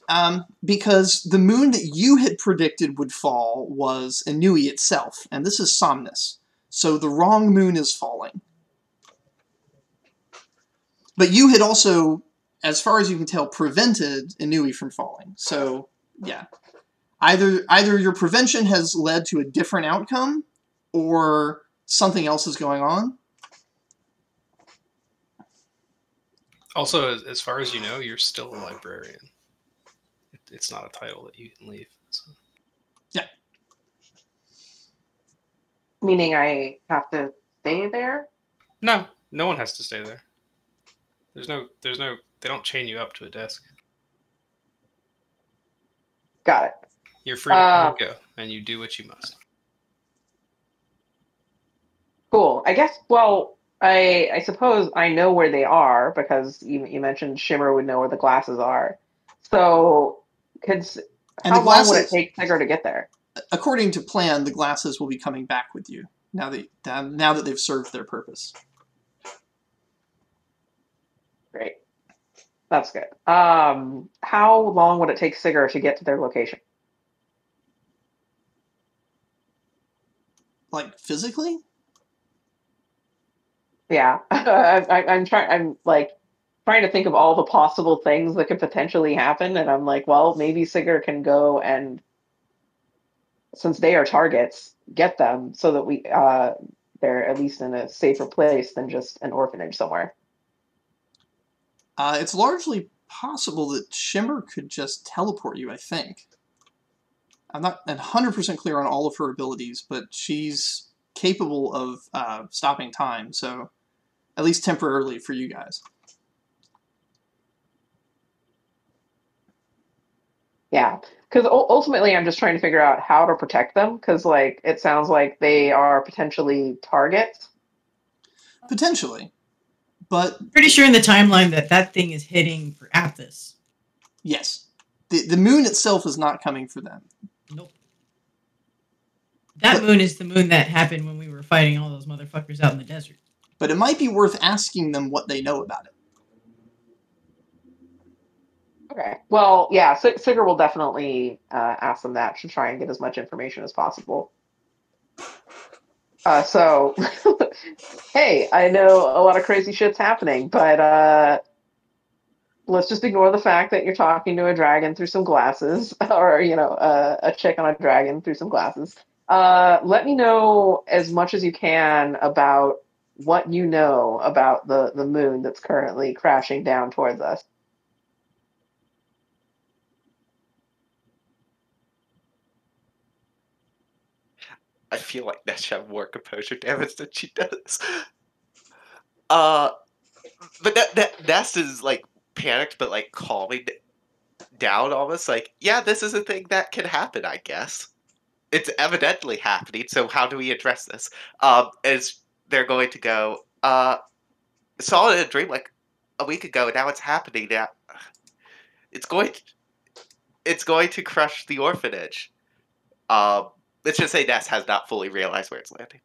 Because the moon that you had predicted would fall was Inui itself, and this is Somnus. So the wrong moon is falling. But you had also, as far as you can tell, prevented Inui from falling. So, yeah. Either your prevention has led to a different outcome, or something else is going on. Also, as far as you know, you're still a librarian. It's not a title that you can leave. So. Yeah. Meaning I have to stay there? No, no one has to stay there. There's no, they don't chain you up to a desk. Got it. You're free to go, and you do what you must. Cool. I guess, well, I suppose I know where they are, because you mentioned Shimmer would know where the glasses are. So, how long would it take Tigger to get there? According to plan, the glasses will be coming back with you, now that they've served their purpose. Great. That's good. How long would it take Sigurd to get to their location? Like, physically? Yeah. I'm trying to think of all the possible things that could potentially happen, and I'm like, well, maybe Sigurd can go and, since they are targets, get them so that they're at least in a safer place than just an orphanage somewhere. It's largely possible that Shimmer could just teleport you, I think. I'm not 100% clear on all of her abilities, but she's capable of stopping time, so at least temporarily for you guys. Yeah, because ultimately, I'm just trying to figure out how to protect them. Because like it sounds like they are potentially targets. Potentially. But Pretty sure in the timeline that thing is hitting for Apthis. yes, the moon itself is not coming for them. Nope. That moon is the moon that happened when we were fighting all those motherfuckers out in the desert. But it might be worth asking them what they know about it. Okay. Well, yeah, Sigurd will definitely ask them that to try and get as much information as possible. So, hey, I know a lot of crazy shit's happening, but let's just ignore the fact that you're talking to a dragon through some glasses, or, a chick on a dragon through some glasses. Let me know as much as you can about what you know about the moon that's currently crashing down towards us. I feel like Ness should have more composure damage than she does. But Ness is like panicked, but like calming down almost. Like, yeah, this is a thing that can happen. I guess it's evidently happening. So how do we address this? Is they're going to go? Saw it in a dream like a week ago. Now it's happening. Now it's going. It's going to crush the orphanage. Let's just say Ness has not fully realized where it's landing.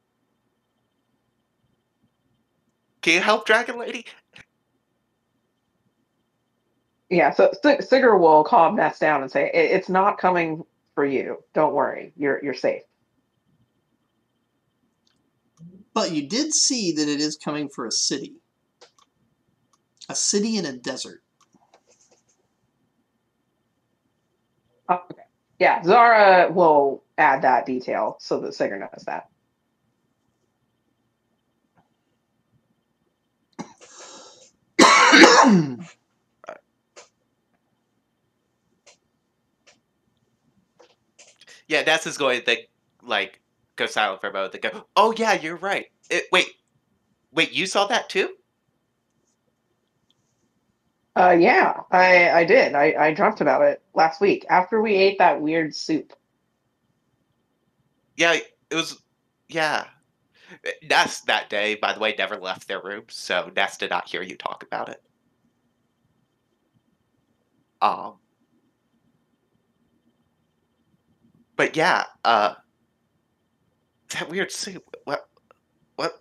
Can you help, Dragon Lady? Yeah, so Sigurd will calm Ness down and say, "It's not coming for you. Don't worry. You're safe." But you did see that it is coming for a city. A city in a desert. Oh, okay. Yeah, Zara will add that detail so that Sigurd knows that. Yeah, Ness is going to like go silent for a moment. They go, "Oh yeah, you're right. Wait, you saw that too?" Yeah, I did. I dreamt about it last week after we ate that weird soup. Yeah, it was. Yeah, Ness that day, by the way, never left their room, so Ness did not hear you talk about it. But yeah, that weird soup. What? What?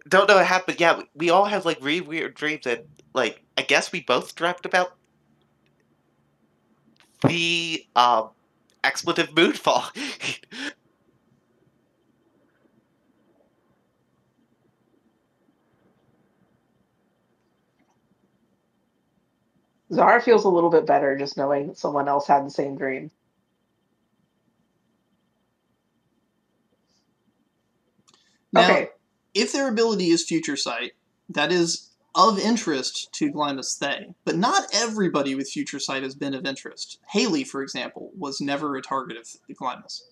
Don't know what happened. Yeah, we all have like really weird dreams, and like I guess we both dreamt about the expletive moonfall. Zara feels a little bit better just knowing that someone else had the same dream. Now, Okay. if their ability is future sight, that is of interest to Glymus Thay, but not everybody with future sight has been of interest. Haley, for example, was never a target of Glymus.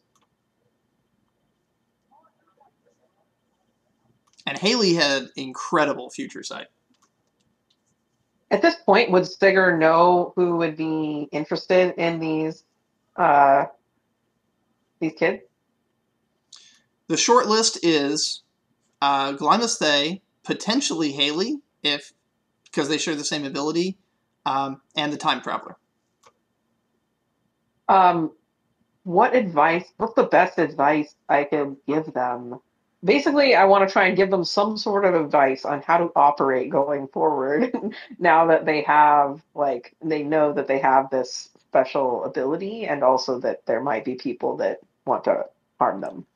And Haley had incredible future sight. At this point, would Sigurd know who would be interested in these kids? The short list is Glymus Thay, potentially Haley, because they share the same ability, and the Time Traveler. What's the best advice I could give them? Basically, I want to try and give them some sort of advice on how to operate going forward now that they have, they know that they have this special ability and also that there might be people that want to harm them.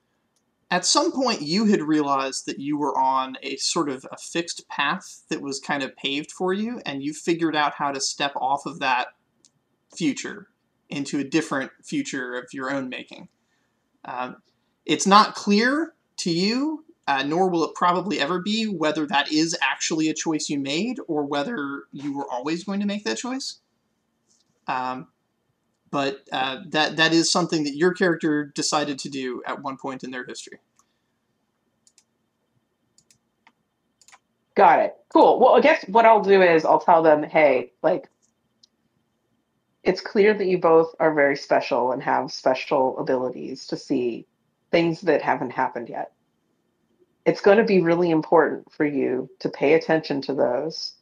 At some point, you had realized that you were on a sort of a fixed path that was kind of paved for you, and you figured out how to step off of that future into a different future of your own making. It's not clear to you, nor will it probably ever be, whether that is actually a choice you made or whether you were always going to make that choice. But that is something that your character decided to do at one point in their history. Got it. Cool. Well, I guess what I'll do is I'll tell them, hey, it's clear that you both are very special and have special abilities to see things that haven't happened yet. It's going to be really important for you to pay attention to those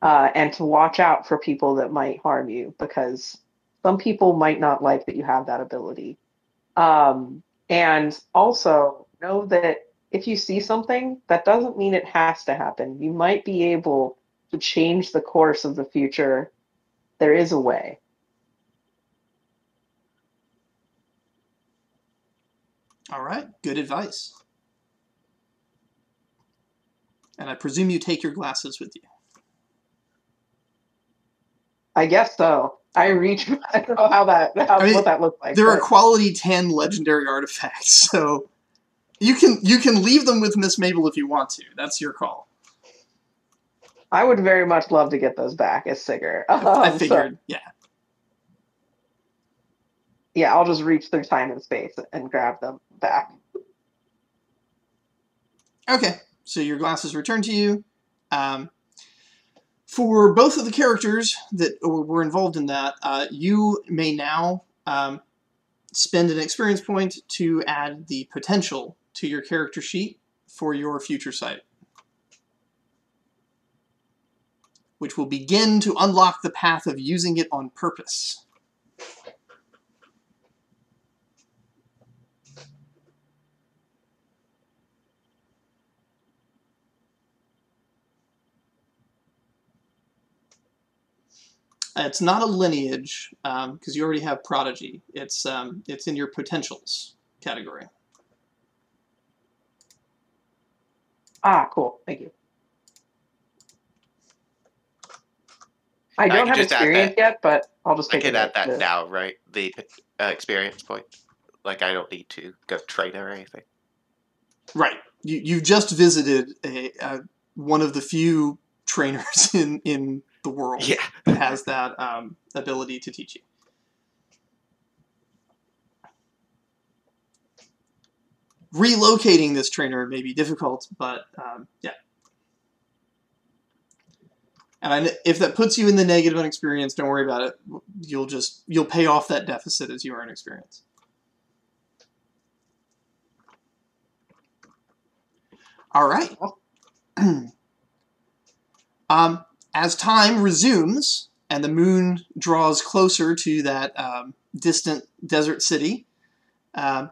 and to watch out for people that might harm you, because some people might not like that you have that ability. And also know that if you see something, that doesn't mean it has to happen. You might be able to change the course of the future. There is a way. All right, good advice. And I presume you take your glasses with you. I guess so. I reach. I don't know what that looks like. They're a quality 10 legendary artifacts, so you can leave them with Miss Mabel if you want to. That's your call. I would very much love to get those back as Sigurd. I figured, yeah. Yeah, I'll just reach through time and space and grab them back. Okay, so your glasses return to you. For both of the characters that were involved in that, you may now spend an experience point to add the potential to your character sheet for your future sight, which will begin to unlock the path of using it on purpose. It's not a lineage, because you already have prodigy. It's in your potentials category. Ah, cool. Thank you. I don't have experience yet, but I'll just take it. I can add that now, right? The experience point. Like, I don't need to go train or anything. Right. You've just visited one of the few trainers in the world that has that ability to teach you. Relocating this trainer may be difficult, but yeah. And if that puts you in the negative on experience, don't worry about it. You'll pay off that deficit as you earn experience. All right. As time resumes and the moon draws closer to that distant desert city, a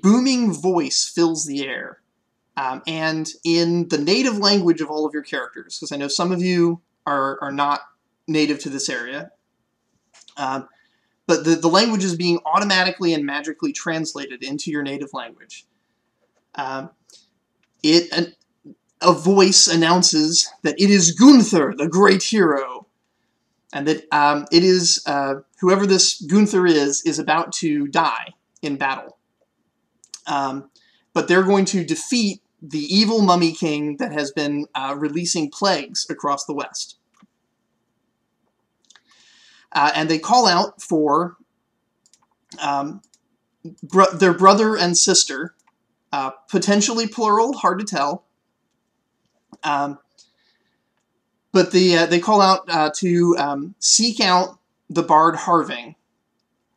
booming voice fills the air. And in the native language of all of your characters, because I know some of you are not native to this area, but the language is being automatically and magically translated into your native language. A voice announces that it is Gunther, the great hero, and that it is whoever this Gunther is about to die in battle. But they're going to defeat the evil mummy king that has been releasing plagues across the west. And they call out for their brother and sister, potentially plural, hard to tell. But they call out to seek out the bard Harving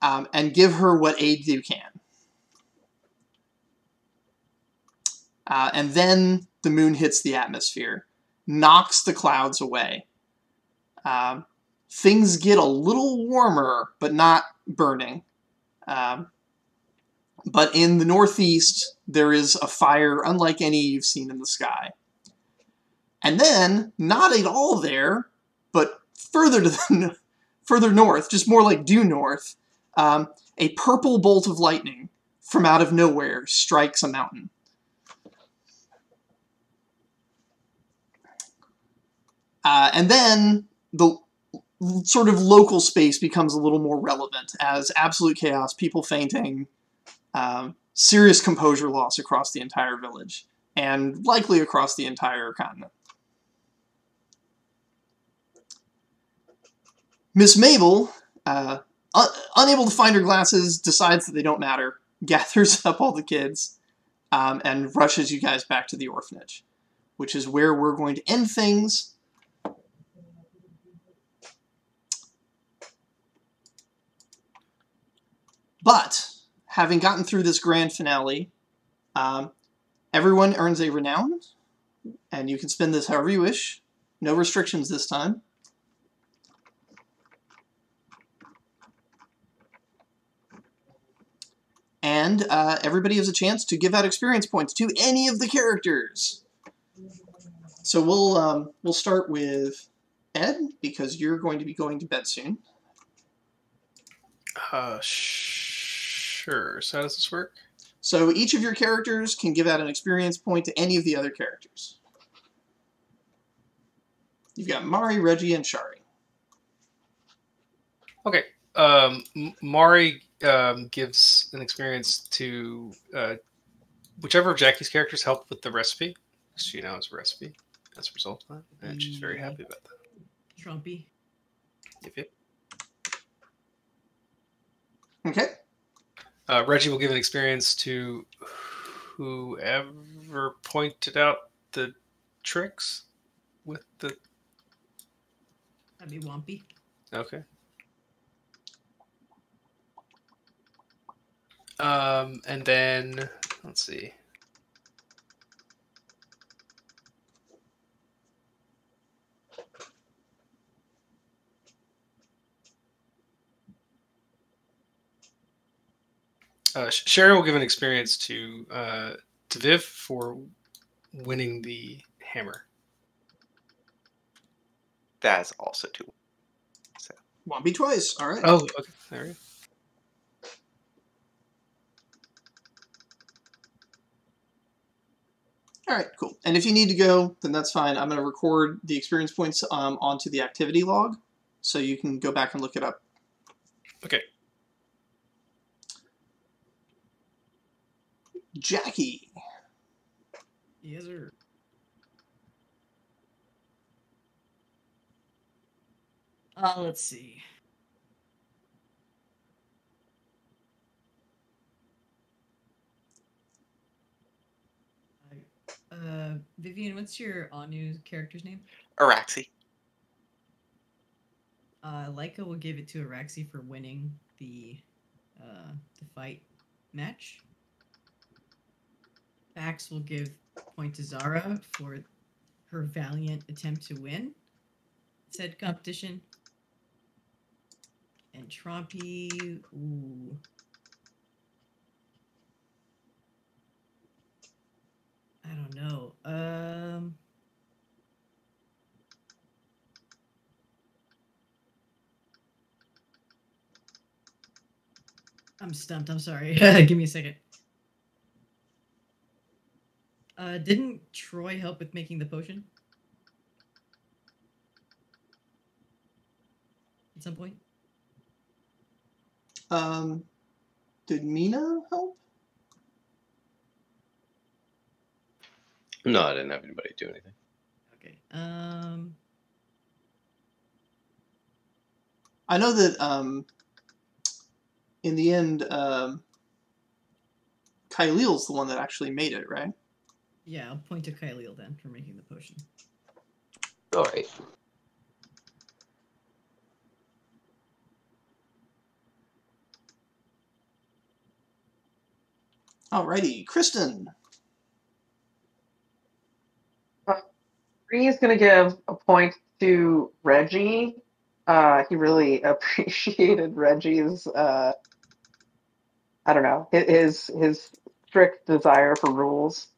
and give her what aid you can. And then the moon hits the atmosphere, knocks the clouds away. Things get a little warmer, but not burning. But in the northeast, there is a fire unlike any you've seen in the sky. And then, not at all there, but further north, just more like due north, a purple bolt of lightning from out of nowhere strikes a mountain. And then the sort of local space becomes a little more relevant as absolute chaos, people fainting, serious composure loss across the entire village, and likely across the entire continent. Miss Mabel, unable to find her glasses, decides that they don't matter, gathers up all the kids, and rushes you guys back to the orphanage, which is where we're going to end things. But having gotten through this grand finale, everyone earns a renown, and you can spend this however you wish. No restrictions this time. And everybody has a chance to give out experience points to any of the characters. So we'll start with Ed, because you're going to be going to bed soon. Sure. So how does this work? So each of your characters can give out an experience point to any of the other characters. You've got Mari, Reggie, and Shari. Okay. Mari gives an experience to whichever of Jackie's characters helped with the recipe. She now has a recipe as a result of that, and she's very happy about that. Trumpy. Yep. Okay. Reggie will give an experience to whoever pointed out the tricks with the... That'd be Wompy. Okay. And then, let's see. Sherry will give an experience to Viv for winning the hammer. That is also 2. So. Wompy twice. All right. Oh, okay. There we go. All right, cool. And if you need to go, then that's fine. I'm going to record the experience points onto the activity log, so you can go back and look it up. Okay. Jackie. Yes, sir. Let's see. Vivian, what's your Anu character's name? Araxi. Leica will give it to Araxi for winning the fight match. Pax will give point to Zara for her valiant attempt to win said competition. And Trumpy, ooh. I don't know. I'm stumped. I'm sorry. Give me a second. Didn't Troy help with making the potion? At some point? Did Mina help? No, I didn't have anybody do anything. Okay. I know that in the end, Kylie's the one that actually made it, right? Yeah, I'll point to Kylie'll then for making the potion. All right. Alrighty, Kristen. Bree is going to give a point to Reggie. He really appreciated Reggie's, I don't know, his strict desire for rules.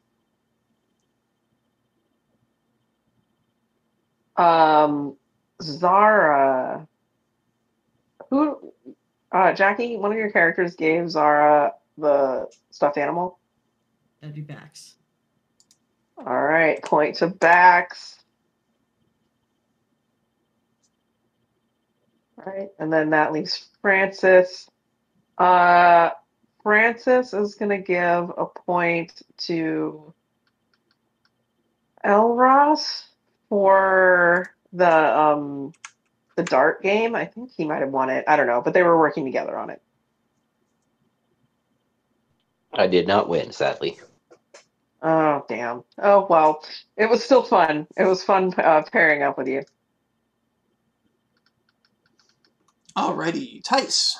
Zara, Jackie, one of your characters gave Zara the stuffed animal. That'd be Bax. All right, point to Bax. All right, and then that leaves Francis. Francis is going to give a point to Elros for the dart game. I think he might have won it. I don't know, but they were working together on it. I did not win, sadly. Oh, damn. Oh, well, it was still fun. It was fun pairing up with you. Alrighty, Tice.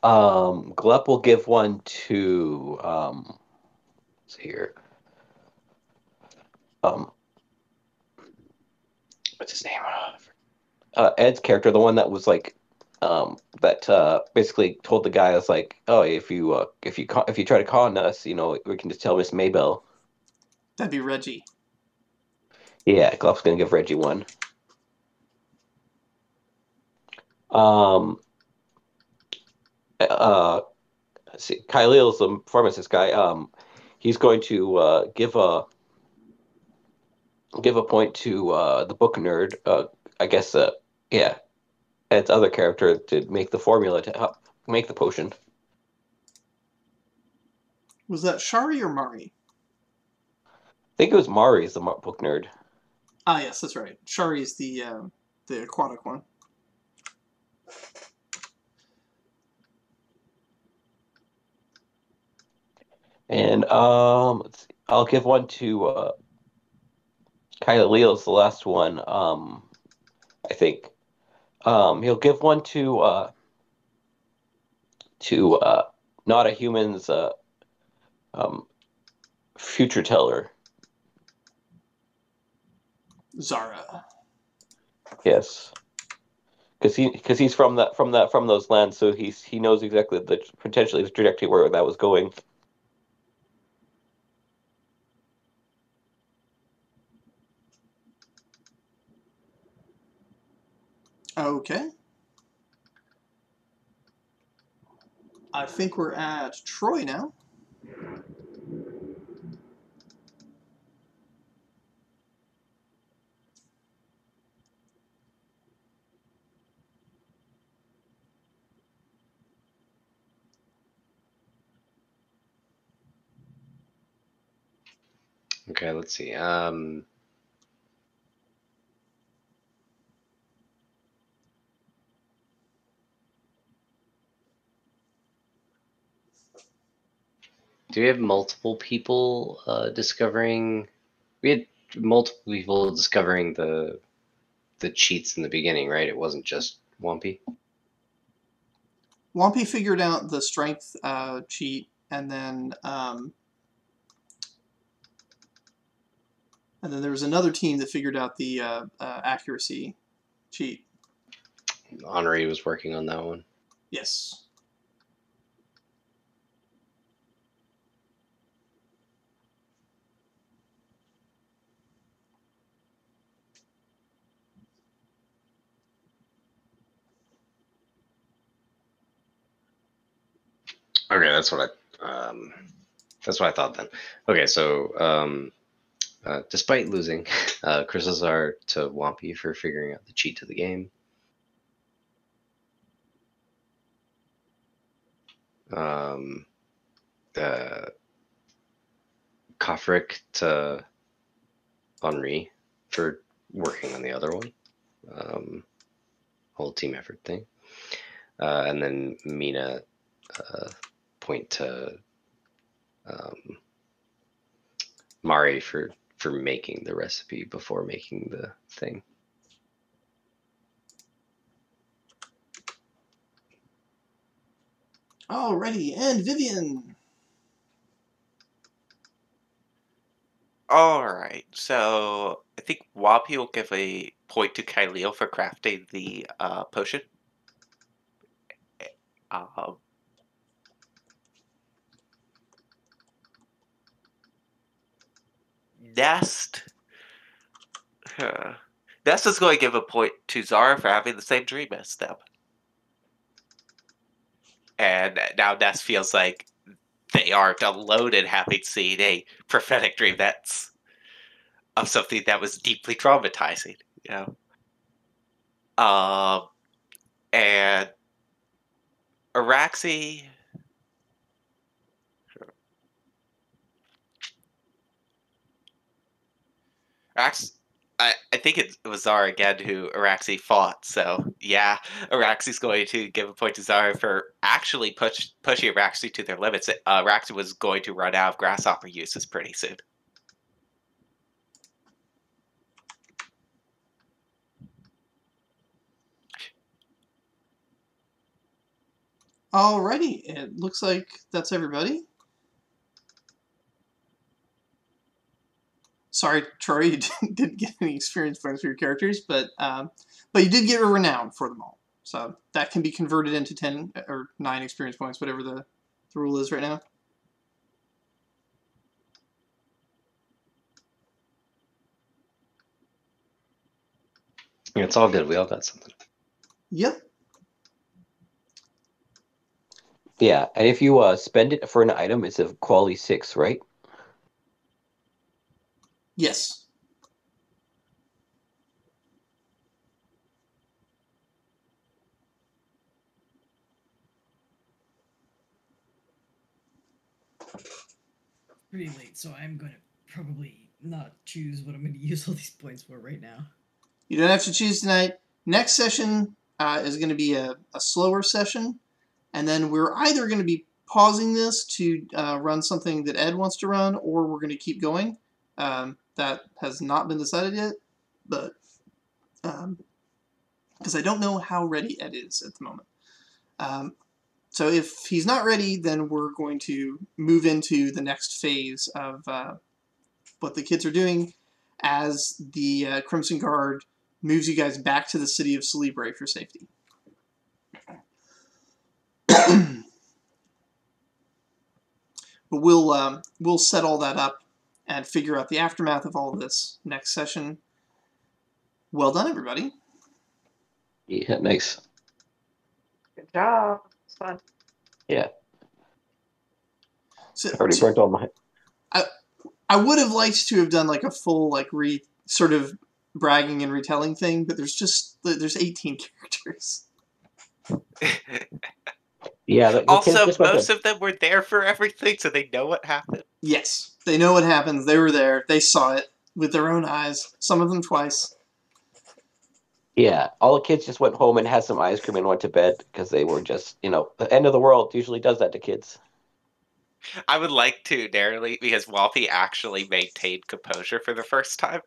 Glep will give one to let's see here. Um, what's his name? Ed's character, the one that was like, that basically told the guy, was like, oh, if you try to con us, we can just tell Miss Maybell. That'd be Reggie. Yeah, Gluff's gonna give Reggie one. Um, let's see, Kyle's the pharmacist guy. He's going to give a point to the book nerd. I guess, yeah, Ed's other character to make the formula to help make the potion. Was that Shari or Mari? I think it was Mari's the book nerd. Ah, yes, that's right. Shari's the aquatic one. And let's see, I'll give one to Kyle's the last one. I think he'll give one to not a human's um, future teller. Zara. Yes, because he's from those lands, so he knows exactly potentially the trajectory where that was going. Okay. I think we're at Troy now. Okay, let's see. Do we have multiple people discovering? We had multiple people discovering the cheats in the beginning, right? It wasn't just Wumpy. Wampy figured out the strength cheat, and then there was another team that figured out the accuracy cheat. Henri was working on that one. Yes. Okay, that's what I thought then. Okay, so despite losing, Chris's are to Wampy for figuring out the cheat to the game. Kofric to Henri for working on the other one. Whole team effort thing. And then Mina point to Mari for making the recipe before making the thing. Alrighty, and Vivian. Alright, so I think Wapi will give a point to Kyleo for crafting the potion. Nest. Nest is going to give a point to Zara for having the same dream as them. And now Nest feels like they aren't alone in having seen a prophetic dream that's of something that was deeply traumatizing, and Araxi. I think it was Zara again who Araxi fought. So yeah, Araxi's going to give a point to Zara for actually pushing Araxi to their limits. Araxi was going to run out of grasshopper uses pretty soon. Alrighty, it looks like that's everybody. Sorry, Troy, you didn't get any experience points for your characters, but you did get a renown for them all. So that can be converted into 10 or 9 experience points, whatever the rule is right now. Yeah, it's all good. We all got something. Yep. Yeah, and if you spend it for an item, it's a quality 6, right? Yes. Pretty late, so I'm going to probably not choose what I'm going to use all these points for right now. You don't have to choose tonight. Next session is going to be a slower session, and then we're either going to be pausing this to run something that Ed wants to run, or we're going to keep going. That has not been decided yet, but because I don't know how ready Ed is at the moment. So if he's not ready, then we're going to move into the next phase of what the kids are doing as the Crimson Guard moves you guys back to the city of Celebre for safety. But we'll set all that up and figure out the aftermath of all of this next session. Well done, everybody. Yeah, nice. Good job. It's fun. Yeah. So, I already burnt all my... I would have liked to have done like a full sort of bragging and retelling thing, but there's 18 characters. Yeah. The Also, kids just went most of them were there for everything, so they know what happened. Yes, they know what happens. They were there. They saw it with their own eyes. Some of them twice. Yeah, all the kids just went home and had some ice cream and went to bed because they were just, the end of the world usually does that to kids. I would like to narrowly, because Walpy actually maintained composure for the first time.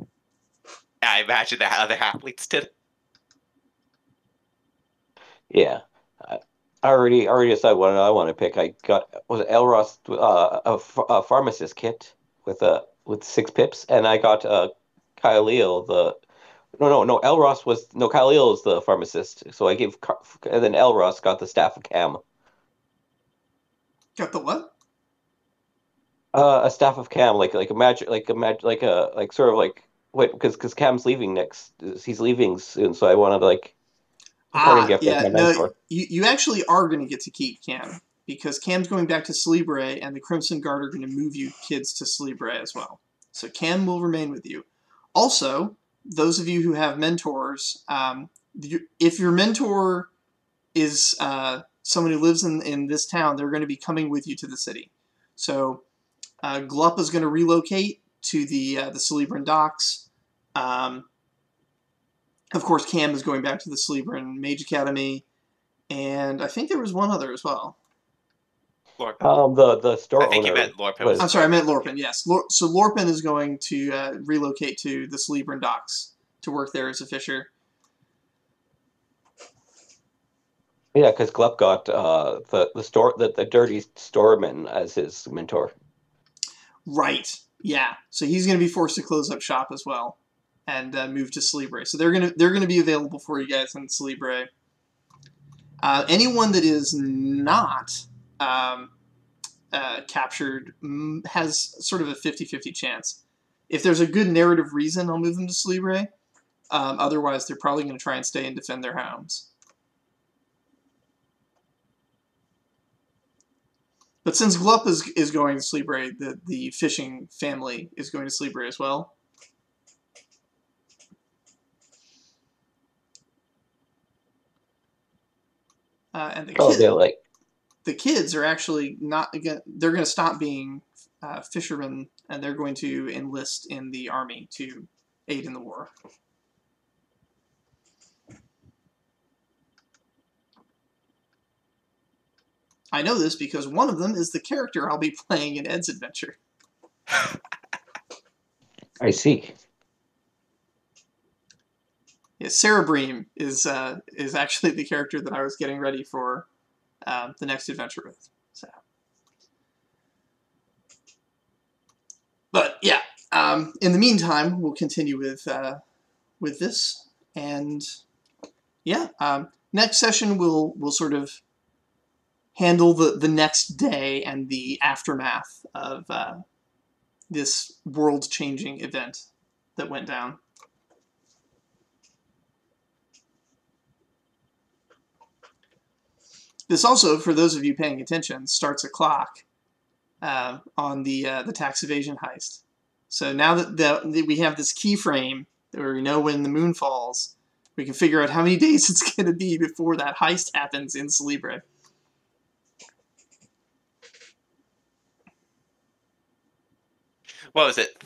I imagine that other athletes did. Yeah, I already decided what I want to pick. I was it Elros a pharmacist kit with 6 pips, and I got Kyleel Kyleel is the pharmacist. So I gave and then Elros got the staff of Cam. Got the what? A staff of Cam, like a magic, sort of like wait, because Cam's leaving next. He's leaving soon, so I wanted a parting gift like my mentor. You actually are going to get to keep Cam, because Cam's going back to Celebre, and the Crimson Guard are going to move you kids to Celebre as well. So Cam will remain with you. Also, those of you who have mentors, if your mentor is someone who lives in this town, they're going to be coming with you to the city. So Glup is going to relocate to the Celebran docks. Of course, Cam is going back to the Celebran Mage Academy, and I think there was one other as well. Lorpin. The store I think owner you meant Lorpin. I'm sorry, I meant Lorpin, yes. So Lorpin is going to relocate to the Celebran docks to work there as a fisher. Yeah, because Glup got the dirty storeman as his mentor. Right. Yeah. So he's going to be forced to close up shop as well and move to Celebre. So they're gonna be available for you guys in Celebre. Anyone that is not captured has sort of a 50-50 chance. If there's a good narrative reason, I'll move them to Celebre. Otherwise, they're probably going to try and stay and defend their homes. But since Glup is going to Celebre, the fishing family is going to Celebre as well. And the kids are actually not again. They're going to stop being fishermen, and they're going to enlist in the army to aid in the war. I know this because one of them is the character I'll be playing in Ed's adventure. I see. Yeah, Cerebream is actually the character that I was getting ready for the next adventure with. So, but yeah, in the meantime, we'll continue with this, and yeah, next session we'll sort of handle the next day and the aftermath of this world-changing event that went down. This also, for those of you paying attention, starts a clock on the tax evasion heist. So now that we have this keyframe where we know when the moon falls, we can figure out how many days it's going to be before that heist happens in Celebre. What was it?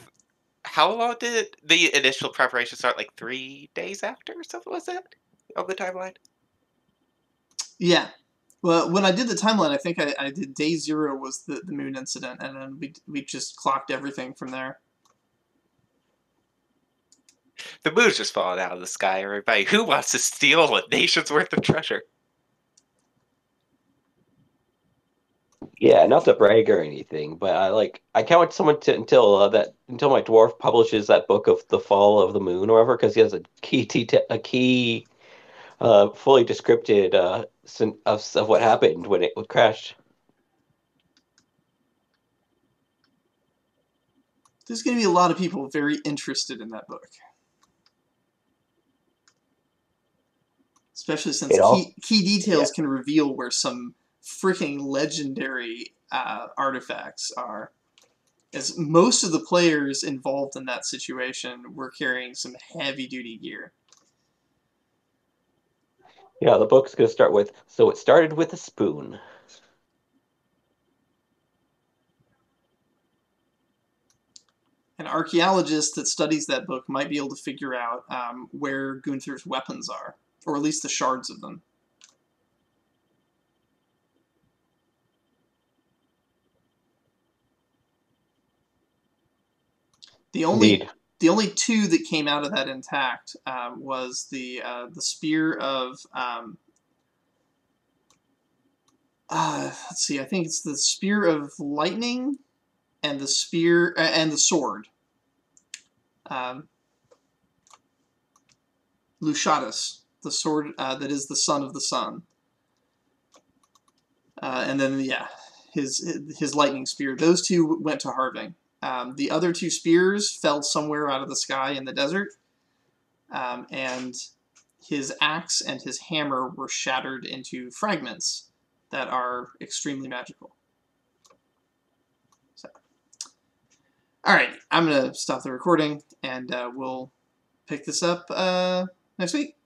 How long did the initial preparation start? Like 3 days after or something, was it? On the timeline? Yeah. Well, when I did the timeline, I think I did day 0 was the moon incident, and then we just clocked everything from there. The moon's just falling out of the sky, everybody. Who wants to steal a nation's worth of treasure? Yeah, not to brag or anything, but I can't wait someone until my dwarf publishes that book of the fall of the moon or whatever, because he has a key fully descripted of what happened when it crashed. There's going to be a lot of people very interested in that book. Especially since key details can reveal where some freaking legendary artifacts are. As most of the players involved in that situation were carrying some heavy-duty gear. Yeah, the book's going to start with, so it started with a spoon. An archaeologist that studies that book might be able to figure out where Gunther's weapons are, or at least the shards of them. The only 2 that came out of that intact was the spear of let's see, I think it's the spear of lightning and the spear and the sword. Luciatus, the sword that is the son of the sun. And then his lightning spear. Those 2 went to Harving. The other 2 spears fell somewhere out of the sky in the desert, and his axe and his hammer were shattered into fragments that are extremely magical. So, all right, I'm going to stop the recording, and we'll pick this up next week.